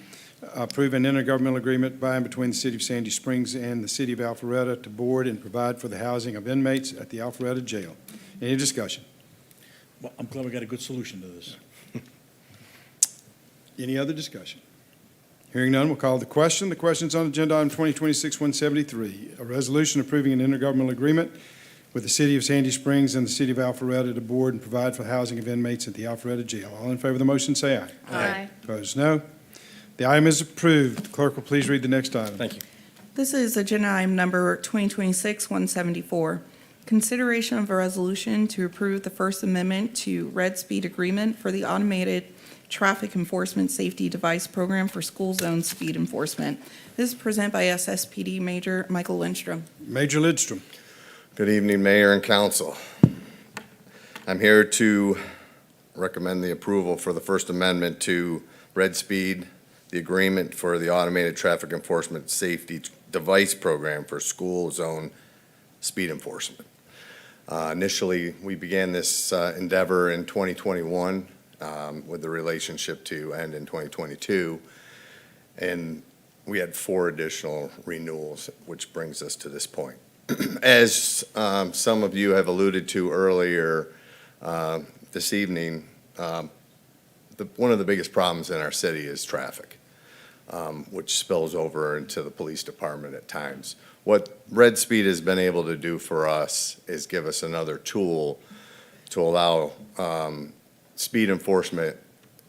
approve an intergovernmental agreement by and between the city of Sandy Springs and the city of Alpharetta to board and provide for the housing of inmates at the Alpharetta Jail. Any discussion? Well, I'm glad we got a good solution to this. Any other discussion? Hearing none, we'll call the question. The question's on agenda item 2026-173, a resolution approving an intergovernmental agreement with the city of Sandy Springs and the city of Alpharetta to board and provide for the housing of inmates at the Alpharetta Jail. All in favor of the motion, say aye. Aye. Opposed, no. The item is approved. Clerk will please read the next item. Thank you. This is agenda item number 2026-174. Consideration of a resolution to approve the First Amendment to Red Speed Agreement for the Automated Traffic Enforcement Safety Device Program for School Zone Speed Enforcement. This is presented by SSPD Major Michael Lindstrom. Major Lidstrom. Good evening, Mayor and Council. I'm here to recommend the approval for the First Amendment to Red Speed, the agreement for the Automated Traffic Enforcement Safety Device Program for School Zone Speed Enforcement. Initially, we began this endeavor in 2021 with the relationship to end in 2022, and we had 4 additional renewals, which brings us to this point. As some of you have alluded to earlier this evening, one of the biggest problems in our city is traffic, which spills over into the police department at times. What Red Speed has been able to do for us is give us another tool to allow speed enforcement,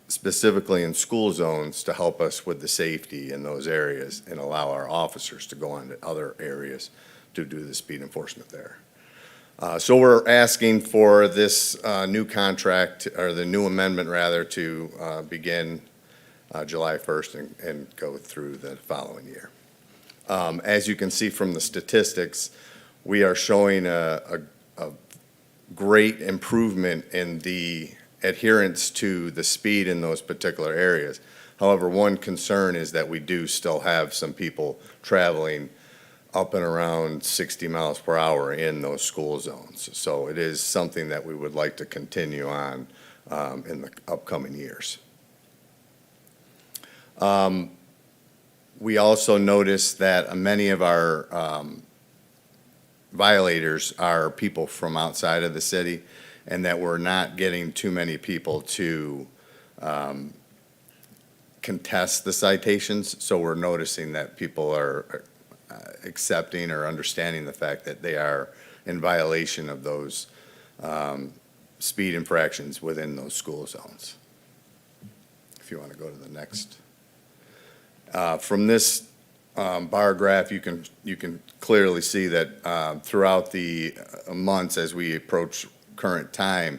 specifically in school zones, to help us with the safety in those areas and allow our officers to go on to other areas to do the speed enforcement there. So we're asking for this new contract, or the new amendment rather, to begin July 1st and go through the following year. As you can see from the statistics, we are showing a great improvement in the adherence to the speed in those particular areas. However, one concern is that we do still have some people traveling up and around 60 miles per hour in those school zones. So it is something that we would like to continue on in the upcoming years. We also noticed that many of our violators are people from outside of the city, and that we're not getting too many people to contest the citations. So we're noticing that people are accepting or understanding the fact that they are in violation of those speed infractions within those school zones. If you want to go to the next. From this bar graph, you can clearly see that throughout the months as we approach current time,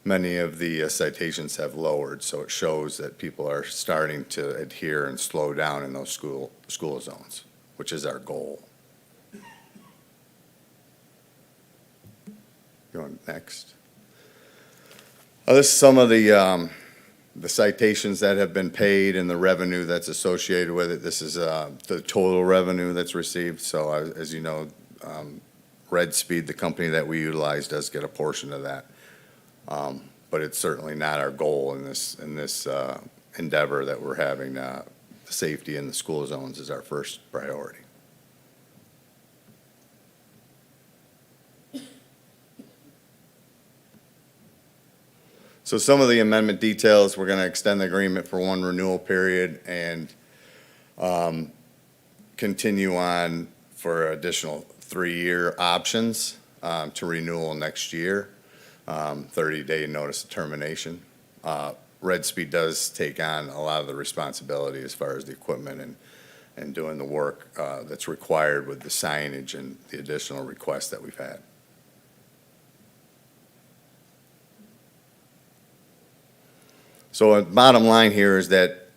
many of the citations have lowered. So it shows that people are starting to adhere and slow down in those school zones, which is our goal. Going next. This is some of the citations that have been paid and the revenue that's associated with it. This is the total revenue that's received. So as you know, Red Speed, the company that we utilize, does get a portion of that. But it's certainly not our goal in this endeavor that we're having. Safety in the school zones is our first priority. So some of the amendment details, we're going to extend the agreement for one renewal period and continue on for additional 3-year options to renewal next year, 30-day notice of termination. Red Speed does take on a lot of the responsibility as far as the equipment and doing the work that's required with the signage and the additional requests that we've had. So bottom line here is that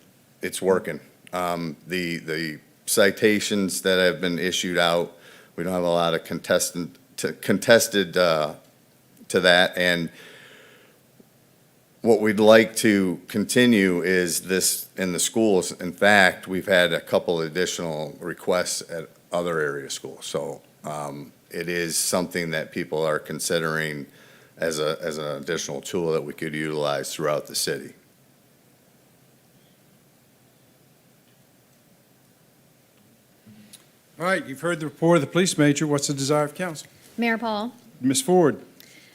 it's working. The citations that have been issued out, we don't have a lot of contested to that. And what we'd like to continue is this in the schools. In fact, we've had a couple additional requests at other area schools. So it is something that people are considering as an additional tool that we could utilize throughout the city. All right, you've heard the report of the police major. What's the desire of council? Mayor Paul, Ms. Ford,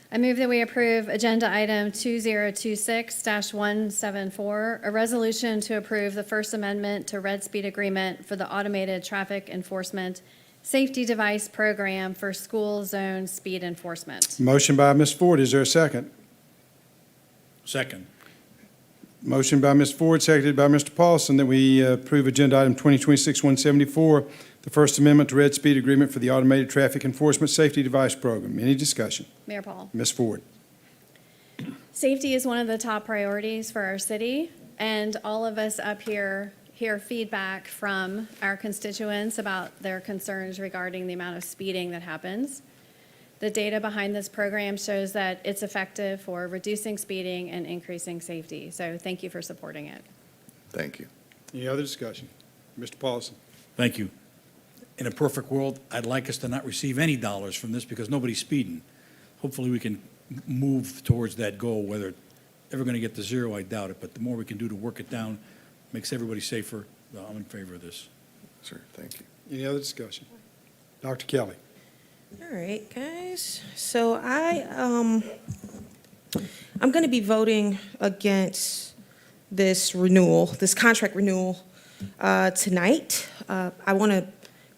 I move that we approve Agenda Item 2026-174, a resolution to approve the First Amendment to Red Speed Agreement for the Automated Traffic Enforcement Safety Device Program for School Zone Speed Enforcement. motion by Ms. Ford. Is there a second? Second. Motion by Ms. Ford, seconded by Mr. Paulson, that we approve Agenda Item 2026-174, the First Amendment to Red Speed Agreement for the Automated Traffic Enforcement Safety Device Program. Any discussion? Mayor Paul. Ms. Ford. Safety is one of the top priorities for our city, and all of us up here hear feedback from our constituents about their concerns regarding the amount of speeding that happens. The data behind this program shows that it's effective for reducing speeding and increasing safety. So thank you for supporting it. Thank you. Any other discussion? Mr. Paulson. Thank you. In a perfect world, I'd like us to not receive any dollars from this because nobody's speeding. Hopefully, we can move towards that goal. Whether it's ever going to get to zero, I doubt it, but the more we can do to work it down, makes everybody safer. I'm in favor of this. Sir, thank you. Any other discussion? Dr. Kelly. All right, guys. So I'm going to be voting against this renewal, this contract renewal tonight. I want to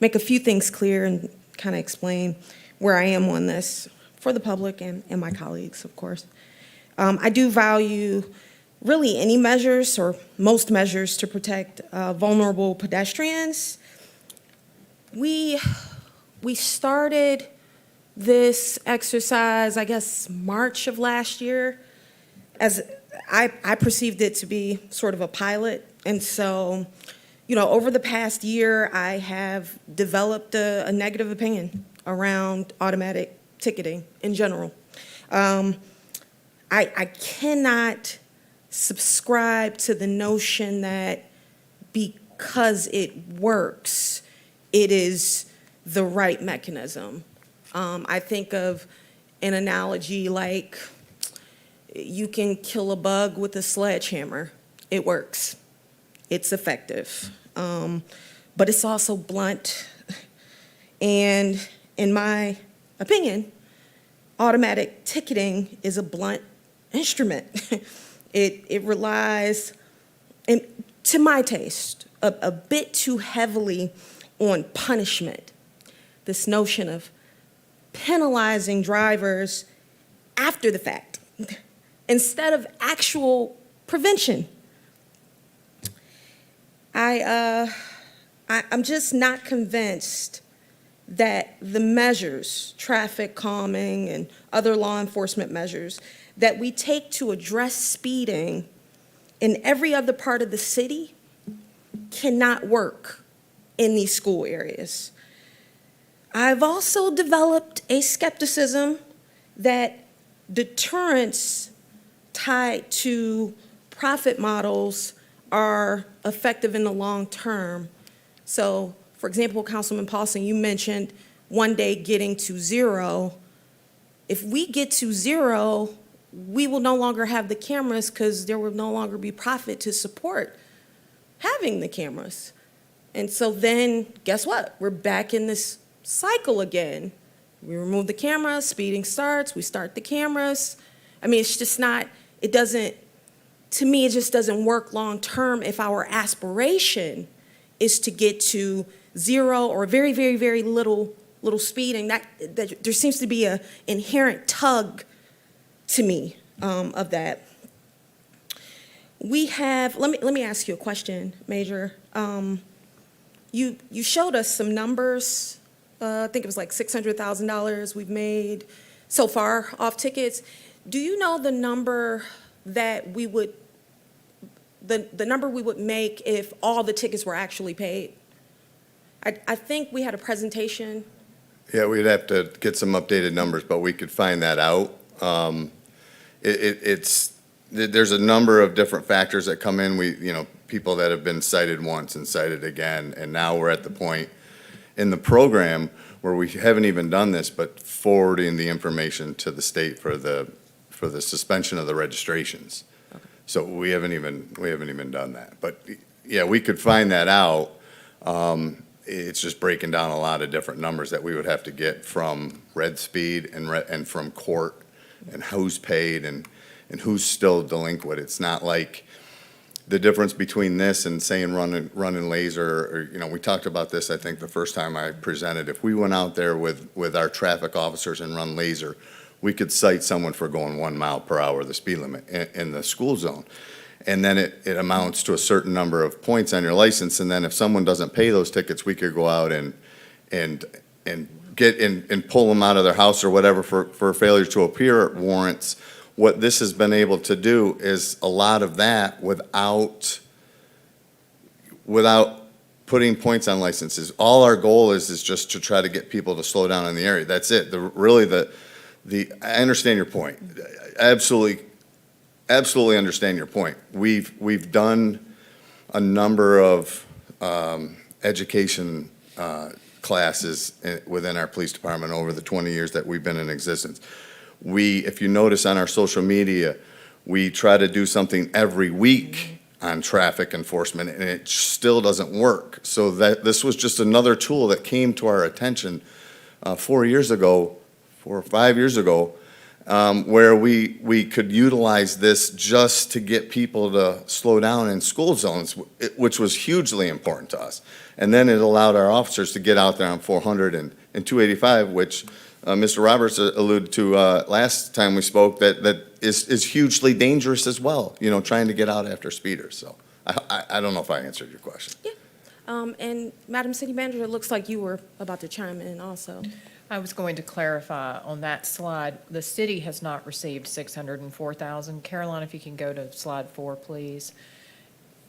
make a few things clear and kind of explain where I am on this for the public and my colleagues, of course. I do value really any measures or most measures to protect vulnerable pedestrians. We started this exercise, I guess, March of last year, as I perceived it to be sort of a pilot. And so, you know, over the past year, I have developed a negative opinion around automatic ticketing in general. I cannot subscribe to the notion that because it works, it is the right mechanism. I think of an analogy like you can kill a bug with a sledgehammer. It works. It's effective. But it's also blunt. And in my opinion, automatic ticketing is a blunt instrument. It relies, and to my taste, a bit too heavily on punishment. This notion of penalizing drivers after the fact instead of actual prevention. I'm just not convinced that the measures, traffic calming and other law enforcement measures that we take to address speeding in every other part of the city cannot work in these school areas. I've also developed a skepticism that deterrents tied to profit models are effective in the long term. So, for example, Councilman Paulson, you mentioned one day getting to zero. If we get to zero, we will no longer have the cameras because there will no longer be profit to support having the cameras. And so then, guess what? We're back in this cycle again. We remove the cameras, speeding starts, we start the cameras. I mean, it's just not, it doesn't, to me, it just doesn't work long-term if our aspiration is to get to zero or very, very, very little speeding. That there seems to be an inherent tug to me of that. We have, let me ask you a question, Major. You showed us some numbers. I think it was like $600,000 we've made so far off tickets. Do you know the number that we would, the number we would make if all the tickets were actually paid? I think we had a presentation. Yeah, we'd have to get some updated numbers, but we could find that out. There's a number of different factors that come in. People that have been cited once and cited again, and now we're at the point in the program where we haven't even done this, but forwarding the information to the state for the suspension of the registrations. Okay. So we haven't even done that. But yeah, we could find that out. It's just breaking down a lot of different numbers that we would have to get from Red Speed and from court, and who's paid and who's still delinquent. It's not like the difference between this and saying running laser, or, we talked about this, I think, the first time I presented. If we went out there with our traffic officers and run laser, we could cite someone for going 1 mile per hour, the speed limit, in the school zone. And then it amounts to a certain number of points on your license, and then if someone doesn't pay those tickets, we could go out and get and pull them out of their house or whatever for failure to appear warrants. What this has been able to do is a lot of that without putting points on licenses. All our goal is just to try to get people to slow down in the area. That's it. I understand your point. Absolutely understand your point. We've done a number of education classes within our police department over the 20 years that we've been in existence. If you notice on our social media, we try to do something every week on traffic enforcement, and it still doesn't work. So this was just another tool that came to our attention 4 or 5 years ago, where we could utilize this just to get people to slow down in school zones, which was hugely important to us. And then it allowed our officers to get out there on 400 and 285, which Mr. Roberts alluded to last time we spoke, that is hugely dangerous as well, trying to get out after speeders. So I don't know if I answered your question. Yeah. And Madam City Manager, it looks like you were about to chime in also. I was going to clarify on that slide, the city has not received 604,000. Caroline, if you can go to slide 4, please.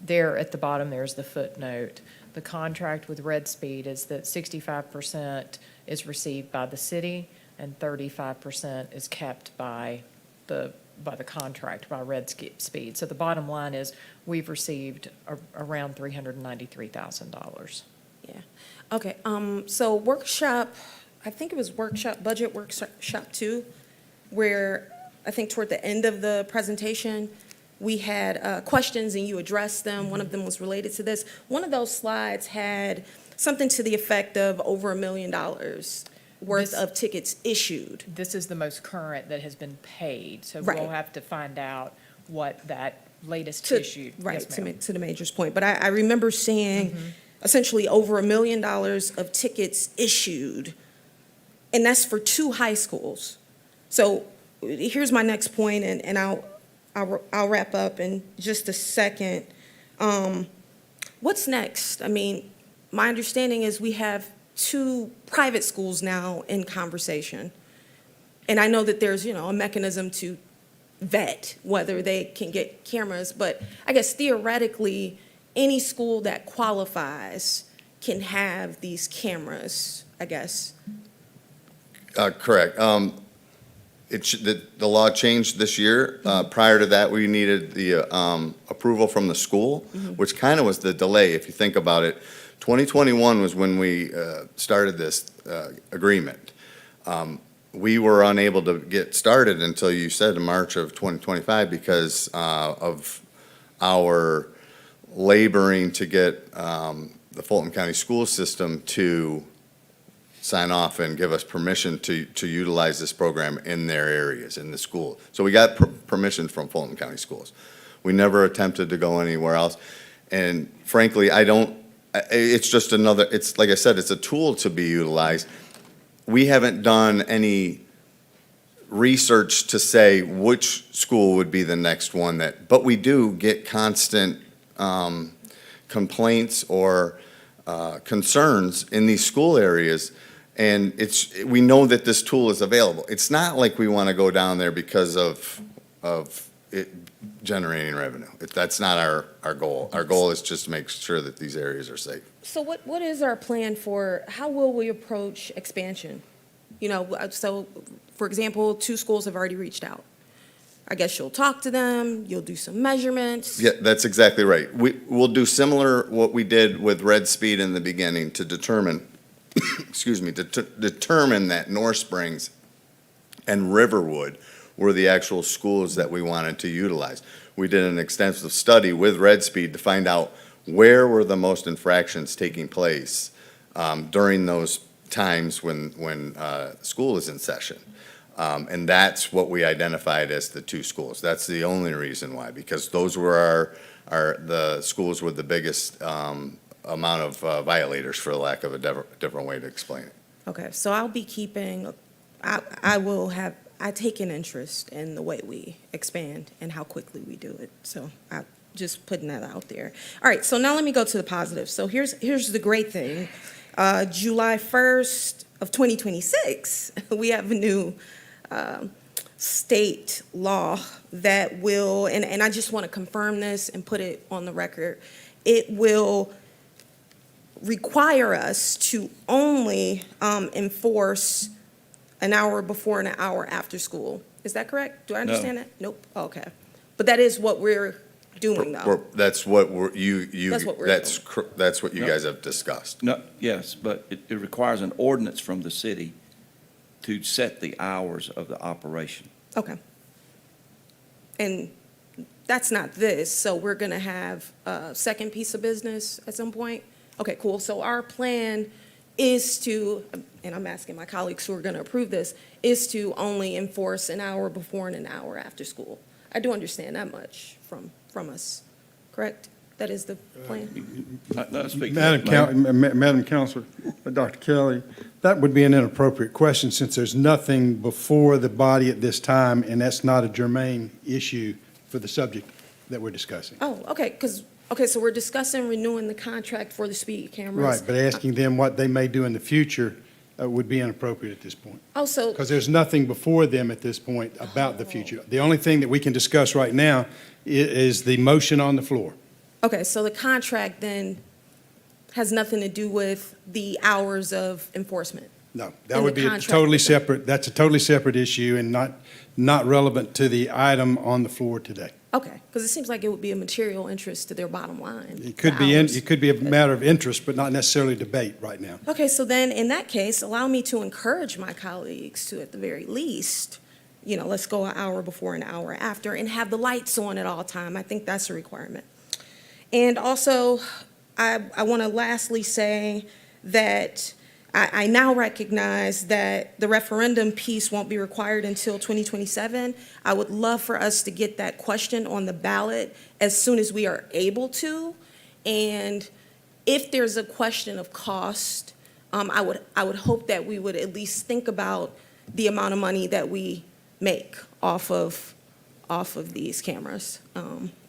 There at the bottom, there's the footnote. The contract with Red Speed is that 65% is received by the city and 35% is kept by the contract, by Red Speed. So the bottom line is we've received around $393,000. Yeah. Okay. So workshop, I think it was budget workshop 2, where I think toward the end of the presentation, we had questions and you addressed them. One of them was related to this. One of those slides had something to the effect of over $1 million worth of tickets issued. This is the most current that has been paid, so Right. we'll have to find out what that latest issued. Right, Yes, ma'am. to the Major's point. But I remember seeing essentially over $1 million of tickets issued, and that's for 2 high schools. So here's my next point, and I'll wrap up in just a second. What's next? I mean, my understanding is we have 2 private schools now in conversation. And I know that there's, a mechanism to vet whether they can get cameras, but I guess theoretically, any school that qualifies can have these cameras, I guess. Correct. the law changed this year. Prior to that, we needed the approval from the school, which kind of was the delay, if you think about it. 2021 was when we started this agreement. We were unable to get started until you said in March of 2025 because of our laboring to get the Fulton County school system to sign off and give us permission to utilize this program in their areas, in the school. So we got permission from Fulton County Schools. We never attempted to go anywhere else. And frankly, it's just another, it's like I said, it's a tool to be utilized. We haven't done any research to say which school would be the next one but we do get constant complaints or concerns in these school areas. And we know that this tool is available. It's not like we want to go down there because of it generating revenue. That's not our goal. Our goal is just to make sure that these areas are safe. So what is our plan for, how will we approach expansion? You know, so, for example, 2 schools have already reached out. I guess you'll talk to them, you'll do some measurements. Yeah, that's exactly right. We'll do similar what we did with Red Speed in the beginning to determine, excuse me, to determine that North Springs and Riverwood were the actual schools that we wanted to utilize. We did an extensive study with Red Speed to find out where were the most infractions taking place during those times when school is in session. And that's what we identified as the 2 schools. That's the only reason why, because those were the schools with the biggest amount of violators, for lack of a different way to explain it. Okay, so I'll be keeping, I take an interest in the way we expand and how quickly we do it. So I'm just putting that out there. All right, so now let me go to the positive. So here's the great thing. July 1st of 2026, we have a new state law that will, and I just want to confirm this and put it on the record, it will require us to only enforce an hour before and an hour after school. Is that correct? Do I understand that? Nope. Okay. But that is what we're doing, though. That's what that's what you No. guys have discussed. No, yes, but it requires an ordinance from the city to set the hours of the operation. Okay. And that's not this, so we're going to have a second piece of business at some point? Okay, cool. So our plan is to, and I'm asking my colleagues who are going to approve this, is to only enforce an hour before and an hour after school. I do understand that much from us, correct? That is the plan? Madam Counselor, Dr. Kelly, that would be an inappropriate question since there's nothing before the body at this time, and that's not a germane issue for the subject that we're discussing. Oh, okay, so we're discussing renewing the contract for the speed cameras. Right, but asking them what they may do in the future would be inappropriate at this point. Oh, so, Because there's nothing before them at this point about the future. The only thing that we can discuss right now is the motion on the floor. okay, so the contract then has nothing to do with the hours of enforcement? No, And that the would be a contract totally with them. separate, that's a totally separate issue and not relevant to the item on the floor today. Okay, because it seems like it would be a material interest to their bottom line. It could the be, hours. it could be a matter of interest, but not necessarily debate right now. Okay, so then, in that case, allow me to encourage my colleagues to, at the very least, let's go an hour before, an hour after, and have the lights on at all time. I think that's a requirement. And also, I want to lastly say that I now recognize that the referendum piece won't be required until 2027. I would love for us to get that question on the ballot as soon as we are able to. And if there's a question of cost, I would hope that we would at least think about the amount of money that we make off of these cameras,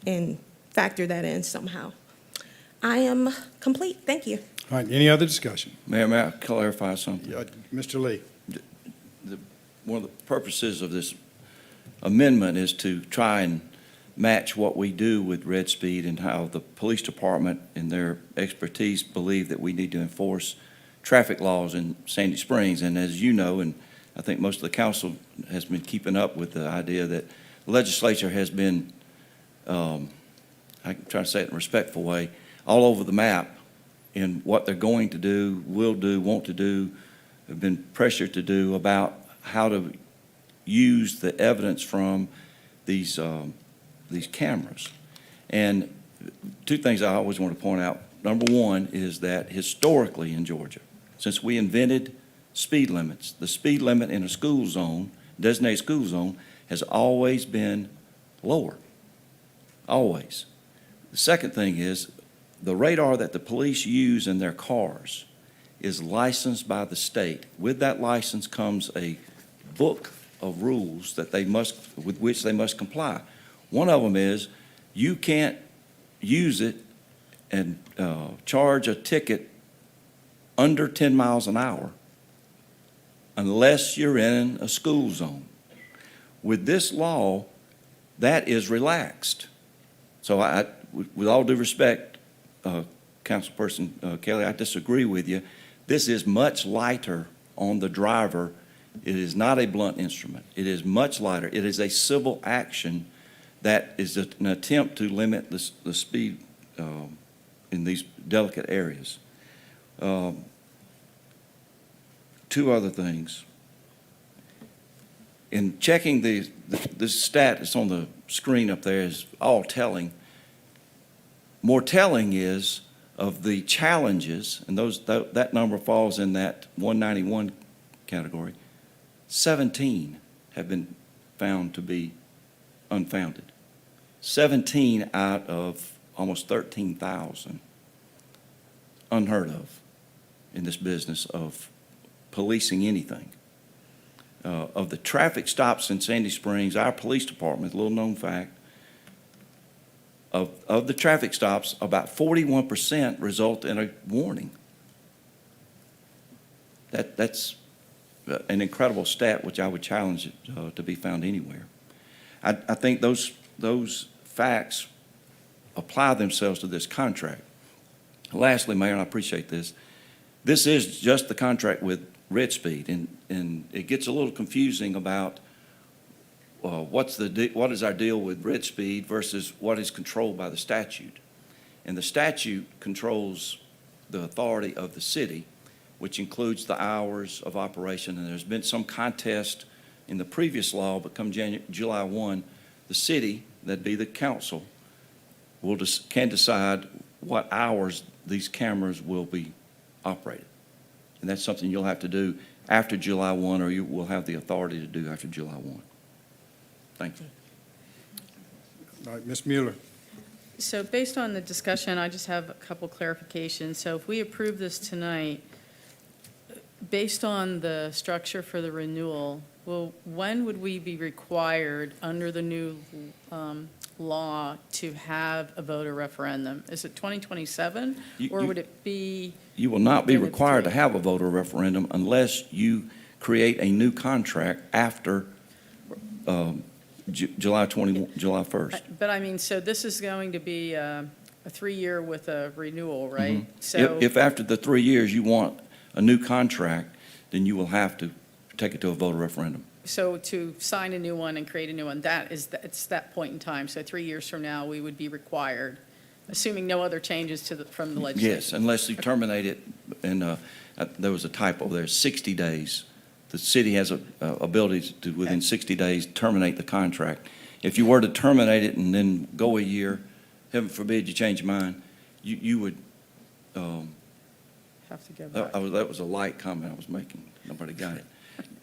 and factor that in somehow. I am complete. Thank you. All right, any other discussion? May I clarify something? Mr. Lee? One of the purposes of this amendment is to try and match what we do with Red Speed and how the police department and their expertise believe that we need to enforce traffic laws in Sandy Springs. And as you know, and I think most of the council has been keeping up with the idea that the legislature has been, I'm trying to say it in a respectful way, all over the map in what they're going to do, will do, want to do, have been pressured to do about how to use the evidence from these cameras. And two things I always want to point out. Number one is that historically in Georgia, since we invented speed limits, the speed limit in a school zone, designated school zone, has always been lower. Always. The second thing is the radar that the police use in their cars is licensed by the state. With that license comes a book of rules that with which they must comply. One of them is you can't use it and charge a ticket under 10 miles an hour unless you're in a school zone. With this law, that is relaxed. So with all due respect, Councilperson Kelly, I disagree with you. This is much lighter on the driver. It is not a blunt instrument. It is much lighter. It is a civil action that is an attempt to limit the speed in these delicate areas. Two other things. In checking this stat that's on the screen up there is all telling. More telling is of the challenges, and that number falls in that 191 category. 17 have been found to be unfounded. 17 out of almost 13,000. Unheard of in this business of policing anything. Of the traffic stops in Sandy Springs, our police department, a little known fact, of the traffic stops, about 41% result in a warning. That's an incredible stat, which I would challenge it to be found anywhere. I think those facts apply themselves to this contract. Lastly, Mayor, and I appreciate this, this is just the contract with Red Speed, and it gets a little confusing about what is our deal with Red Speed versus what is controlled by the statute. And the statute controls the authority of the city, which includes the hours of operation. And there's been some contest in the previous law, but come July 1, the city, that'd be the council, can decide what hours these cameras will be operated. And that's something you'll have to do after July 1, or you will have the authority to do after July 1. Thank you. All right, Ms. Mueller. So based on the discussion, I just have a couple clarifications. So if we approve this tonight, based on the structure for the renewal, well, when would we be required under the new law to have a voter referendum? Is it 2027, or would it be? You will not be in the required to three? have a voter referendum unless you create a new contract after July 1st. But I mean, so this is going to be a 3-year with a renewal, right? Mhm. So If after the 3 years you want a new contract, then you will have to take it to a voter referendum. So to sign a new one and create a new one, it's that point in time. So 3 years from now, we would be required, assuming no other changes from the legislature. Yes, unless you terminate it, and there was a typo there, 60 days. The city has a ability to, within 60 days, terminate the contract. If you were to terminate it and then go a year, heaven forbid you change your mind, you would, Have to go back. that was a light comment I was making. Nobody got it.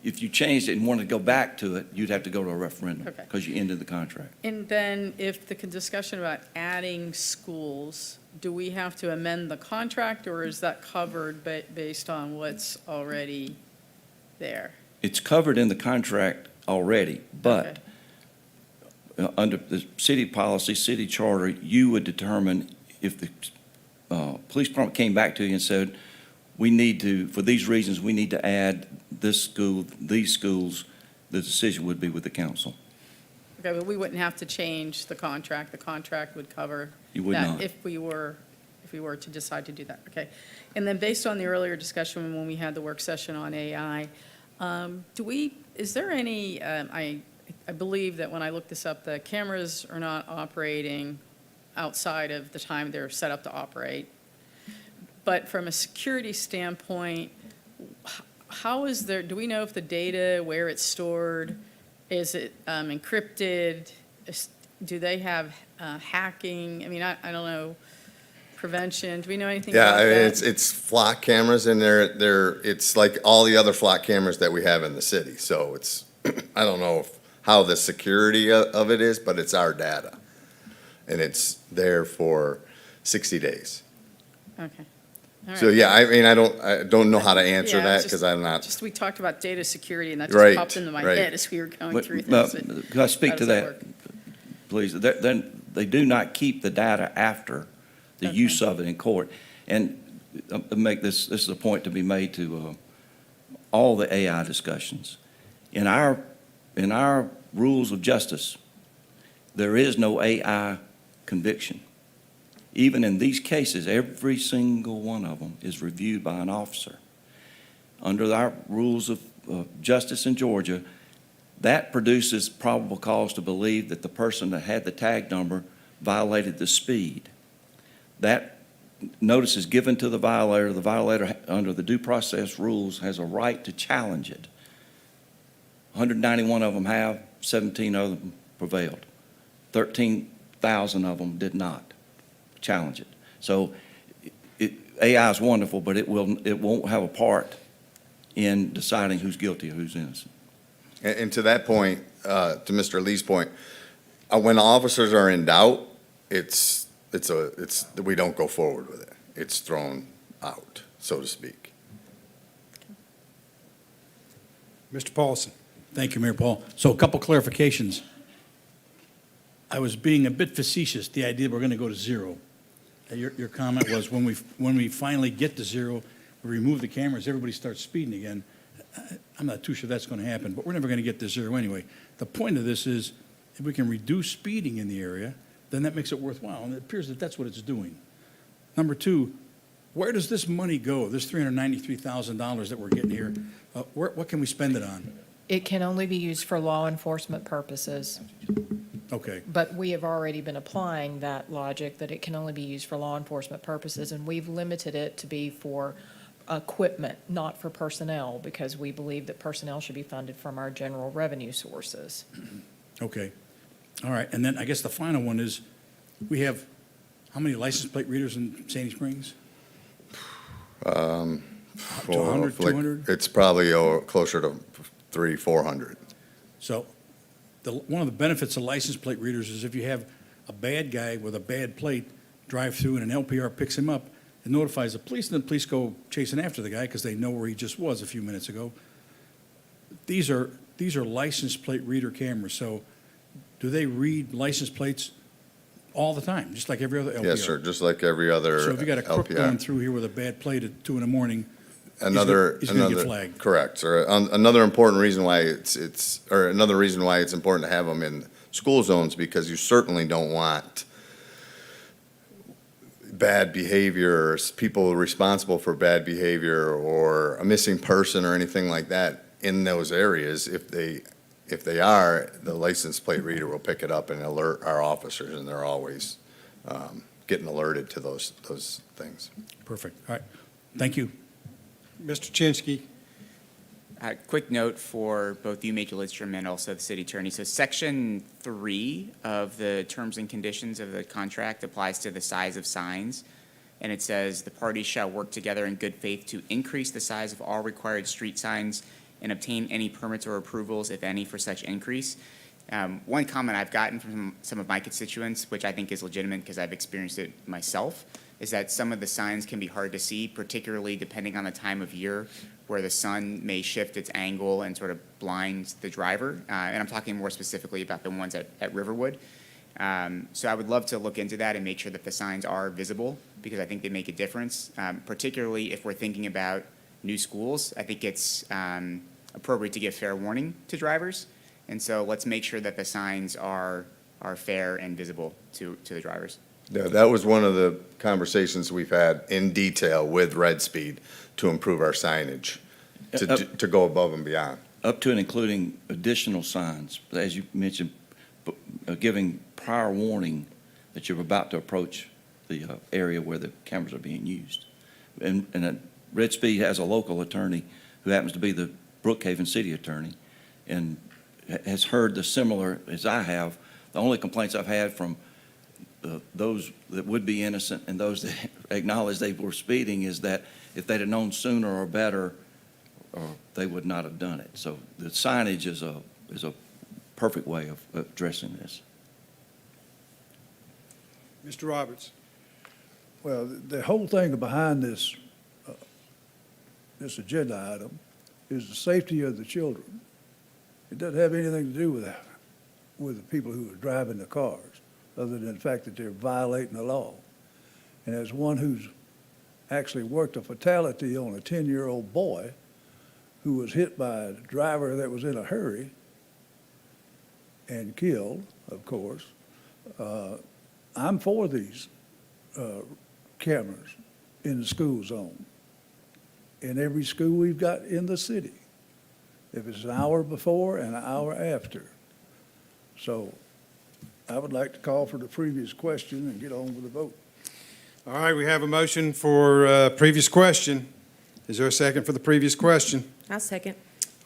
If you changed it and wanted to go back to it, you'd have to go to a referendum Okay. because you ended the contract. And then if the discussion about adding schools, do we have to amend the contract, or is that covered based on what's already there? It's covered in the contract already, but under the city policy, city charter, you would determine if the police department came back to you and said, we need to, for these reasons, we need to add this school, these schools, the decision would be with the council. Okay, but we wouldn't have to change the contract. The contract would cover You would that not. if we were to decide to do that. Okay. And then based on the earlier discussion when we had the work session on AI, Is there any, I believe that when I looked this up, the cameras are not operating outside of the time they're set up to operate. But from a security standpoint, how is there, do we know if the data, where it's stored, is it encrypted? Do they have hacking? I mean, I don't know, prevention, do we know anything Yeah, about I mean, that? it's flock cameras and it's like all the other flock cameras that we have in the city. So it's, I don't know how the security of it is, but it's our data. And it's there for 60 days. Okay. All So, right. yeah, I mean, I don't know how to answer Yeah, that just- because I'm not, Just, we talked about data security, and that Right, just popped into my right. head as we were going But- through but- things. but Could I speak how to does that, work? please? They do not keep the data after the use of it in court. And this is a point to be made to all the AI discussions. In our rules of justice, there is no AI conviction. Even in these cases, every single one of them is reviewed by an officer. Under our rules of justice in Georgia, that produces probable cause to believe that the person that had the tag number violated the speed. That notice is given to the violator. The violator, under the due process rules, has a right to challenge it. 191 of them have, 17 of them prevailed. 13,000 of them did not challenge it. So AI is wonderful, but it won't have a part in deciding who's guilty or who's innocent. and to that point, to Mr. Lee's point, when officers are in doubt, we don't go forward with it. It's thrown out, so to speak. Mr. Paulson. Thank you, Mayor Paul. So a couple clarifications. I was being a bit facetious, the idea we're going to go to zero. Your comment was when we finally get to zero, we remove the cameras, everybody starts speeding again. I'm not too sure that's going to happen, but we're never going to get to zero anyway. The point of this is if we can reduce speeding in the area, then that makes it worthwhile, and it appears that that's what it's doing. Number two, where does this money go, this $393,000 that we're getting here? What can we spend it on? It can only be used for law enforcement purposes, Okay. but we have already been applying that logic that it can only be used for law enforcement purposes, and we've limited it to be for equipment, not for personnel, because we believe that personnel should be funded from our general revenue sources. Okay. All right. And then I guess the final one is, we have, how many license plate readers in Sandy Springs? Um, To 100, like, 200? It's probably closer to 300, 400. So one of the benefits of license plate readers is if you have a bad guy with a bad plate drive through and an LPR picks him up and notifies the police, and the police go chasing after the guy because they know where he just was a few minutes ago. These are license plate reader cameras. So do they read license plates all the time, just like every other LPR? Yes, sir, just like every other So if you got a crook LPR. going through here with a bad plate at 2 in.the, Another, he's gonna get another, flagged. correct, sir. Another important reason why another reason why it's important to have them in school zones, because you certainly don't want bad behavior, or people responsible for bad behavior, or a missing person or anything like that in those areas. If they are, the license plate reader will pick it up and alert our officers, and they're always getting alerted to those things. Perfect. All right. Thank you. Mr. Chinsky. Quick note for both you, Major Lidstrom, and also the city attorney. So Section 3 of the terms and conditions of the contract applies to the size of signs. And it says, the parties shall work together in good faith to increase the size of all required street signs and obtain any permits or approvals, if any, for such increase. One comment I've gotten from some of my constituents, which I think is legitimate because I've experienced it myself, is that some of the signs can be hard to see, particularly depending on the time of year, where the sun may shift its angle and sort of blinds the driver. And I'm talking more specifically about the ones at Riverwood. So I would love to look into that and make sure that the signs are visible, because I think they make a difference, particularly if we're thinking about new schools. I think it's appropriate to give fair warning to drivers. And so let's make sure that the signs are fair and visible to the drivers. Yeah, that was one of the conversations we've had in detail with Red Speed to improve our signage to go above and beyond. Up to and including additional signs, as you mentioned, giving prior warning that you're about to approach the area where the cameras are being used. And Red Speed has a local attorney who happens to be the Brookhaven city attorney and has heard the similar as I have. The only complaints I've had from those that would be innocent and those that acknowledge they were speeding is that if they'd have known sooner or better, they would not have done it. So the signage is a perfect way of addressing this. Mr. Roberts. Well, the whole thing behind this, this agenda item is the safety of the children. It doesn't have anything to do with the people who are driving the cars, other than the fact that they're violating the law. And as one who's actually worked a fatality on a 10-year-old boy who was hit by a driver that was in a hurry and killed, of course, I'm for these cameras in the school zone, in every school we've got in the city, if it's an hour before and an hour after. So I would like to call for the previous question and get on with the vote. All right, we have a motion for previous question. Is there a second for the previous question? I'll second.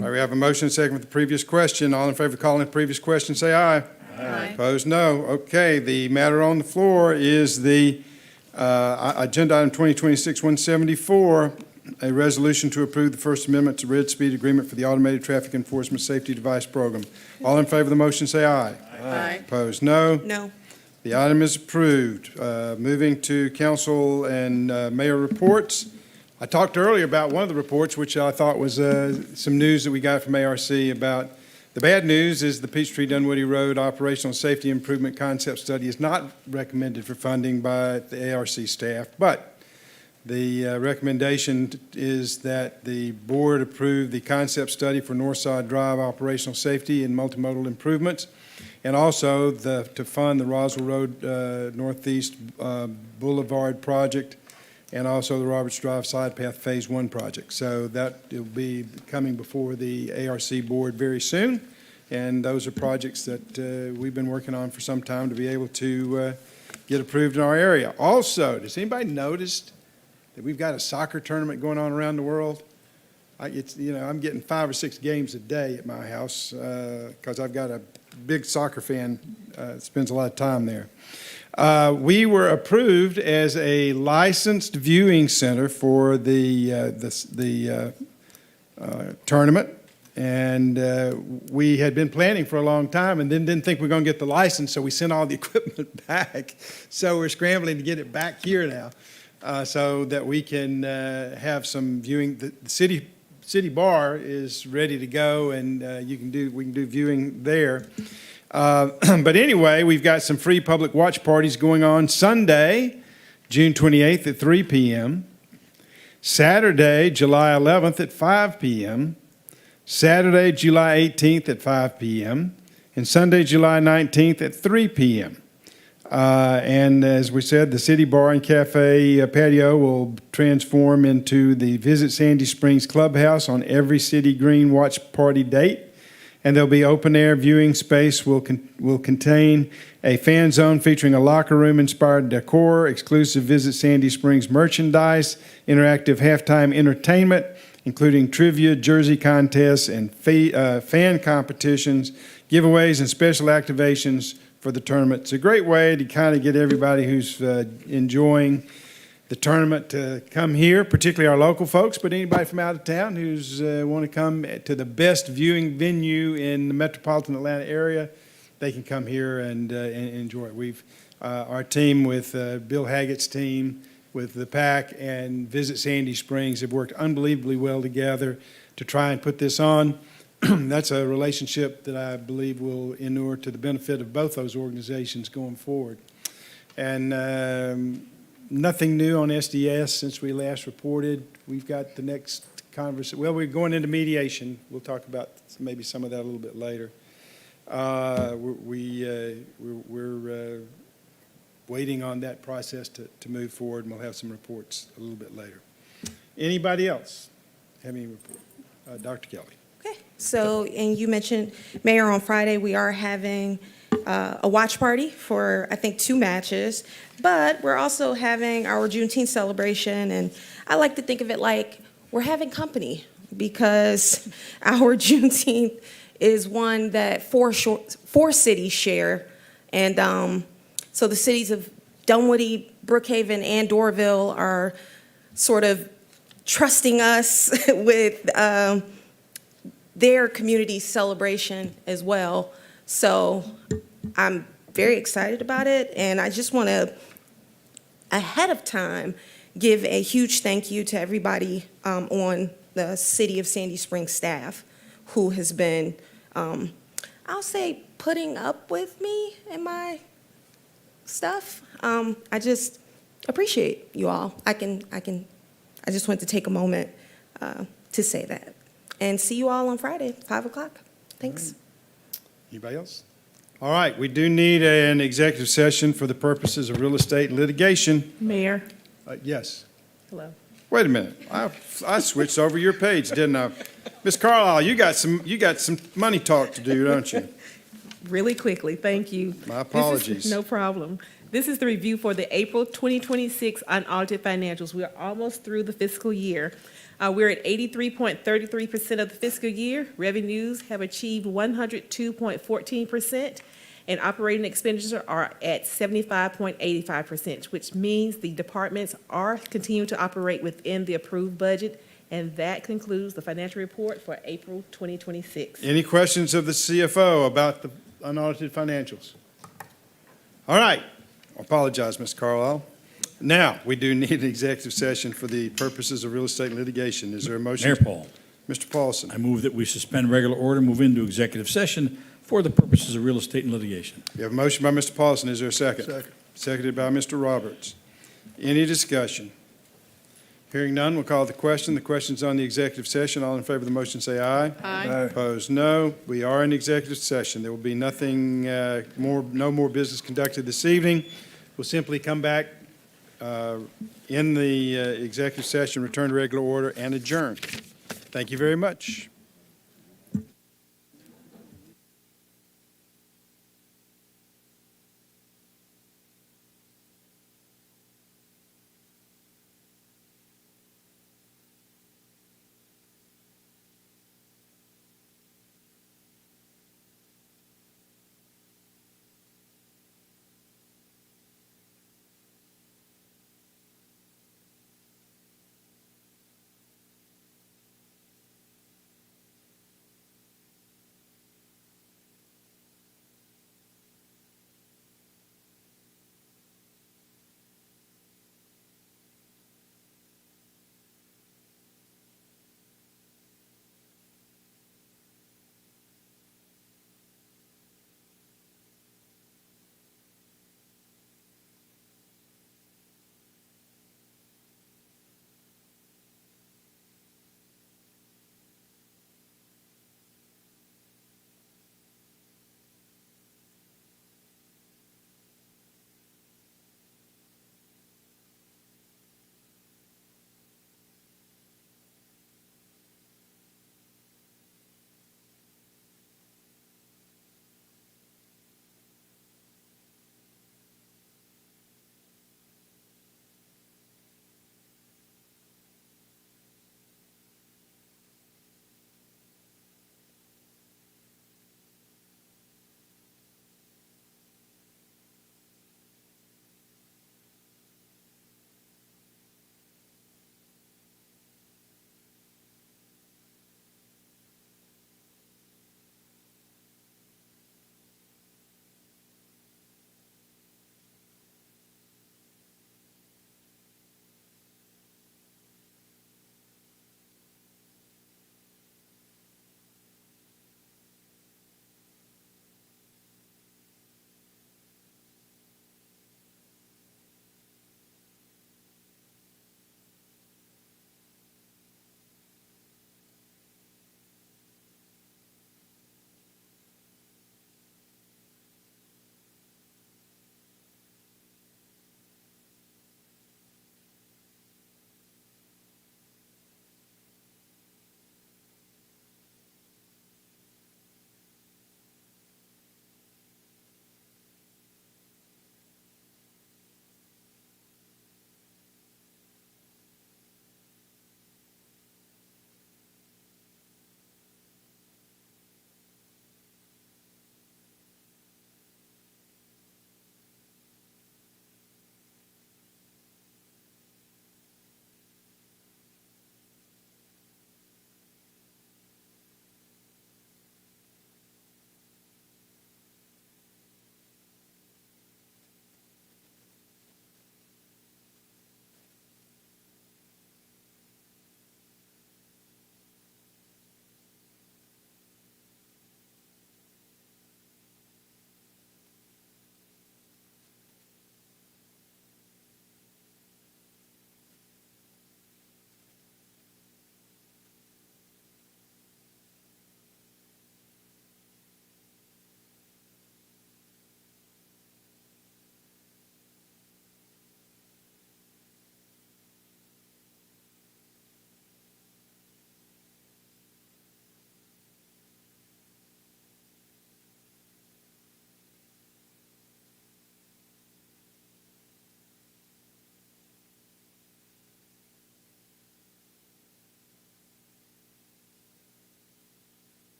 All right, we have a motion and a second for the previous question. All in favor of calling the previous question, say aye. Aye. Opposed, no. Okay, the matter on the floor is the agenda item 2026-174, a resolution to approve the First Amendment to Red Speed Agreement for the Automated Traffic Enforcement Safety Device Program. All in favor of the motion, say aye. Aye. Opposed, no. No. The item is approved. Moving to council and mayor reports. I talked earlier about one of the reports, which I thought was some news that we got from ARC about. The bad news is the Peachtree Dunwoody Road Operational Safety Improvement Concept Study is not recommended for funding by the ARC staff, but the recommendation is that the board approve the concept study for Northside Drive operational safety and multimodal improvements, and also to fund the Roswell Road Northeast Boulevard project, and also the Roberts Drive Side Path Phase 1 project. So that will be coming before the ARC board very soon, and those are projects that we've been working on for some time to be able to get approved in our area. Also, does anybody notice that we've got a soccer tournament going on around the world? I'm getting 5 or 6 games a day at my house because I've got a big soccer fan that spends a lot of time there. We were approved as a licensed viewing center for the tournament, and we had been planning for a long time and then didn't think we were going to get the license, so we sent all the equipment back. So we're scrambling to get it back here now so that we can have some viewing. The city bar is ready to go, and we can do viewing there. But anyway, we've got some free public watch parties going on Sunday, June 28th at 3 p.m., Saturday, July 11th at 5 p.m., Saturday, July 18th at 5 p.m., and Sunday, July 19th at 3 p.m. And as we said, the City Bar and Cafe patio will transform into the Visit Sandy Springs Clubhouse on every City Green watch party date. And there'll be open-air viewing space will contain a fan zone featuring a locker room-inspired decor, exclusive Visit Sandy Springs merchandise, interactive halftime entertainment, including trivia, jersey contests, and fan competitions, giveaways, and special activations for the tournament. It's a great way to kind of get everybody who's enjoying the tournament to come here, particularly our local folks, but anybody from out of town who's want to come to the best viewing venue in the metropolitan Atlanta area, they can come here and enjoy it. We've our team with Bill Haggett's team with the PAC and Visit Sandy Springs have worked unbelievably well together to try and put this on. That's a relationship that I believe will inure to the benefit of both those organizations going forward. And nothing new on SDS since we last reported. We've got the next conversation. Well, we're going into mediation. We'll talk about maybe some of that a little bit later. We're waiting on that process to move forward, and we'll have some reports a little bit later. Anybody else have any report? Dr. Kelly. So, and you mentioned, Mayor, on Friday, we are having a watch party for, I think, 2 matches, but we're also having our Juneteenth celebration, and I like to think of it like we're having company, because our Juneteenth is one that 4 cities share, and so the cities of Dunwoody, Brookhaven, and Dorville are sort of trusting us with their community celebration as well. So I'm very excited about it, and I just want to, ahead of time, give a huge thank you to everybody on the City of Sandy Springs staff who has been, I'll say, putting up with me and my stuff. I just appreciate you all. I just want to take a moment to say that. And see you all on Friday, 5 o'clock. Thanks. Anybody else? All right, we do need an executive session for the purposes of real estate and litigation. Mayor. Yes. Hello. Wait a minute. I switched over your page, didn't I? Ms. Carlisle, you got some money talk to do, don't you? Really quickly, thank you. My apologies. No problem. This is the review for the April 2026 unaudited financials. We are almost through the fiscal year. We're at 83.33% of the fiscal year. Revenues have achieved 102.14%, and operating expenditures are at 75.85%, which means the departments are continuing to operate within the approved budget. And that concludes the financial report for April 2026. Any questions of the CFO about the unaudited financials? All right. I apologize, Ms. Carlisle. Now, we do need an executive session for the purposes of real estate litigation. Is there a motion? Mayor Paul. Mr. Paulson. I move that we suspend regular order, move into executive session for the purposes of real estate and litigation. We have a motion by Mr. Paulson. Is there a second? Second. Seconded by Mr. Roberts. Any discussion? Hearing none, we'll call the question. The question's on the executive session. All in favor of the motion say aye. Aye. Opposed, no. We are in executive session. There will be nothing no more business conducted this evening. We'll simply come back in the executive session, return to regular order, and adjourn. Thank you very much.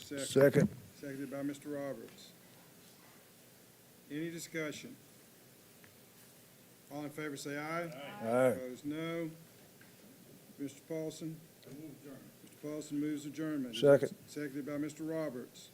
there a second? Second. Seconded by Mr. Roberts. Any discussion? All in favor say aye. Aye. Opposed, no. Mr. Paulson? Mr. Paulson moves adjournment. Second. Seconded by Mr. Roberts.